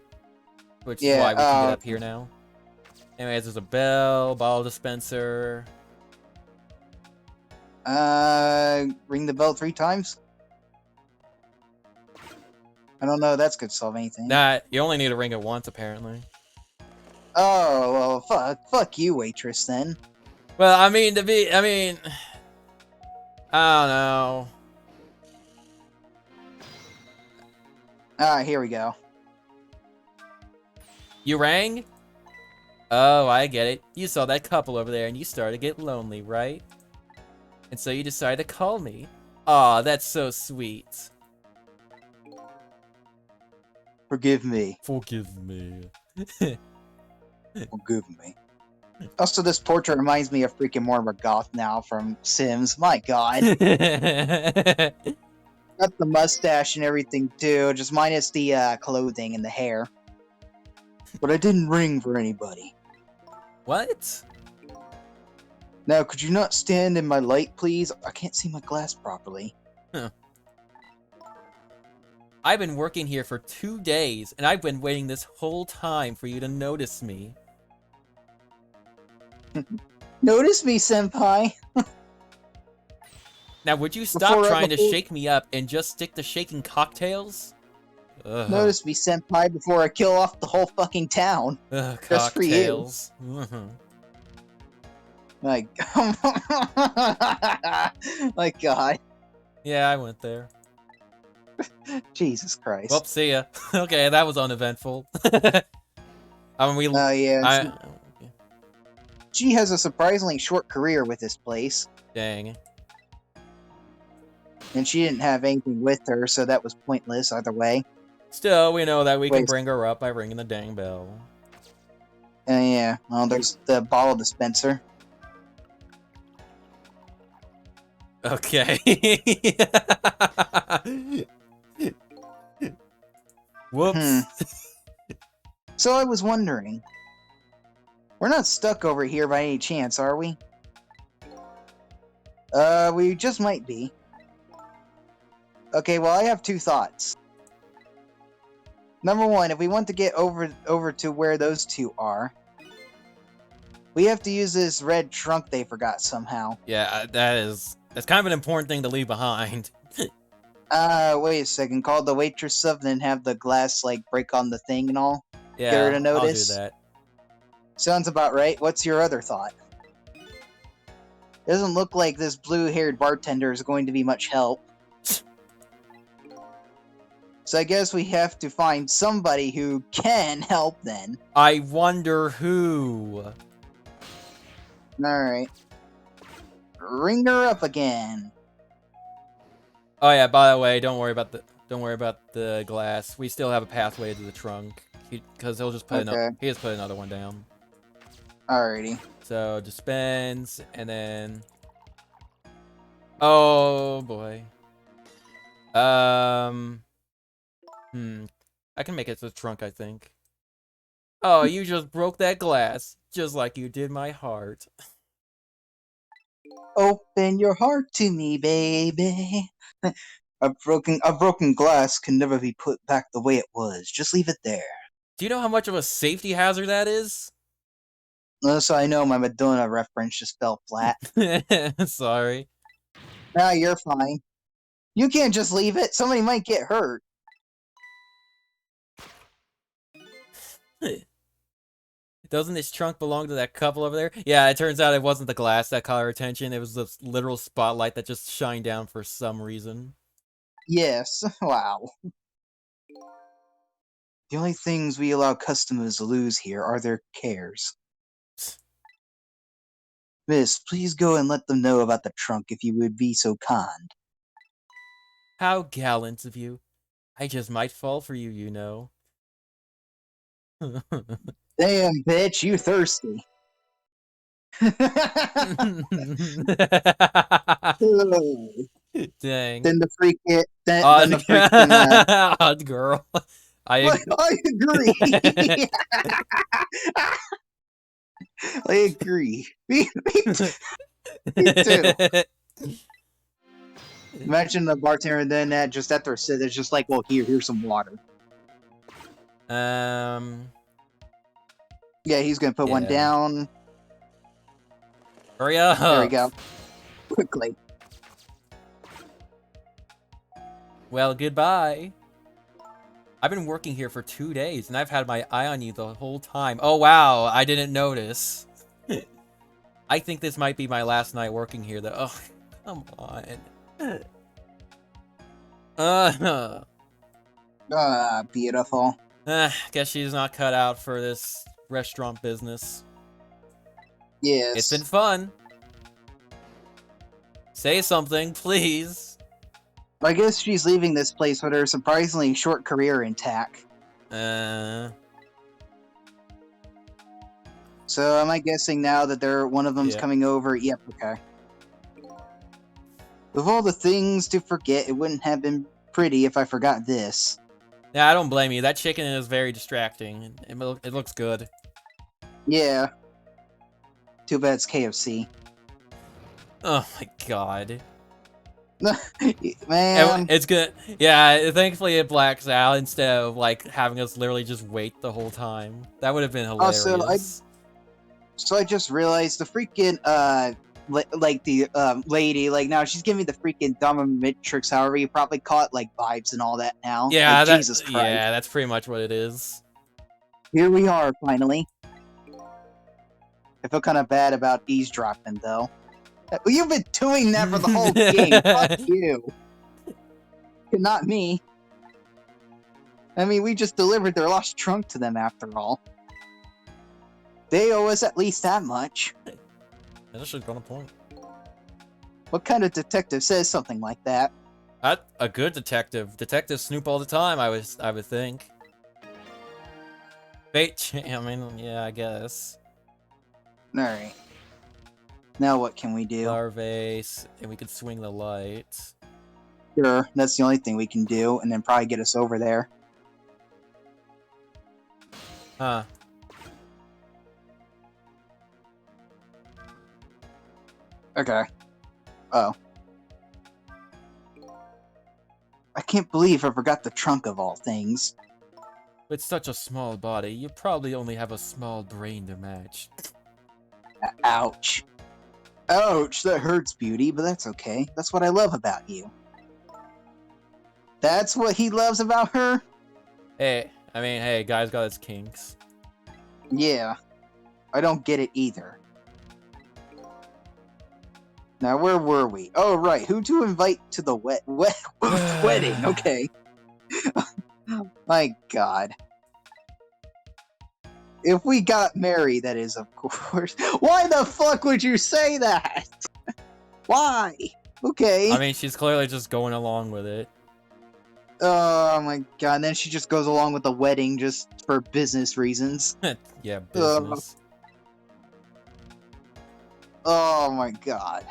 Which is why we can get up here now. Anyways, there's a bell, bottle dispenser. Ring the bell 3 times? I don't know, that's gonna solve anything. Nah, you only need to ring it once, apparently. Oh, well, fuck you, waitress, then. Well, I mean, I don't know. Here we go. You rang? Oh, I get it. You saw that couple over there and you started to get lonely, right? And so you decided to call me. Aw, that's so sweet. Forgive me. Forgive me. Forgive me. Also, this portrait reminds me of freaking Mortimer Goth now from Sims. My God. Got the mustache and everything too, just minus the clothing and the hair. But I didn't ring for anybody. What? Now, could you not stand in my light, please? I can't see my glass properly. Huh. I've been working here for 2 days, and I've been waiting this whole time for you to notice me. Notice me, senpai! Now, would you stop trying to shake me up and just stick to shaking cocktails? Ugh. Notice me, senpai, before I kill off the whole fucking town. Ugh, Just for you. cocktails. My my God. Yeah, I went there. Jesus Christ. Well, see ya. Okay, that was uneventful. I mean, we... yeah. She has a surprisingly short career with this place. Dang. And she didn't have anything with her, so that was pointless either way. Still, we know that we can Wait. bring her up by ringing the dang bell. Yeah, well, there's the bottle dispenser. Okay. Whoops. So I was wondering, we're not stuck over here by any chance, are we? We just might be. Okay, well, I have two thoughts. Number one, if we want to get over to where those two are, we have to use this red trunk they forgot somehow. Yeah, that's kind of an important thing to leave behind. Wait a second. Call the waitress up and then have the glass, like, break on the thing and all? Yeah, Get her to I'll do notice? that. Sounds about right. What's your other thought? Doesn't look like this blue-haired bartender is going to be much help. So I guess we have to find somebody who can help then. I wonder who. Alright. Ring her up again. Oh yeah, by the way, don't worry about the glass. We still have a pathway to the trunk because he'll just put Okay. he just put another one down. Alrighty. So dispense and then oh boy. I can make it to the trunk, I think. Oh, you just broke that glass, just like you did my heart. Open your heart to me, baby. A broken glass can never be put back the way it was. Just leave it there. Do you know how much of a safety hazard that is? Unless I know my Madonna reference just fell flat. Sorry. Nah, you're fine. You can't just leave it. Somebody might get hurt. Doesn't this trunk belong to that couple over there? Yeah, it turns out it wasn't the glass that caught our attention. It was the literal spotlight that just shined down for some reason. Yes. Wow. The only things we allow customers to lose here are their cares. Miss, please go and let them know about the trunk if you would be so kind. How gallant of you. I just might fall for you, you know. Damn, bitch, you thirsty. Dang. Then the freak it. Then the freaking. Odd girl. I agree. I agree. Me too. Imagine the bartender then that just after a sip, it's just like, well, here's some water. Yeah, he's gonna put one Yeah. down. Hurry up. There we go. Quickly. Well, goodbye. I've been working here for 2 days, and I've had my eye on you the whole time. Oh, wow, I didn't notice. I think this might be my last night working here, though. Oh, come on. Beautiful. Guess she's not cut out for this restaurant business. Yes. It's been fun. Say something, please. I guess she's leaving this place with her surprisingly short career intact. Uh, So am I guessing now that one of them's Yeah. coming over? Yep, okay. Of all the things to forget, it wouldn't have been pretty if I forgot this. yeah, I don't blame you. That chicken is very distracting. It looks good. Yeah. Too bad it's KFC. Oh my god. Man. It's good. Yeah, thankfully it blacks out instead of like having us literally just wait the whole time. That would have been hilarious. Also, So I just realized the freaking, lady, like, now she's giving me the freaking dominatrix, however you probably call it, like, vibes and all that now. Yeah, Like, Jesus Christ. yeah, that's pretty much what it is. Here we are, finally. I feel kind of bad about eavesdropping, though. You've been doing that for the whole game. Fuck you. Not me. I mean, we just delivered their lost trunk to them, after all. They owe us at least that much. That's actually got a point. What kind of detective says something like that? A good detective. Detectives snoop all the time. I would think. I mean, yeah, I guess. All right. Now what can we do? Larvace, and we could swing the light. Sure, that's the only thing we can do, and then probably get us over there. Huh. Okay. Oh. I can't believe I forgot the trunk of all things. With such a small body, you probably only have a small brain to match. Ouch. Ouch, that hurts, Beauty, but that's okay. That's what I love about you. That's what he loves about her? Hey, I mean, hey, guy's got his kinks. Yeah. I don't get it either. Now, where were we? Oh, right. Who to invite to the wedding? Okay. My God. If we got married, that is, of course. Why the fuck would you say that? Why? Okay. I mean, she's clearly just going along with it. Oh my God. And then she just goes along with the wedding just for business reasons. Yeah, business. Oh my God.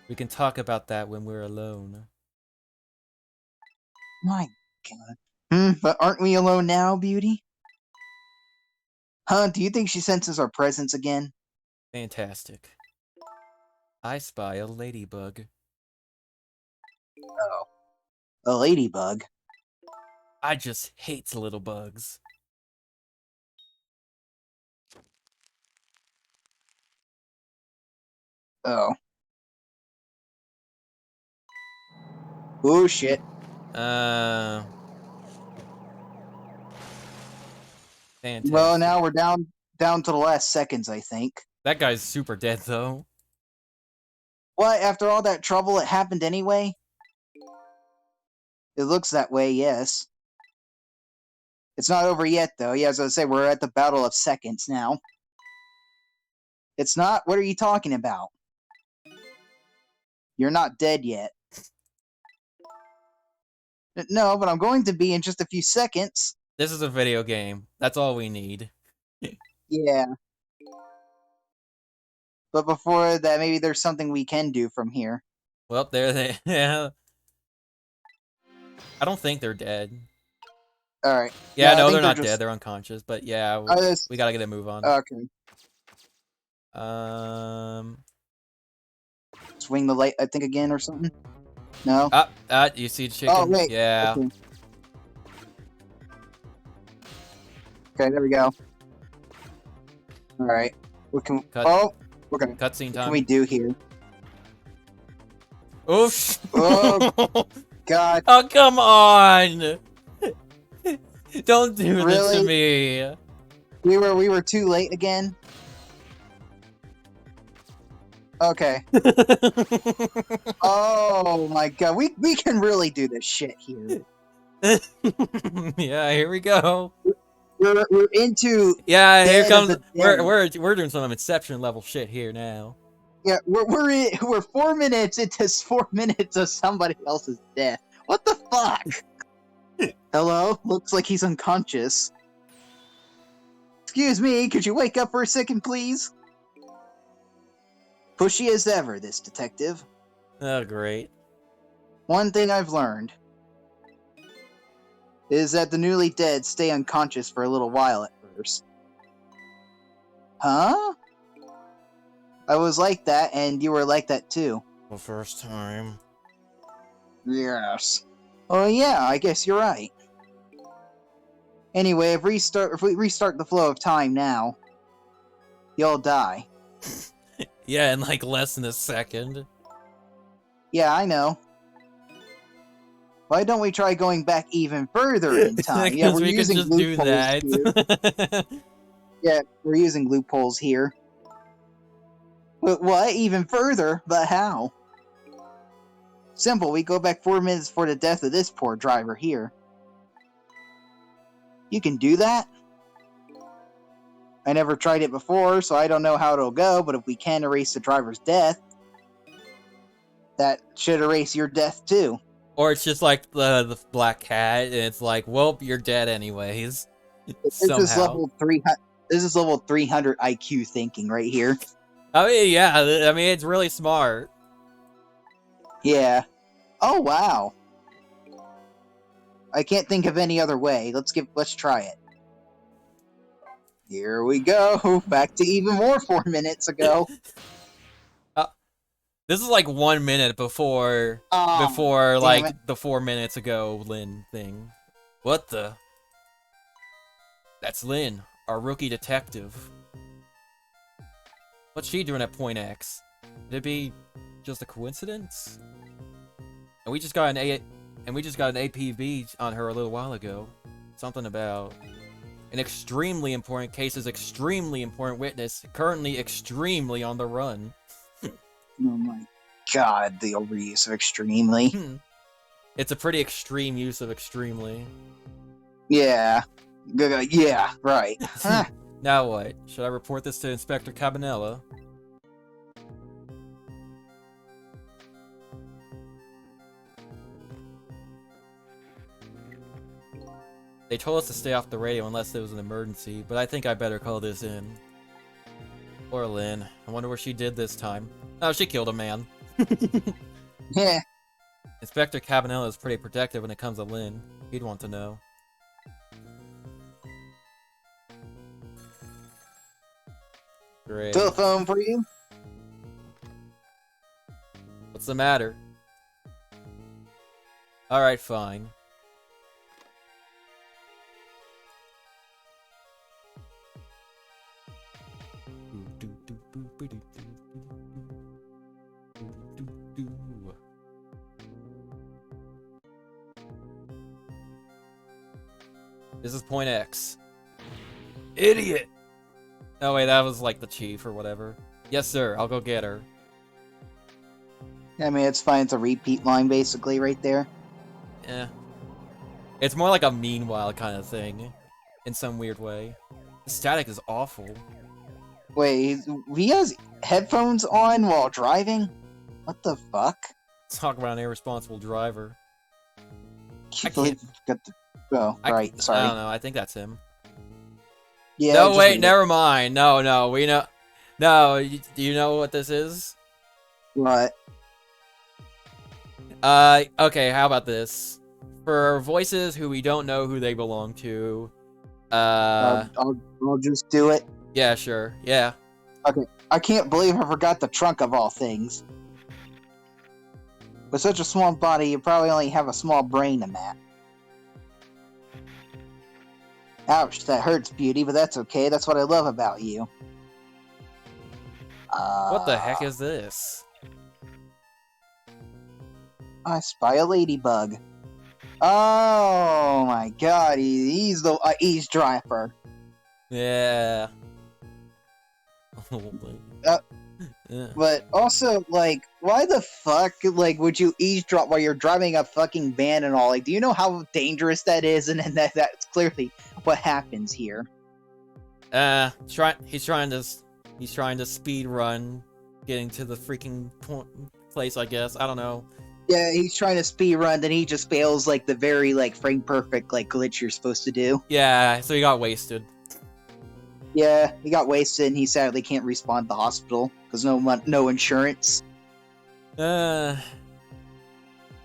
We can talk about that when we're alone. My God. But aren't we alone now, Beauty? Huh? Do you think she senses our presence again? Fantastic. I spy a ladybug. Oh. A ladybug? I just hate little bugs. Oh. Oh shit. Fantastic. Well, now we're down to the last seconds, I think. That guy's super dead, though. What? After all that trouble, it happened anyway? It looks that way, yes. It's not over yet, though. Yeah, as I say, we're at the battle of seconds now. It's not? What are you talking about? You're not dead yet. No, but I'm going to be in just a few seconds. This is a video game. That's all we need. Yeah. But before that, maybe there's something we can do from here. Well, there they... Yeah. I don't think they're dead. Alright. Yeah, no, they're not dead. They're unconscious. But yeah, we gotta get a move on. Okay. Swing the light, I think, again or something? No? You see chicken? Oh, wait. Yeah. Okay, there we go. Alright. What can... Cut. Oh! Okay. Cutscene time. What can we do here? Oof! Oh, God. Oh, come on! Don't do this Really? to me. We were too late again? Okay. Oh my God. We can really do this shit here. Yeah, here we go. We're into... Yeah, here Dead comes... of the Dead. We're doing some Inception level shit here now. Yeah, we're 4 minutes into 4 minutes of somebody else's death. What the fuck? Hello? Looks like he's unconscious. Excuse me, could you wake up for a second, please? Pushy as ever, this detective. Oh, great. One thing I've learned is that the newly dead stay unconscious for a little while at first. Huh? I was like that, and you were like that too. The first time. Yes. Oh yeah, I guess you're right. Anyway, if we restart the flow of time now, you'll die. Yeah, in like less than a second. Yeah, I know. Why don't we try going back even further in time? Yeah, Because we're we could using just do loopholes that. here. Yeah, we're using loopholes here. But what? Even further? But how? Simple, we go back 4 minutes for the death of this poor driver here. You can do that? I never tried it before, so I don't know how it'll go, but if we can erase the driver's death... That should erase your death too. Or it's just like the black cat, and it's like, well, you're dead anyways. This is Somehow. level 300. This is level 300 IQ thinking right here. I mean, yeah. I mean, it's really smart. Yeah. Oh wow. I can't think of any other way. Let's try it. Here we go. Back to even more 4 minutes ago. This is like 1 minute before Damn like it. the 4 minutes ago Lynn thing. What the? That's Lynn, our rookie detective. What's she doing at Point X? Could it be just a coincidence? And we just got an APB on her a little while ago. Something about an extremely important case's extremely important witness, currently extremely on the run. Oh my god, the overuse of extremely. It's a pretty extreme use of extremely. Yeah. Yeah, right. Huh. Now what? Should I report this to Inspector Cabanella? They told us to stay off the radio unless there was an emergency, but I think I better call this in. Poor Lynn. I wonder what she did this time. Oh, she killed a man. Yeah. Inspector Cabanella is pretty protective when it comes to Lynn. He'd want to know. Great. Telephone for you? What's the matter? Alright, fine. This is Point X. Idiot! Oh wait, that was like the chief or whatever. Yes, sir. I'll go get her. I mean, it's fine. It's a repeat line, basically, right there. Eh. It's more like a meanwhile kind of thing. In some weird way. The static is awful. Wait, he has headphones on while driving? What the fuck? Talk about an irresponsible driver. Can't I believe you got the... Oh, right, I sorry. don't know. I think that's him. Yeah, No, just wait, read it. never mind. No, we know. No, do you know what this is? What? Okay, how about this? For voices who we don't know who they belong to, I'll just do it. yeah, sure, yeah. I can't believe I forgot the trunk of all things. With such a small body, you probably only have a small brain in that. Ouch, that hurts, Beauty, but that's okay. That's what I love about you. What the heck is this? I spy a ladybug. Oh my god, he's the eavesdropper. Yeah. Yeah. But also, like, why the fuck, like, would you eavesdrop while you're driving a fucking van and all? Like, do you know how dangerous that is? And that's clearly what happens here. He's trying to speed run, getting to the freaking place. I guess I don't know. Yeah, he's trying to speed run, then he just fails like the very like frame perfect like glitch you're supposed to do. Yeah, so he got wasted. Yeah, he got wasted, and he sadly can't respawn at the hospital because no insurance. Anyways,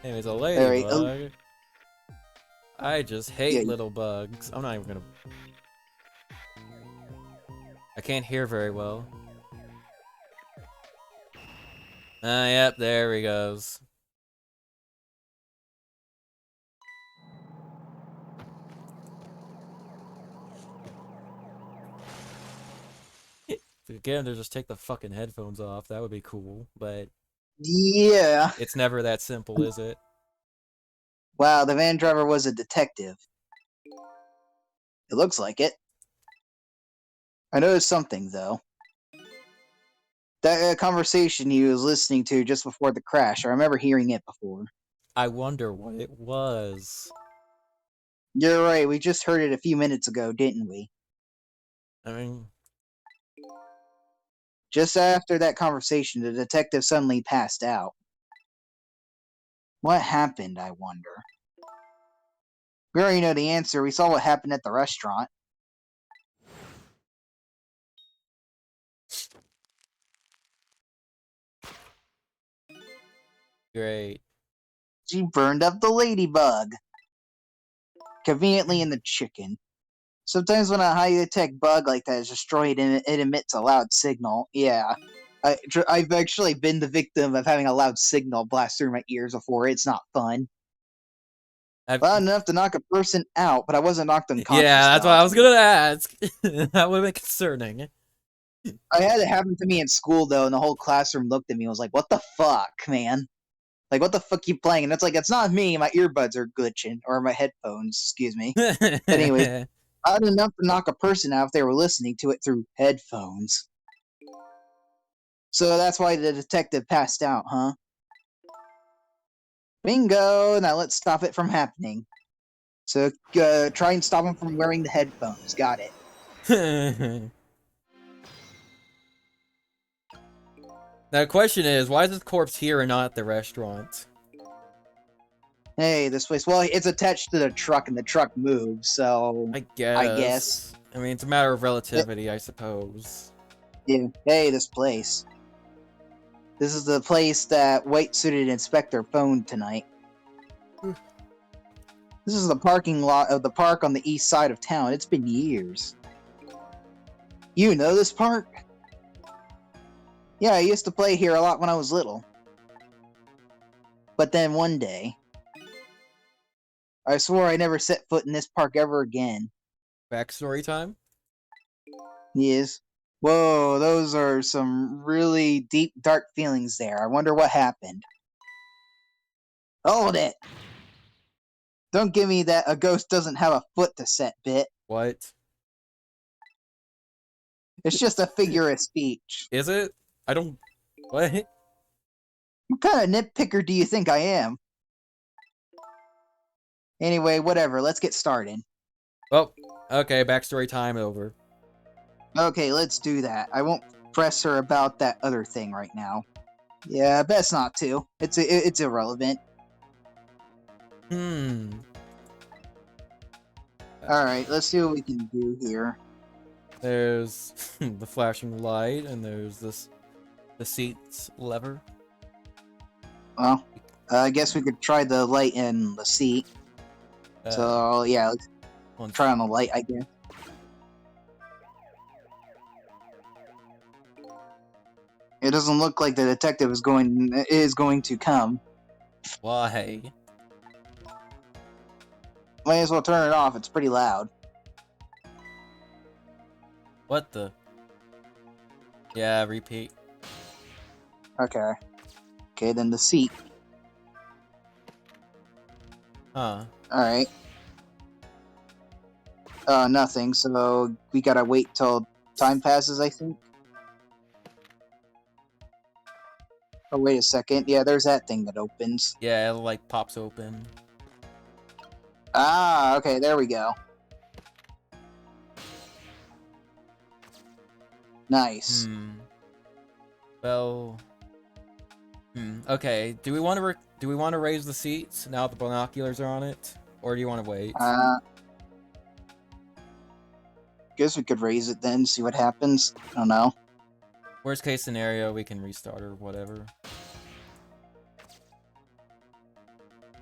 a Alright, ladybug. I just hate Yeah. little bugs. I'm not even gonna. I can't hear very well. Yep, there he goes. If we could get him to just take the fucking headphones off, that would be cool, but Yeah. it's never that simple, is it? Wow, the van driver was a detective. It looks like it. I noticed something though. That conversation he was listening to just before the crash. I remember hearing it before. I wonder what it was. You're right. We just heard it a few minutes ago, didn't we? I mean, Just after that conversation, the detective suddenly passed out. What happened, I wonder? We already know the answer. We saw what happened at the restaurant. Great. She burned up the ladybug. Conveniently in the chicken. Sometimes when a high-tech bug like that is destroyed and it emits a loud signal, yeah. I've actually been the victim of having a loud signal blast through my ears before. It's not fun. Loud enough to knock a person out, but I wasn't knocked unconscious. Yeah, that's though. what I was gonna ask. That would have been concerning. I had it happen to me in school though, and the whole classroom looked at me and was like, "What the fuck, man? Like, what the fuck you playing?" And it's like, it's not me. My earbuds are glitching, or my headphones. Excuse me. But anyways, loud enough to knock a person out if they were listening to it through headphones. So that's why the detective passed out, huh? Bingo! Now let's stop it from happening. So try and stop him from wearing the headphones. Got it. Now the question is, why is this corpse here and not at the restaurant? Hey, this place. Well, it's attached to the truck, and the truck moves. So I guess. I mean, it's a matter of relativity, I suppose. Yeah. Hey, this place. This is the place that white-suited inspector phoned tonight. This is the parking lot of the park on the east side of town. It's been years. You know this park? Yeah, I used to play here a lot when I was little. But then one day, I swore I never set foot in this park ever again. Backstory time? Yes. Whoa, those are some really deep, dark feelings there. I wonder what happened. Hold it! Don't give me that a ghost doesn't have a foot to set bit. What? It's just a figure of speech. Is it? I don't... What? What kind of nitpicker do you think I am? Anyway, whatever, let's get started. Well, okay, backstory time over. Okay, let's do that. I won't press her about that other thing right now. Yeah, best not to. It's irrelevant. Alright, let's see what we can do here. There's the flashing light, and there's the seats lever. Well, I guess we could try the light and the seat. So, yeah, let's try on the light, I guess. It doesn't look like the detective is going to come. Why? Might as well turn it off. It's pretty loud. What the? Yeah, repeat. Okay. Okay, then the seat. Huh. Alright. Nothing, so we gotta wait till time passes, I think. Oh, wait a second. Yeah, there's that thing that opens. Yeah, it like pops open. Ah, okay, there we go. Nice. Well. Okay. Do we want to raise the seats now that the binoculars are on it, or do you want to wait? Guess we could raise it then, see what happens. I don't know. Worst case scenario, we can restart or whatever.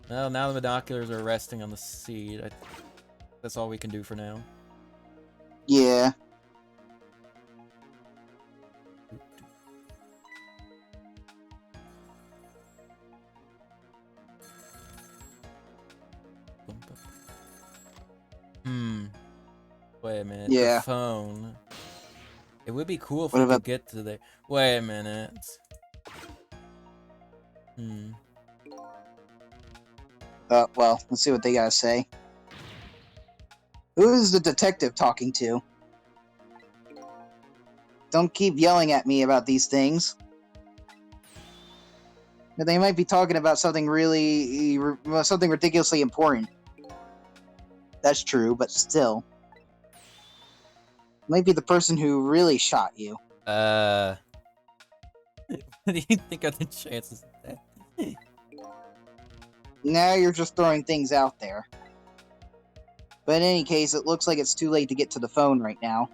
Well, now the binoculars are resting on the seat. That's all we can do for now. Yeah. Wait a minute. Yeah. The phone. It would be cool if What we about... could get to the... Wait a minute. Well, let's see what they gotta say. Who is the detective talking to? Don't keep yelling at me about these things. They might be talking about something something ridiculously important. That's true, but still. Might be the person who really shot you. What do you think are the chances of that? Now you're just throwing things out there. But in any case, it looks like it's too late to get to the phone right now.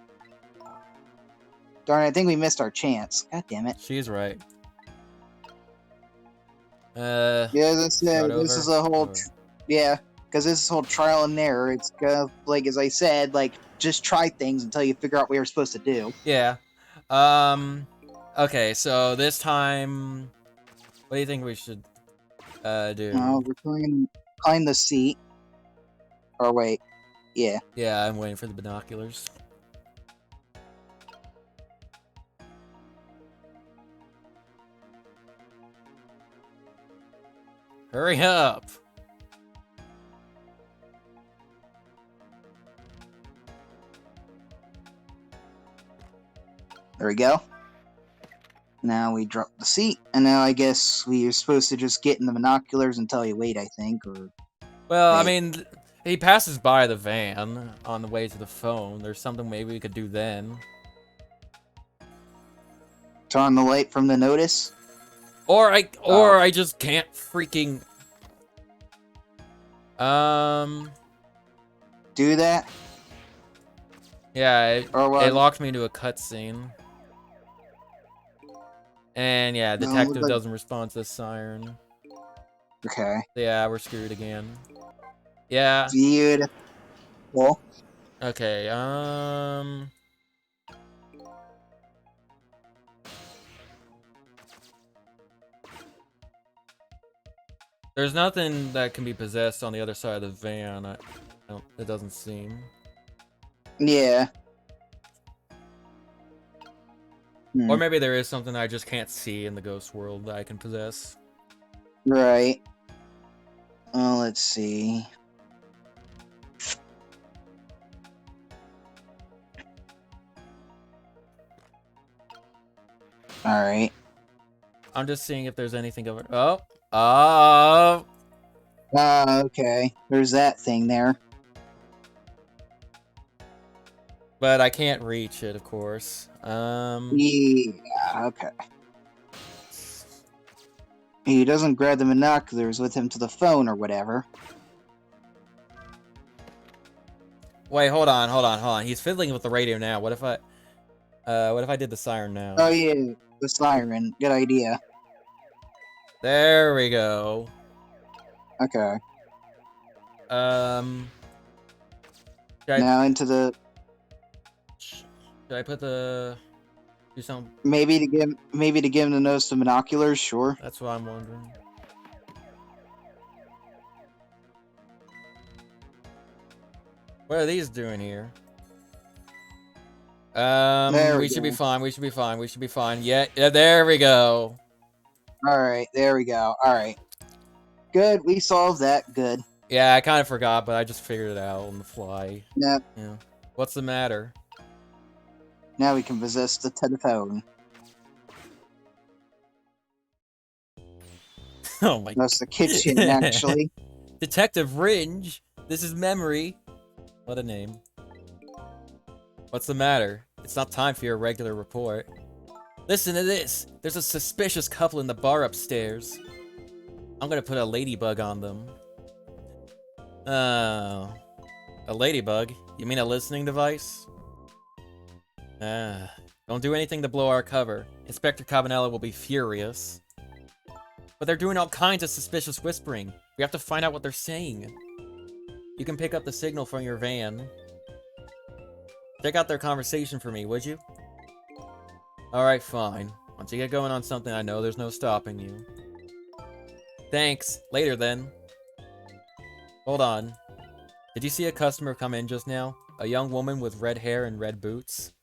Darn, I think we missed our chance. God damn it. She's right. Yeah, this is a whole... yeah, because this is whole trial and error. It's like, as I said, like, just try things until you figure out what you're supposed to do. Yeah. Okay, so this time... What do you think we should do? We're climb the seat. Or wait. Yeah. Yeah, I'm waiting for the binoculars. Hurry up! There we go. Now we drop the seat, and now I guess we are supposed to just get in the binoculars and tell you wait, I think, or... Well, I Wait. mean, he passes by the van on the way to the phone. There's something maybe we could do then. Turn on the light from the notice? Or I just can't freaking... Do that? Yeah, Or what? it locked me into a cutscene. And yeah, No, detective like- doesn't respond to the siren. Okay. Yeah, we're screwed again. Yeah. Beautiful. Okay, there's nothing that can be possessed on the other side of the van. It doesn't seem. Yeah. Or maybe there is something I just can't see in the ghost world that I can possess. Right. Well, let's see. Alright. I'm just seeing if there's anything over. Oh! Okay. There's that thing there. But I can't reach it, of course. Yeah, okay. He doesn't grab the binoculars with him to the phone or whatever. Wait, hold on. He's fiddling with the radio now. What if I did the siren now? Oh yeah, the siren. Good idea. There we go. Okay. Should Now into the... I put the... Do some... Maybe to give him the nose to binoculars, sure. That's what I'm wondering. What are these doing here? There we we should be go. fine. We should be fine. Yeah, there we go. Alright, there we go. Alright. Good, we solved that. Good. Yeah, I kind of forgot, but I just figured it out on the fly. Yep. Yeah. What's the matter? Now we can possess the telephone. Oh my... That's the kitchen, actually. Detective Ringe! This is Memory. What a name. What's the matter? It's not time for your regular report. Listen to this! There's a suspicious couple in the bar upstairs. I'm gonna put a ladybug on them. Oh. A ladybug? You mean a listening device? Don't do anything to blow our cover. Inspector Cabanella will be furious. But they're doing all kinds of suspicious whispering. We have to find out what they're saying. You can pick up the signal from your van. Check out their conversation for me, would you? Alright, fine. Once you get going on something, I know there's no stopping you. Thanks. Later, then. Hold on. Did you see a customer come in just now? A young woman with red hair and red boots?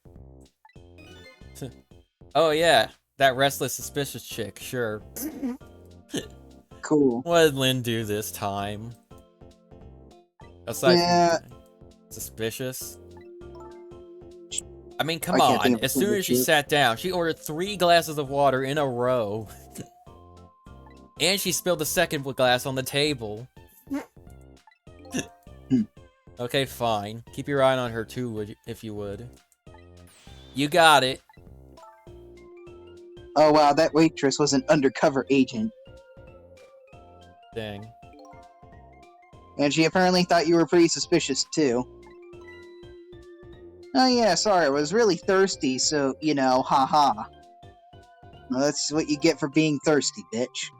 Oh, yeah. That restless, suspicious chick, sure. Cool. What did Lynn do this time? Aside from suspicious? I mean, come I can't think on. of As soon as she shit. sat down, she ordered 3 glasses of water in a row. And she spilled the second glass on the table. Okay, fine. Keep your eye on her too, if you would. You got it. Oh wow, that waitress was an undercover agent. Dang. And she apparently thought you were pretty suspicious, too. Oh yeah, sorry, I was really thirsty, so, haha. Well, that's what you get for being thirsty, bitch.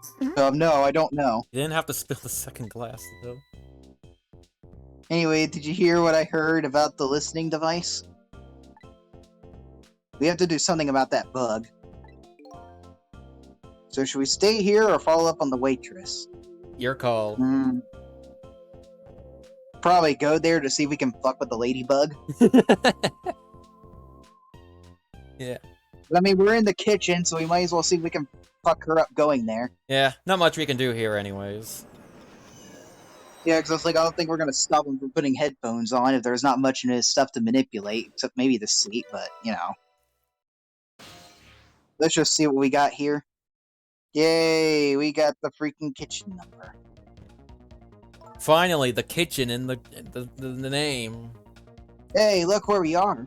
No, I don't know. You didn't have to spill the second glass, though. Anyway, did you hear what I heard about the listening device? We have to do something about that bug. So should we stay here or follow up on the waitress? Your call. Probably go there to see if we can fuck with the ladybug. Yeah. I mean, we're in the kitchen, so we might as well see if we can fuck her up going there. Yeah, not much we can do here anyways. Yeah, because it's like, I don't think we're going to stop him from putting headphones on if there's not much in his stuff to manipulate, except maybe the seat, but, Let's just see what we got here. Yay, we got the freaking kitchen number. Finally, the kitchen in the name. Hey, look where we are.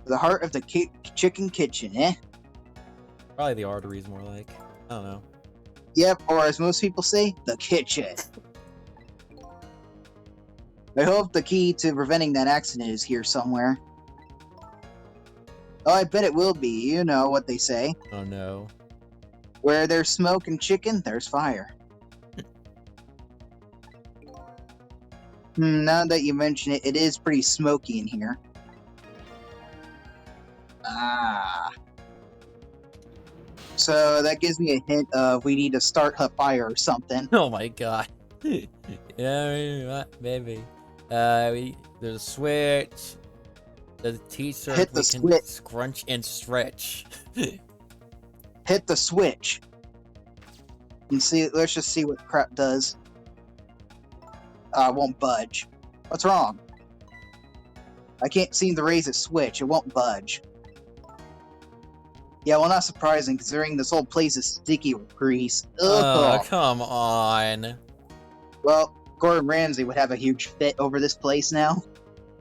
The heart of the chicken kitchen, eh? Probably the arteries, more like. I don't know. Yep, or as most people say, the kitchen. I hope the key to preventing that accident is here somewhere. Oh, I bet it will be. You know what they say. Oh no. Where there's smoke and chicken, there's fire. Now that you mention it, it is pretty smoky in here. Ah. So that gives me a hint of we need to start a fire or something. Oh my god. Yeah, maybe. There's a switch. There's a t-shirt. Hit the we can switch. Scrunch and stretch. Hit the switch. And see, let's just see what crap does. Won't budge. What's wrong? I can't seem to raise a switch. It won't budge. Yeah, well, not surprising, considering this whole place is sticky with grease. Oh, Ugh. come on. Well, Gordon Ramsay would have a huge fit over this place now.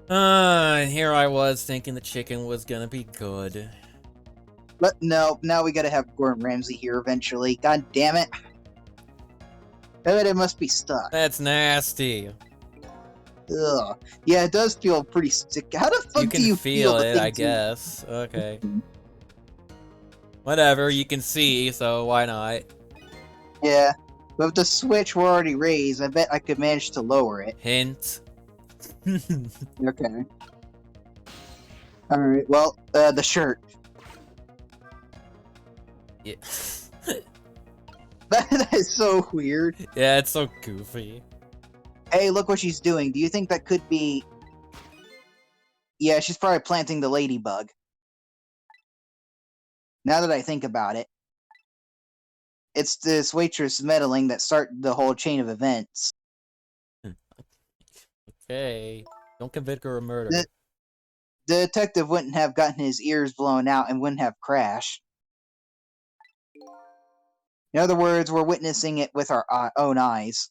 And here I was thinking the chicken was gonna be good. But no, now we gotta have Gordon Ramsay here eventually. God damn it. I bet it must be stuck. That's nasty. Ugh. Yeah, it does feel pretty sticky. How the fuck You do can you feel the it, I thing too? guess. Okay. Whatever, you can see, so why not? Yeah. But with the switch we're already raised, I bet I could manage to lower it. Hint. Okay. Alright, well, the shirt. Yeah. That is so weird. Yeah, it's so goofy. Hey, look what she's doing. Do you think that could be... Yeah, she's probably planting the ladybug. Now that I think about it. It's this waitress meddling that started the whole chain of events. Okay. Don't convict her of murder. The detective wouldn't have gotten his ears blown out and wouldn't have crashed. In other words, we're witnessing it with our own eyes.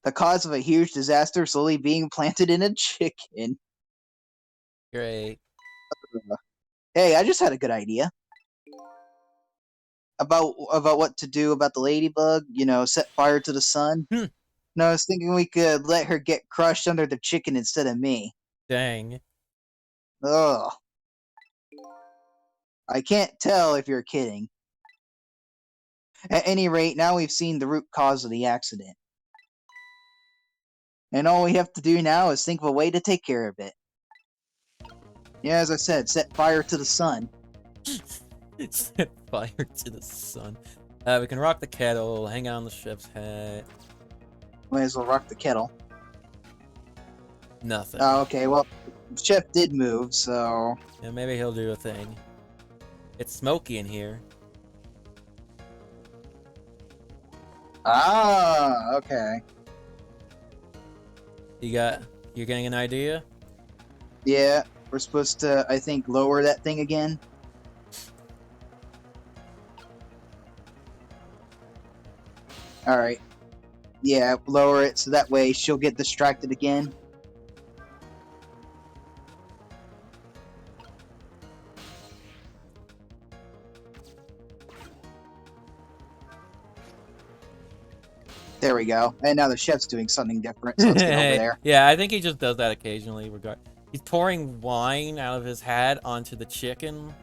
The cause of a huge disaster slowly being planted in a chicken. Great. Hey, I just had a good idea. About what to do about the ladybug, set fire to the sun. No, I was thinking we could let her get crushed under the chicken instead of me. Dang. Ugh. I can't tell if you're kidding. At any rate, now we've seen the root cause of the accident. And all we have to do now is think of a way to take care of it. Yeah, as I said, set fire to the sun. Set fire to the sun. We can rock the kettle, hang on the chef's hat. Might as well rock the kettle. Nothing. Oh, okay, well, the chef did move, so... Yeah, maybe he'll do a thing. It's smoky in here. Ah, okay. You're getting an idea? Yeah, we're supposed to, I think, lower that thing again. Alright. Yeah, lower it so that way she'll get distracted again. There we go. And now the chef's doing something different, so let's get over there. Yeah, I think he just does that occasionally. He's pouring wine out of his hat onto the chicken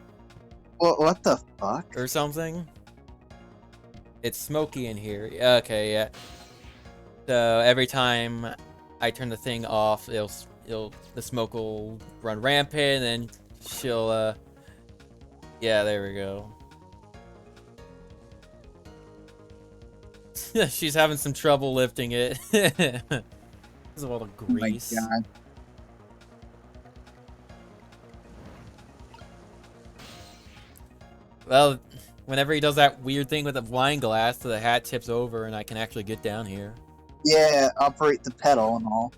Well, what the fuck? or something. It's smoky in here. Okay, yeah. So every time I turn the thing off, the smoke will run rampant, and then she'll yeah, there we go. She's having some trouble lifting it. There's a lot of grease. Oh my God. Well, whenever he does that weird thing with the wine glass, the hat tips over and I can actually get down here. Yeah, operate the pedal and all.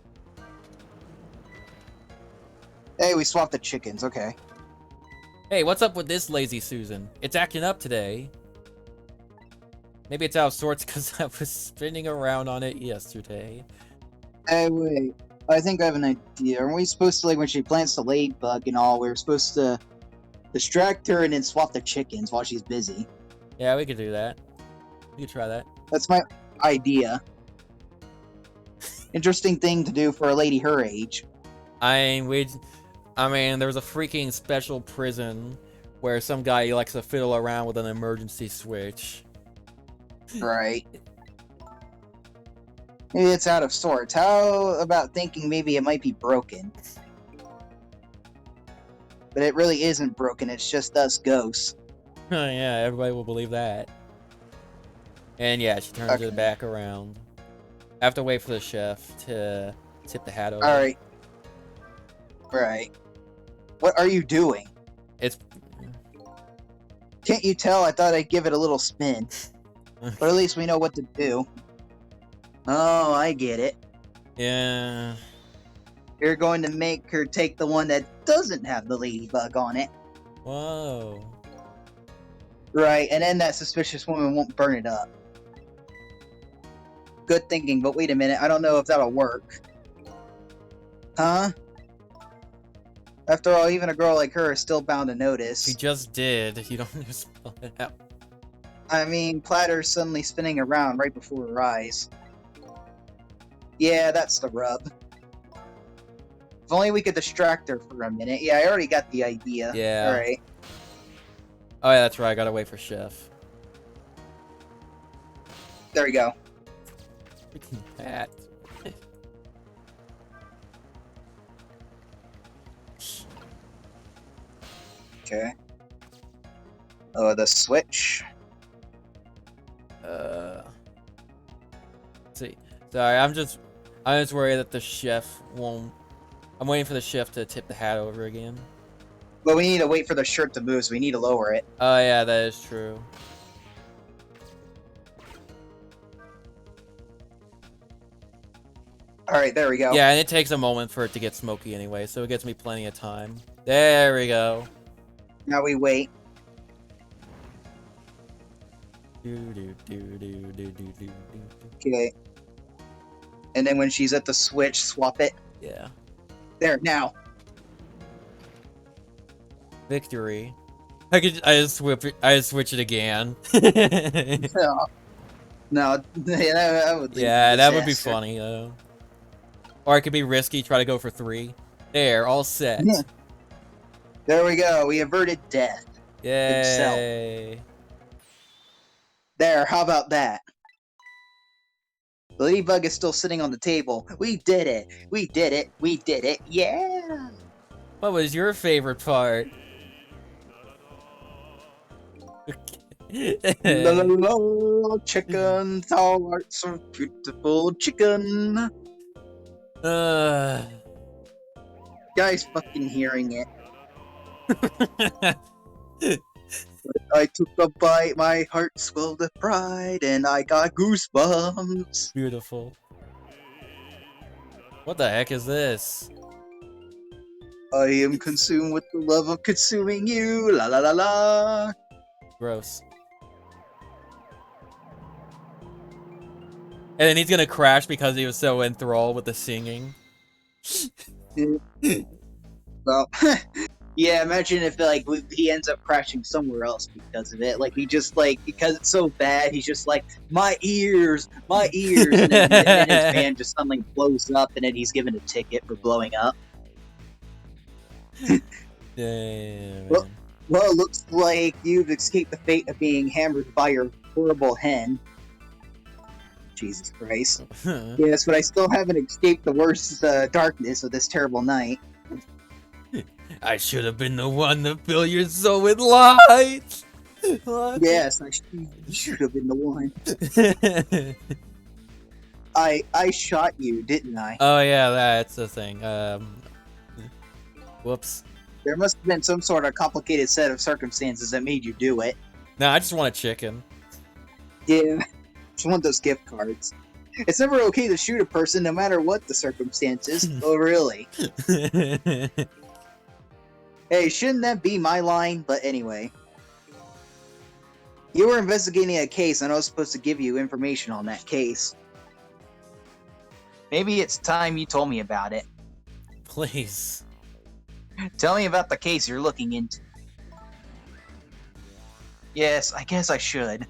Hey, we swapped the chickens, okay. Hey, what's up with this lazy Susan? It's acting up today. Maybe it's out of sorts because I was spinning around on it yesterday. Hey, wait. I think I have an idea. Aren't we supposed to, like, when she plants the ladybug and all, we're supposed to distract her and then swap the chickens while she's busy? Yeah, we could do that. We could try that. That's my idea. Interesting thing to do for a lady her age. I mean, there was a freaking special prison where some guy likes to fiddle around with an emergency switch. Right. Maybe it's out of sorts. How about thinking maybe it might be broken? But it really isn't broken, it's just us ghosts. Yeah, everybody will believe that. And yeah, she turns it back around. I have to wait for the chef to tip the hat over. Alright. Right. What are you doing? It's... Can't you tell? I thought I'd give it a little spin. But at least we know what to do. Oh, I get it. Yeah... You're going to make her take the one that doesn't have the ladybug on it. Whoa. Right, and then that suspicious woman won't burn it up. Good thinking, but wait a minute, I don't know if that'll work. Huh? After all, even a girl like her is still bound to notice. She just did. You don't need to spell it out. I mean, Platter's suddenly spinning around right before her eyes. Yeah, that's the rub. If only we could distract her for a minute. Yeah, I already got the idea. Yeah. Alright. Oh yeah, that's right. I gotta wait for chef. There we go. Freaking hat. Okay. Oh, the switch. Let's see. Sorry, I'm just worried that the chef won't. I'm waiting for the chef to tip the hat over again. But we need to wait for the shirt to move, so we need to lower it. Oh yeah, that is true. Alright, there we go. Yeah, and it takes a moment for it to get smoky anyway, so it gets me plenty of time. There we go. Now we wait. Okay. And then when she's at the switch, swap it. Yeah. There, now. Victory. I just switch it again. No, that would lead Yeah, to that would be disaster. funny though. Or it could be risky, try to go for 3. There, all set. Yeah. There we go. We averted death. Yay. There, how about that? The ladybug is still sitting on the table. We did it. We did it. We did it. Yeah. What was your favorite part? La, la, la, chicken, thou art so beautiful, chicken. Guys fucking hearing it. I took a bite, my heart swelled with pride, and I got goosebumps. Beautiful. What the heck is this? I am consumed with the love of consuming you. La la la la. Gross. And then he's gonna crash because he was so enthralled with the singing. Well, Yeah, imagine if like he ends up crashing somewhere else because of it. Like he just like because it's so bad, he's just like my ears, and then his van just suddenly blows up, and then he's given a ticket for blowing up. Damn. Well, it looks like you've escaped the fate of being hammered by your horrible hen. Jesus Christ. Yes, but I still haven't escaped the worst darkness of this terrible night. I should have been the one to fill your soul with light. Yes, I should have been the one. I shot you, didn't I? Oh yeah, that's the thing. Whoops. There must have been some sort of complicated set of circumstances that made you do it. No, I just want a chicken. Yeah, just want those gift cards. It's never okay to shoot a person, no matter what the circumstances. Oh, really? Hey, shouldn't that be my line? But anyway. You were investigating a case, and I was supposed to give you information on that case. Maybe it's time you told me about it. Please. Tell me about the case you're looking into. Yes, I guess I should.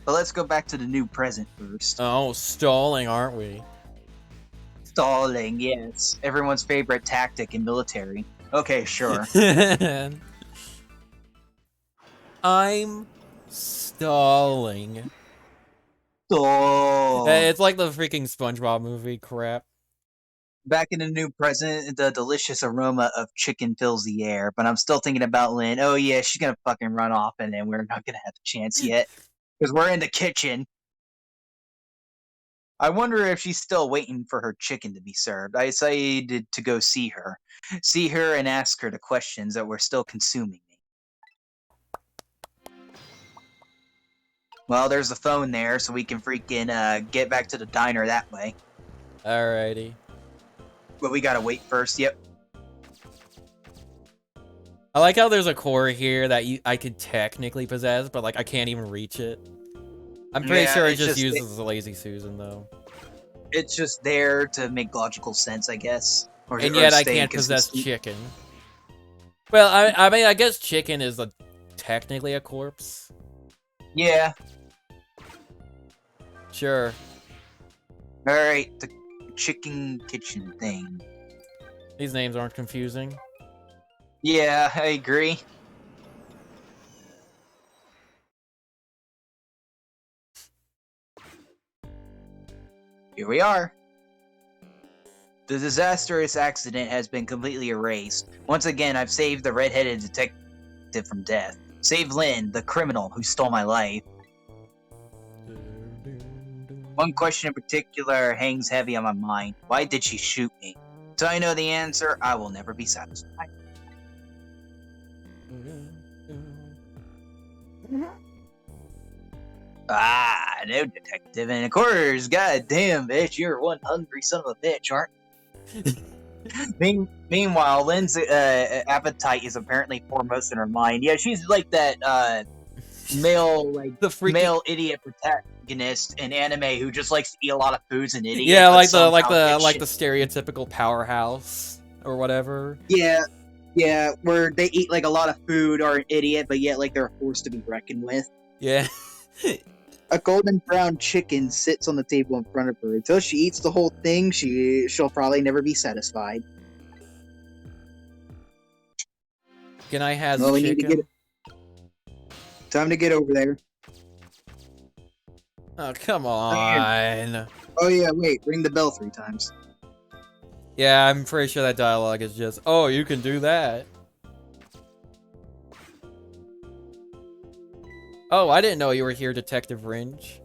But let's go back to the new present first. Oh, stalling, aren't we? Stalling, yes. Everyone's favorite tactic in military. Okay, sure. I'm stalling. So, It's like the freaking SpongeBob movie crap. back in the new present, the delicious aroma of chicken fills the air, but I'm still thinking about Lynn. Oh yeah, she's gonna fucking run off and then we're not gonna have the chance yet. Because we're in the kitchen. I wonder if she's still waiting for her chicken to be served. I decided to go see her. See her and ask her the questions that were still consuming me. Well, there's the phone there, so we can freaking get back to the diner that way. Alrighty. But we gotta wait first, yep. I like how there's a core here that I could technically possess, but like I can't even reach it. I'm pretty Yeah, sure it it's just just- uses the Lazy Susan though. It's just there to make logical sense, I guess. Or, And or yet I stay can't possess consistent. chicken. Well, I mean, I guess chicken is technically a corpse. Yeah. Sure. Alright, the chicken kitchen thing. These names aren't confusing. Yeah, I agree. Here we are. The disastrous accident has been completely erased. Once again, I've saved the red-headed detective from death. Saved Lynn, the criminal who stole my life. One question in particular hangs heavy on my mind. Why did she shoot me? Till I know the answer, I will never be satisfied. Ah, no, detective. And of course, goddamn, bitch, you're one hungry son of a bitch, aren't you? Meanwhile, Lynn's appetite is apparently foremost in her mind. Yeah, she's like that male, like The freaking male idiot protagonist in anime who just likes to eat a lot of foods and idiot. yeah, but like the somehow gets like the stereotypical powerhouse or whatever. Yeah, where they eat like a lot of food, are an idiot, but yet like they're a force to be reckoned with. Yeah. A golden brown chicken sits on the table in front of her. Until she eats the whole thing, she'll probably never be satisfied. Can I have Well, we need to chicken? Time to get over there. Oh, come on. Oh yeah, wait, ring the bell 3 times. Yeah, I'm pretty sure that dialogue is just, oh, you can do that. Oh, I didn't know you were here, Detective Ringe.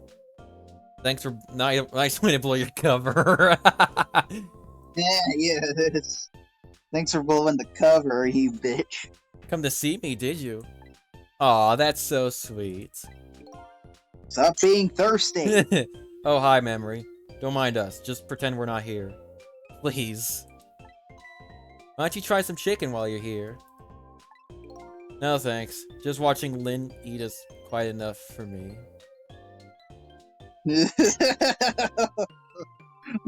Thanks for nice way to blow your cover. Yeah, thanks for blowing the cover, you bitch. Come to see me, did you? Aw, that's so sweet. Stop being thirsty. Oh, hi, Memory. Don't mind us. Just pretend we're not here. Please. Why don't you try some chicken while you're here? No, thanks. Just watching Lynn eat is quite enough for me.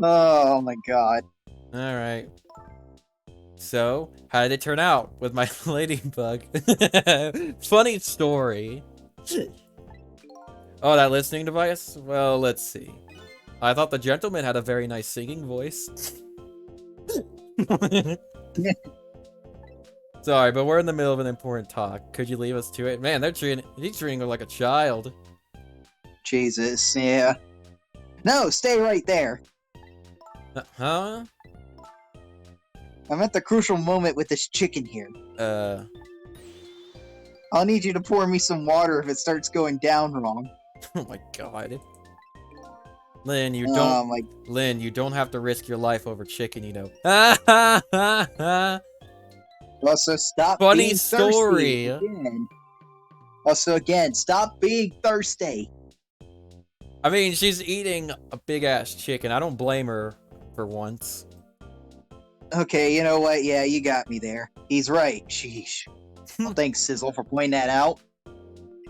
Oh my god. Alright. So, how did it turn out with my ladybug? Funny story. Oh, that listening device? Well, let's see. I thought the gentleman had a very nice singing voice. Sorry, but we're in the middle of an important talk. Could you leave us to it? Man, he's treating her like a child. Jesus, yeah. No, stay right there. Huh? I'm at the crucial moment with this chicken here. I'll need you to pour me some water if it starts going down wrong. Oh my god. Lynn, you Oh don't my... Lynn, you don't have to risk your life over chicken, you know. Also, stop Funny being story. thirsty again. Also, again, stop being thirsty. I mean, she's eating a big-ass chicken. I don't blame her for once. Okay, you know what? Yeah, you got me there. He's right. Sheesh. Well, thanks, Sizzle, for pointing that out.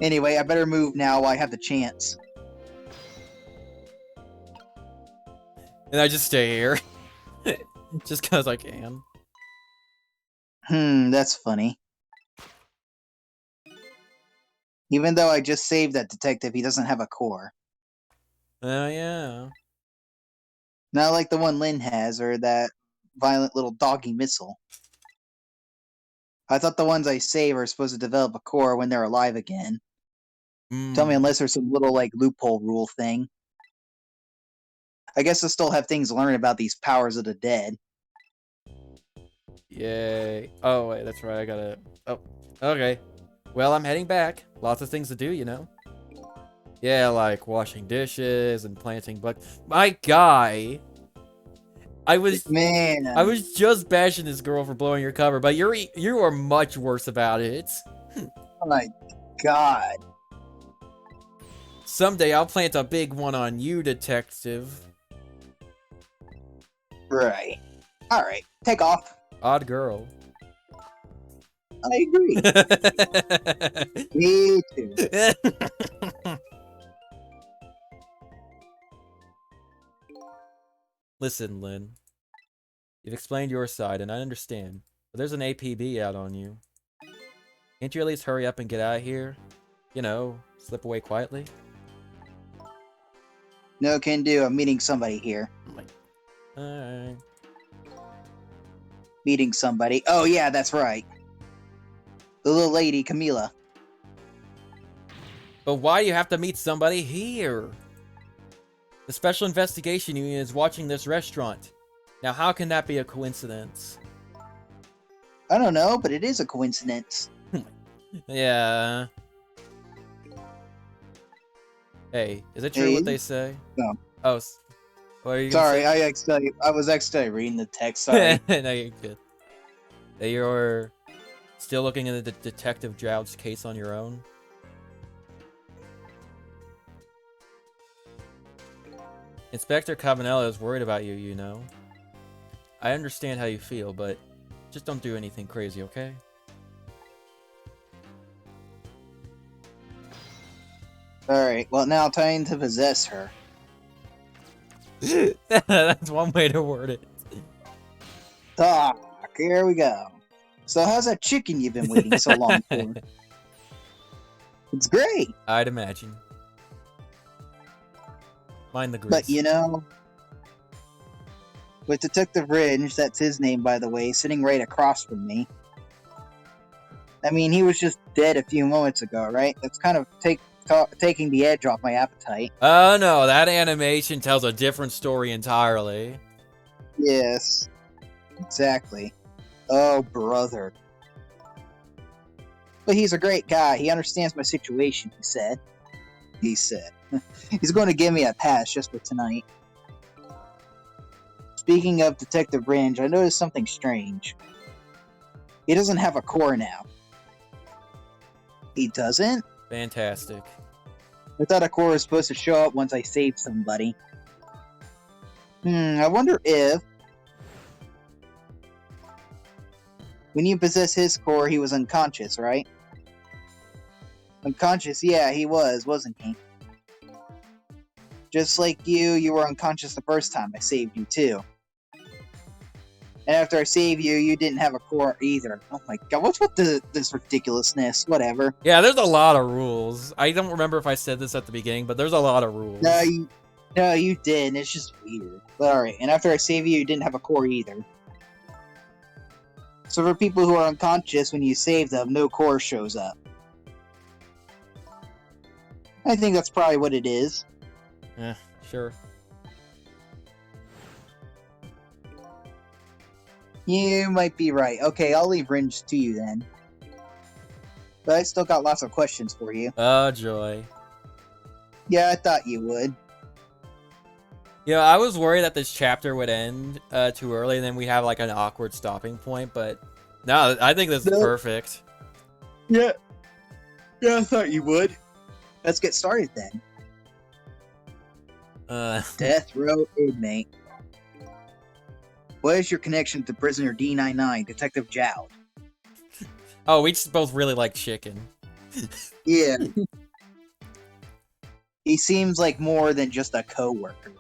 Anyway, I better move now while I have the chance. And I just stay here. Just because I can. That's funny. Even though I just saved that detective, he doesn't have a core. Oh, yeah. Not like the one Lynn has, or that violent little doggy missile. I thought the ones I save are supposed to develop a core when they're alive again. Tell me unless there's some little, like, loophole rule thing. I guess I still have things to learn about these powers of the dead. Yay. Oh, wait, that's right. I gotta... Oh, okay. Well, I'm heading back. Lots of things to do, you know? Yeah, like washing dishes and planting bugs. My guy! I was just bashing this girl for blowing your cover, but you are much worse about it. Oh my god. Someday I'll plant a big one on you, detective. Right. Alright, take off. Odd girl. I agree. Me too. Listen, Lynn. You've explained your side, and I understand. But there's an APB out on you. Can't you at least hurry up and get out of here? You know, slip away quietly? No can do. I'm meeting somebody here. Alright. Meeting somebody. Oh yeah, that's right. The little lady, Camila. But why do you have to meet somebody here? The Special Investigation Unit is watching this restaurant. Now, how can that be a coincidence? I don't know, but it is a coincidence. Yeah. Hey, is it true Hey? what they say? No. Oh, what are you gonna Sorry, say? I was accidentally reading the text. Sorry. No, you're good. That you're still looking into the Detective Droud's case on your own? Inspector Cavanella is worried about you, you know. I understand how you feel, but just don't do anything crazy, okay? Alright, well now time to possess her. That's one way to word it. Talk, here we go. So how's that chicken you've been waiting so long for? It's great! I'd imagine. Mind the grease. But you know, with Detective Ridge, that's his name by the way, sitting right across from me. I mean, he was just dead a few moments ago, right? That's kind of taking the edge off my appetite. Oh no, that animation tells a different story entirely. Yes, exactly. Oh, brother. But he's a great guy. He understands my situation, he said. He said. He's going to give me a pass just for tonight. Speaking of Detective Ridge, I noticed something strange. He doesn't have a core now. He doesn't? Fantastic. I thought a core was supposed to show up once I saved somebody. I wonder if... When you possess his core, he was unconscious, right? Unconscious, yeah, he was, wasn't he? Just like you were unconscious the first time I saved you, too. And after I save you, you didn't have a core either. Oh my god, what's with this ridiculousness? Whatever. Yeah, there's a lot of rules. I don't remember if I said this at the beginning, but there's a lot of rules. No, you didn't. It's just weird. But alright, and after I save you, you didn't have a core either. So for people who are unconscious, when you save them, no core shows up. I think that's probably what it is. Yeah, sure. You might be right. Okay, I'll leave Ringe to you then. But I still got lots of questions for you. Oh, joy. Yeah, I thought you would. You know, I was worried that this chapter would end too early, and then we have like an awkward stopping point, but no, I think this is No. perfect. Yeah. Yeah, I thought you would. Let's get started then. Death Row Inmate. What is your connection to prisoner D99, Detective Jowd? Oh, we just both really like chicken. Yeah. He seems like more than just a co-worker.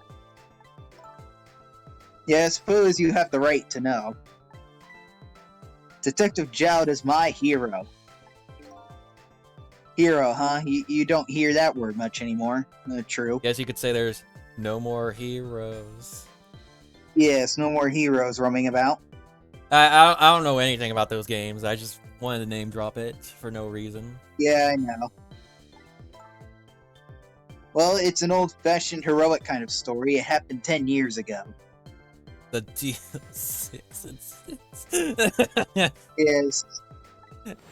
Yeah, I suppose you have the right to know. Detective Jowd is my hero. Hero, huh? You don't hear that word much anymore. True. Guess you could say there's no more heroes. Yes, no more heroes roaming about. I don't know anything about those games. I just wanted to name drop it for no reason. Yeah, I know. Well, it's an old-fashioned heroic kind of story. It happened 10 years ago. The D6 and 6. Yes.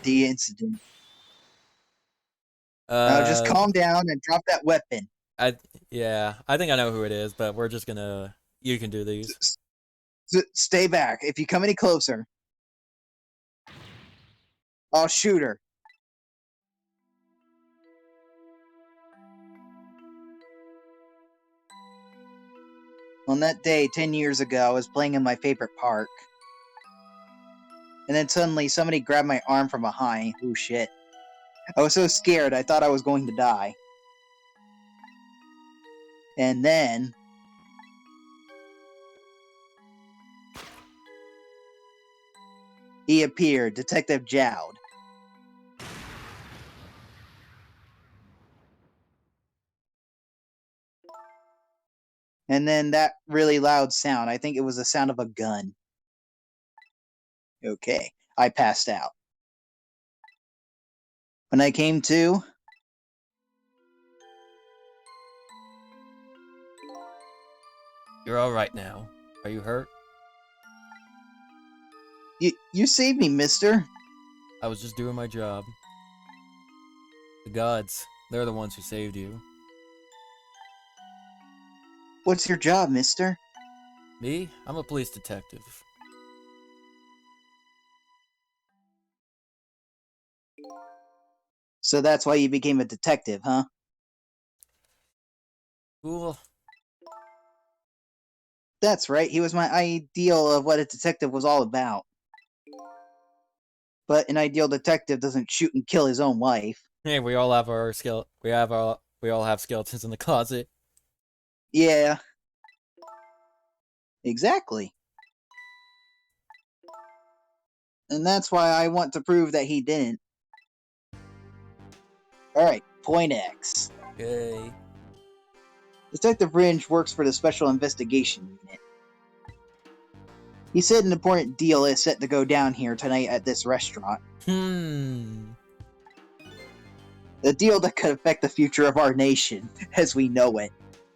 The incident. Now just calm down and drop that weapon. Yeah, I think I know who it is, but we're just gonna... You can do these. Stay back. If you come any closer, I'll shoot her. On that day, 10 years ago, I was playing in my favorite park. And then suddenly, somebody grabbed my arm from behind. Oh shit. I was so scared, I thought I was going to die. And then... he appeared, Detective Jowd. And then that really loud sound, I think it was the sound of a gun. Okay, I passed out. When I came to... You're alright now. Are you hurt? You saved me, mister. I was just doing my job. The gods, they're the ones who saved you. What's your job, mister? Me? I'm a police detective. So that's why you became a detective, huh? Cool. That's right, he was my ideal of what a detective was all about. But an ideal detective doesn't shoot and kill his own wife. Hey, we all have our skill. We all have skeletons in the closet. Yeah. Exactly. And that's why I want to prove that he didn't. Alright, point X. Yay. Detective Ringe works for the Special Investigation Unit. He said an important deal is set to go down here tonight at this restaurant. The deal that could affect the future of our nation as we know it.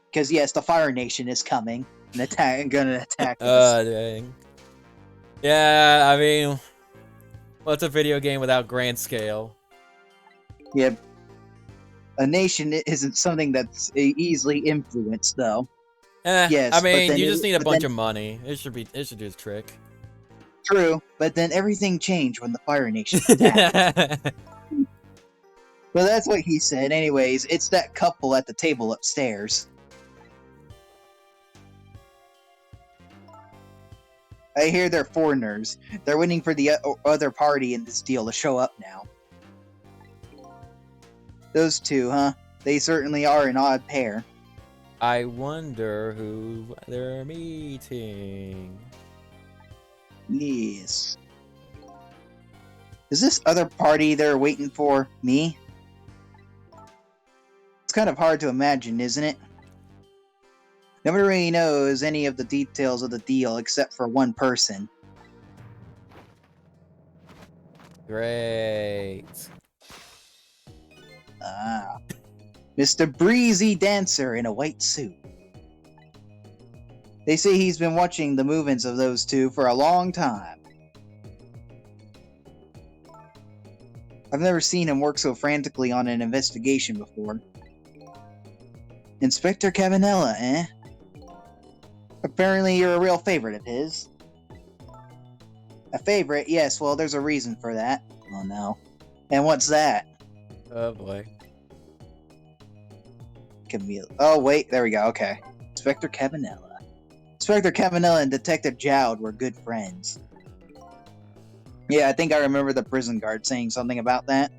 Because yes, the Fire Nation is coming and gonna attack us. Dang. Yeah, I mean, what's a video game without grand scale? Yeah. A nation isn't something that's easily influenced, though. Yes, I but mean, then you it- just need a but bunch then- of money. It should do its trick. True, but then everything changed when the Fire Nation attacked. Well, that's what he said. Anyways, it's that couple at the table upstairs. I hear they're foreigners. They're waiting for the other party in this deal to show up now. Those two, huh? They certainly are an odd pair. I wonder who they're meeting. Yes. Is this other party they're waiting for me? It's kind of hard to imagine, isn't it? Nobody really knows any of the details of the deal except for one person. Great. Ah. Mr. Breezy Dancer in a white suit. They say he's been watching the movements of those two for a long time. I've never seen him work so frantically on an investigation before. Inspector Cabanela, eh? Apparently you're a real favorite of his. A favorite? Yes, well, there's a reason for that. Oh no. And what's that? Oh boy. Camille. Oh, wait, there we go, okay. Inspector Cabanela. Inspector Cabanela and Detective Jowd were good friends. Yeah, I think I remember the prison guard saying something about that.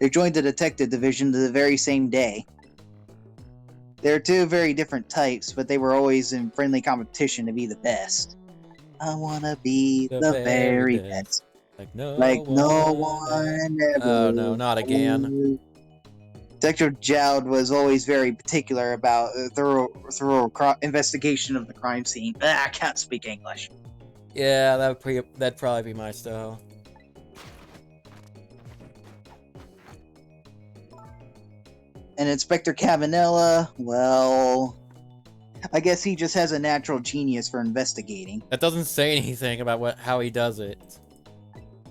They joined the detective division the very same day. They're two very different types, but they were always in friendly competition to be the best. I wanna be the very best. Like no one ever. Oh no, not again. Detective Jowd was always very particular about a thorough investigation of the crime scene. I can't speak English. Yeah, that'd probably be my style. And Inspector Cabanela, well, I guess he just has a natural genius for investigating. That doesn't say anything about how he does it.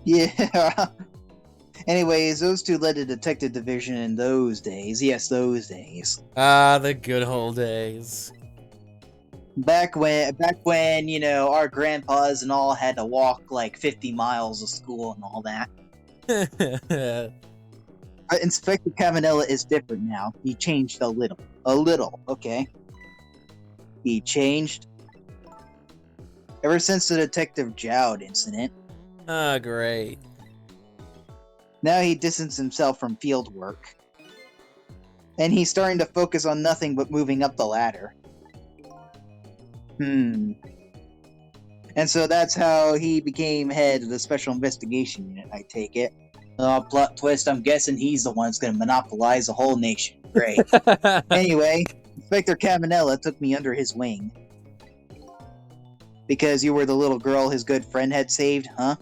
Yeah. Anyways, those two led the detective division in those days. Yes, those days. Ah, the good old days. Back when, you know, our grandpas and all had to walk like 50 miles to school and all that. Inspector Cabanela is different now. He changed a little. A little, okay? He changed. Ever since the Detective Jowd incident. Ah, great. Now he distanced himself from field work. And he's starting to focus on nothing but moving up the ladder. And so that's how he became head of the Special Investigation Unit, I take it. Plot twist, I'm guessing he's the one that's going to monopolize the whole nation. Great. Anyway, Inspector Cabanela took me under his wing. Because you were the little girl his good friend had saved, huh?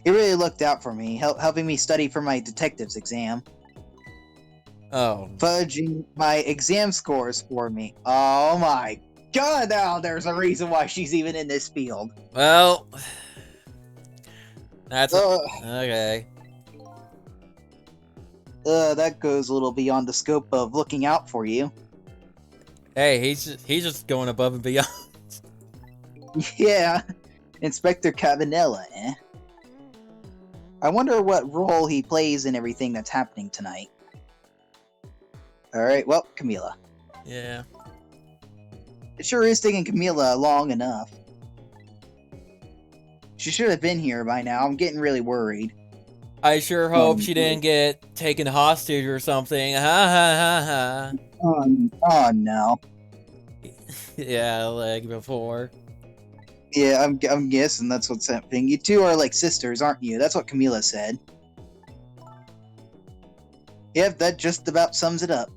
He really looked out for me, helping me study for my detective's exam. Oh. Fudging my exam scores for me. Oh my god, now there's a reason why she's even in this field. Well, that's okay. That goes a little beyond the scope of looking out for you. Hey, he's just going above and beyond. Yeah, Inspector Cabanela, eh? I wonder what role he plays in everything that's happening tonight. Alright, well, Camila. Yeah. It sure is taking Camila long enough. She should have been here by now. I'm getting really worried. I sure hope she didn't get taken hostage or something. Ha ha ha ha. Oh no. Yeah, like before. Yeah, I'm guessing that's what's happening. You two are like sisters, aren't you? That's what Camila said. Yep, that just about sums it up.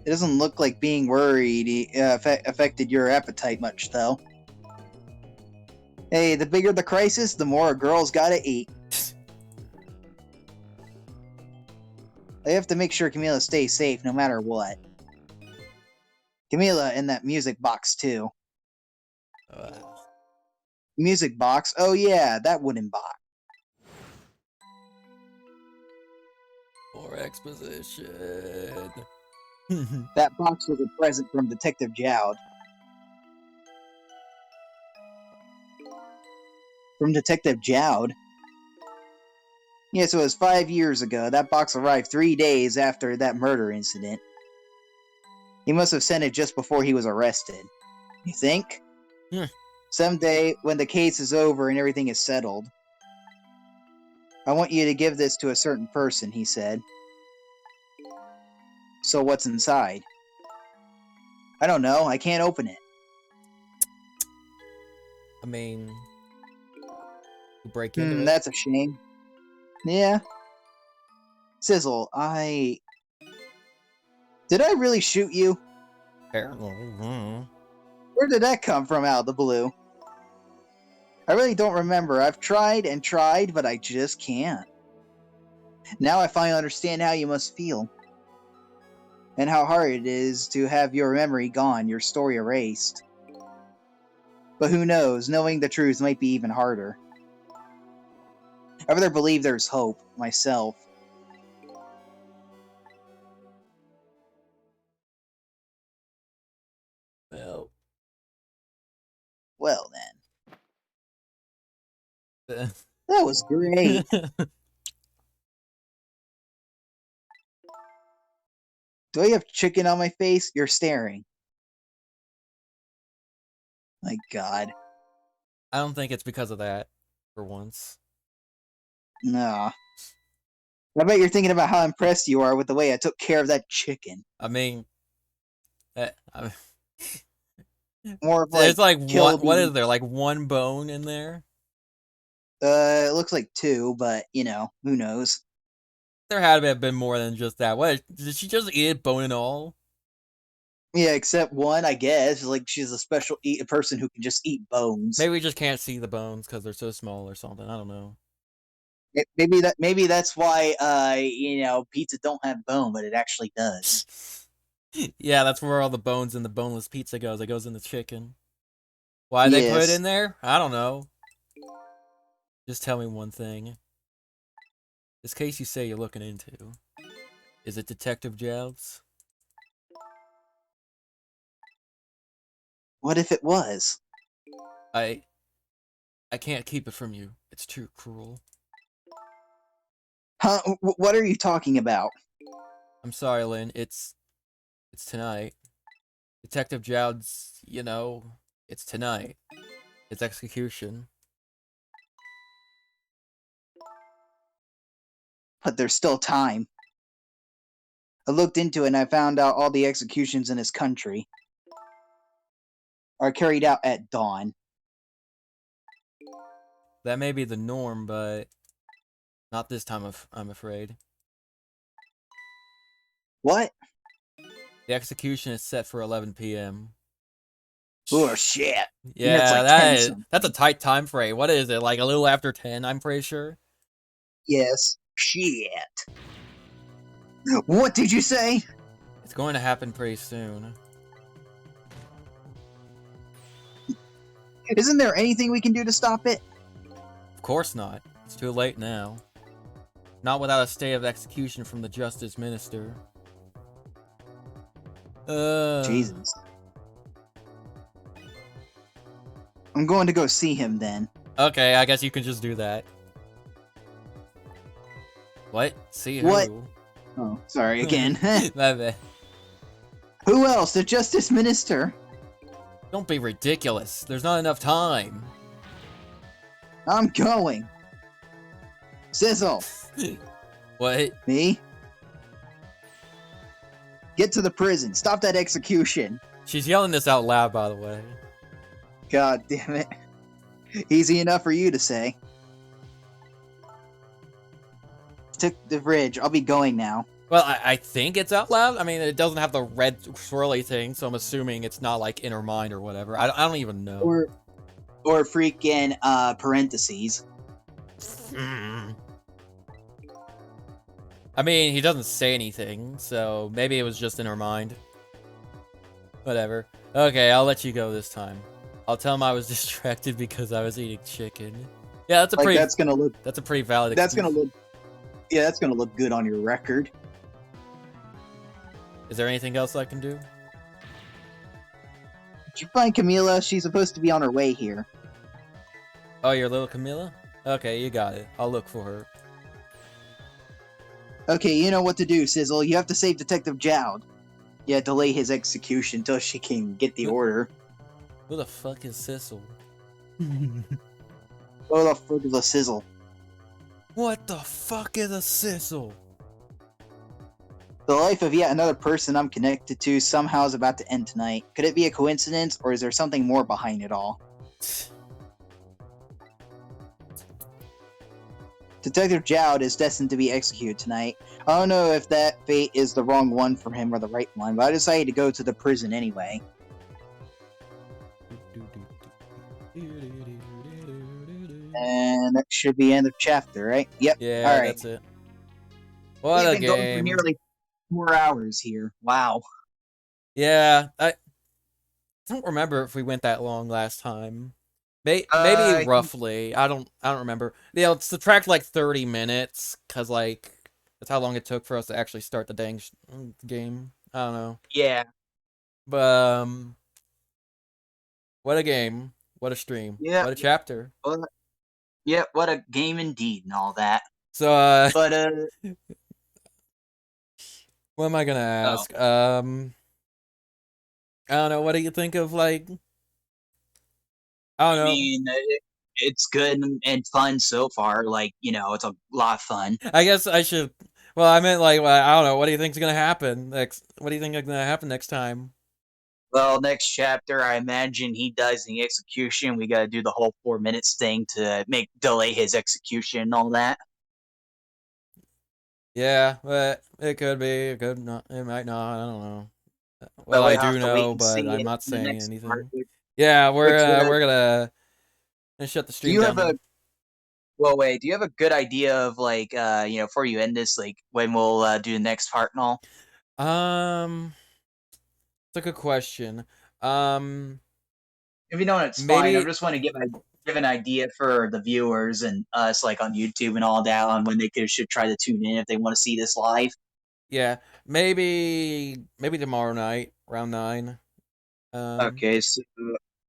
It doesn't look like being worried affected your appetite much, though. Hey, the bigger the crisis, the more a girl's gotta eat. I have to make sure Camila stays safe no matter what. Camila in that music box, too. Music box? Oh yeah, that wooden box. More exposition. That box was a present from Detective Jowd. From Detective Jowd? Yes, it was 5 years ago. That box arrived 3 days after that murder incident. He must have sent it just before he was arrested. You think? Someday, when the case is over and everything is settled, I want you to give this to a certain person, he said. So what's inside? I don't know. I can't open it. I mean, you break into it. That's a shame. Yeah. Sizzle, Did I really shoot you? Apparently. Mhm. Where did that come from out of the blue? I really don't remember. I've tried and tried, but I just can't. Now I finally understand how you must feel. And how hard it is to have your memory gone, your story erased. But who knows, knowing the truth might be even harder. I rather believe there's hope, myself. Well then. That was great. Do I have chicken on my face? You're staring. My god. I don't think it's because of that, for once. Nah. I bet you're thinking about how impressed you are with the way I took care of that chicken. I mean, More of there's like killed what me. is there, like one bone in there? It looks like 2, but, who knows. There had to have been more than just that. What, did she just eat it bone and all? Yeah, except one, I guess. Like, she's a special person who can just eat bones. Maybe we just can't see the bones because they're so small or something. I don't know. Maybe that's why, pizza don't have bone, but it actually does. Yeah, that's where all the bones in the boneless pizza goes. It goes in the chicken. Why they put it Yes. in there? I don't know. Just tell me one thing. This case you say you're looking into, is it Detective Jowls? What if it was? I can't keep it from you. It's too cruel. Huh? What are you talking about? I'm sorry, Lynn. It's tonight. Detective Jowls, it's tonight. It's execution. But there's still time. I looked into it and I found out all the executions in this country are carried out at dawn. That may be the norm, but not this time, I'm afraid. What? The execution is set for 11 p.m. Oh, shit. Yeah, That's like 10 that's a tight time frame. What is it, like a little after 10, I'm pretty sure? Yes. Shit. What did you say? It's going to happen pretty soon. Isn't there anything we can do to stop it? Of course not. It's too late now. Not without a stay of execution from the Justice Minister. Jesus. I'm going to go see him then. Okay, I guess you can just do that. What? See who? What? Oh, sorry again. My bad. Who else? The Justice Minister. Don't be ridiculous. There's not enough time. I'm going. Sizzle. What? Me? Get to the prison. Stop that execution. She's yelling this out loud, by the way. God damn it. Easy enough for you to say. Took the bridge. I'll be going now. Well, I think it's out loud. I mean, it doesn't have the red swirly thing, so I'm assuming it's not like in her mind or whatever. I don't even know. Or freaking parentheses. I mean, he doesn't say anything, so maybe it was just in her mind. Whatever. Okay, I'll let you go this time. I'll tell him I was distracted because I was eating chicken. Yeah, that's a Like, pretty. that's gonna look. That's a pretty valid. That's excuse. gonna look. Yeah, that's gonna look good on your record. Is there anything else I can do? Did you find Camila? She's supposed to be on her way here. Oh, your little Camilla? Okay, you got it. I'll look for her. Okay, you know what to do, Sizzle. You have to save Detective Jowd. Yeah, delay his execution until she can get the order. Who the fuck is Sissel? Oh, the fuck is a Sizzle? What the fuck is a Sissel? The life of yet another person I'm connected to somehow is about to end tonight. Could it be a coincidence, or is there something more behind it all? Detective Jowd is destined to be executed tonight. I don't know if that fate is the wrong one for him or the right one, but I decided to go to the prison anyway. And that should be end of chapter, right? Yep. Yeah, All right. that's it. What We've a been going for game. nearly 4 hours here. Wow. Yeah, I don't remember if we went that long last time. Maybe roughly. I don't remember. Yeah, subtract like 30 minutes, cause like that's how long it took for us to actually start the dang game. I don't know. Yeah. But what a game. What a stream. Yeah. What a chapter. Well, yeah, what a game indeed and all that. So But what am I gonna ask? I don't know. What do you think of like? I don't I know. mean, it's good and fun so far. Like, it's a lot of fun. I guess I should. Well, I meant like I don't know. What do you think's gonna happen next? What do you think is gonna happen next time? Well, next chapter, I imagine he dies in the execution. We got to do the whole 4 minutes thing to delay his execution and all that. Yeah, but it could be. It could not. It might not. I don't know. Well, But I we'll have do to wait know, and but see I'm it not in the saying next anything. part. Yeah, Which, we're gonna shut the Do stream you down. have a well? Wait. Do you have a good idea of like before you end this, like when we'll do the next part and all? It's a good question. If you don't, it's fine. I Maybe. just want to give an idea for the viewers and us, like on YouTube and all that, on when they should try to tune in if they want to see this live. Yeah, maybe tomorrow night around 9. Okay, so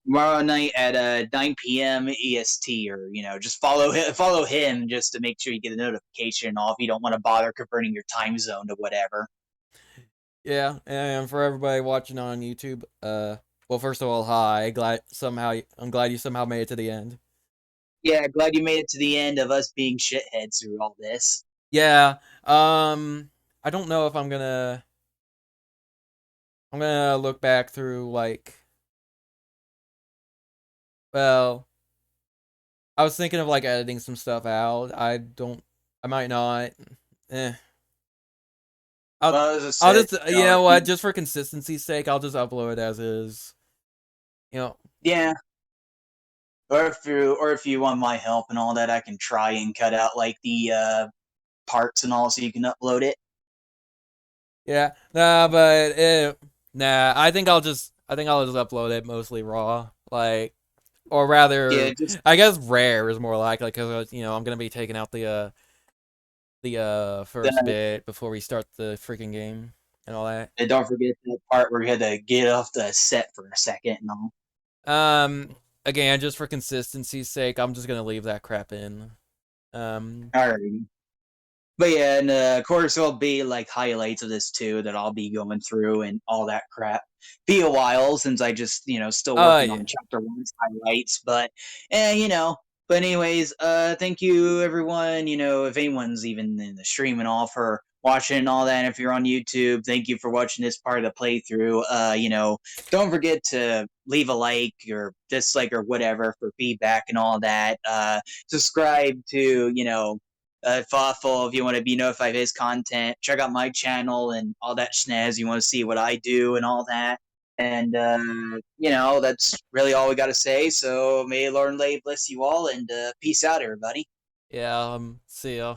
tomorrow night at 9 p.m. EST, or just follow him just to make sure you get a notification and all. If you don't want to bother converting your time zone to whatever. Yeah, and for everybody watching on YouTube, well, first of all, hi. I'm glad you somehow made it to the end. Yeah, glad you made it to the end of us being shitheads through all this. Yeah, I don't know if I'm gonna look back through like, well, I was thinking of like editing some stuff out. I might not. Eh. I'll just, you know what, just for consistency's sake, I'll just upload it as is. Yeah. Or if you want my help and all that, I can try and cut out like the parts and all, so you can upload it. Yeah, nah. I think I'll just upload it mostly raw, like, or rather, Yeah, I guess rare is more likely because I'm gonna be taking out the first bit before we start the freaking game and all that. And don't forget the part where you had to get off the set for a second and all. Again, just for consistency's sake, I'm just gonna leave that crap in. Alrighty. But yeah, and of course there'll be like highlights of this too that I'll be going through and all that crap. Be a while since I just still working on chapter 1's highlights, but But anyways, thank you everyone. If anyone's even in the stream and all for watching and all that. And if you're on YouTube, thank you for watching this part of the playthrough. Don't forget to leave a like or dislike or whatever for feedback and all that. Subscribe to Thoughtful if you want to be notified of his content. Check out my channel and all that snaz. You want to see what I do and all that. And that's really all we got to say. So may Lord and Lay bless you all, and peace out, everybody. Yeah. See ya.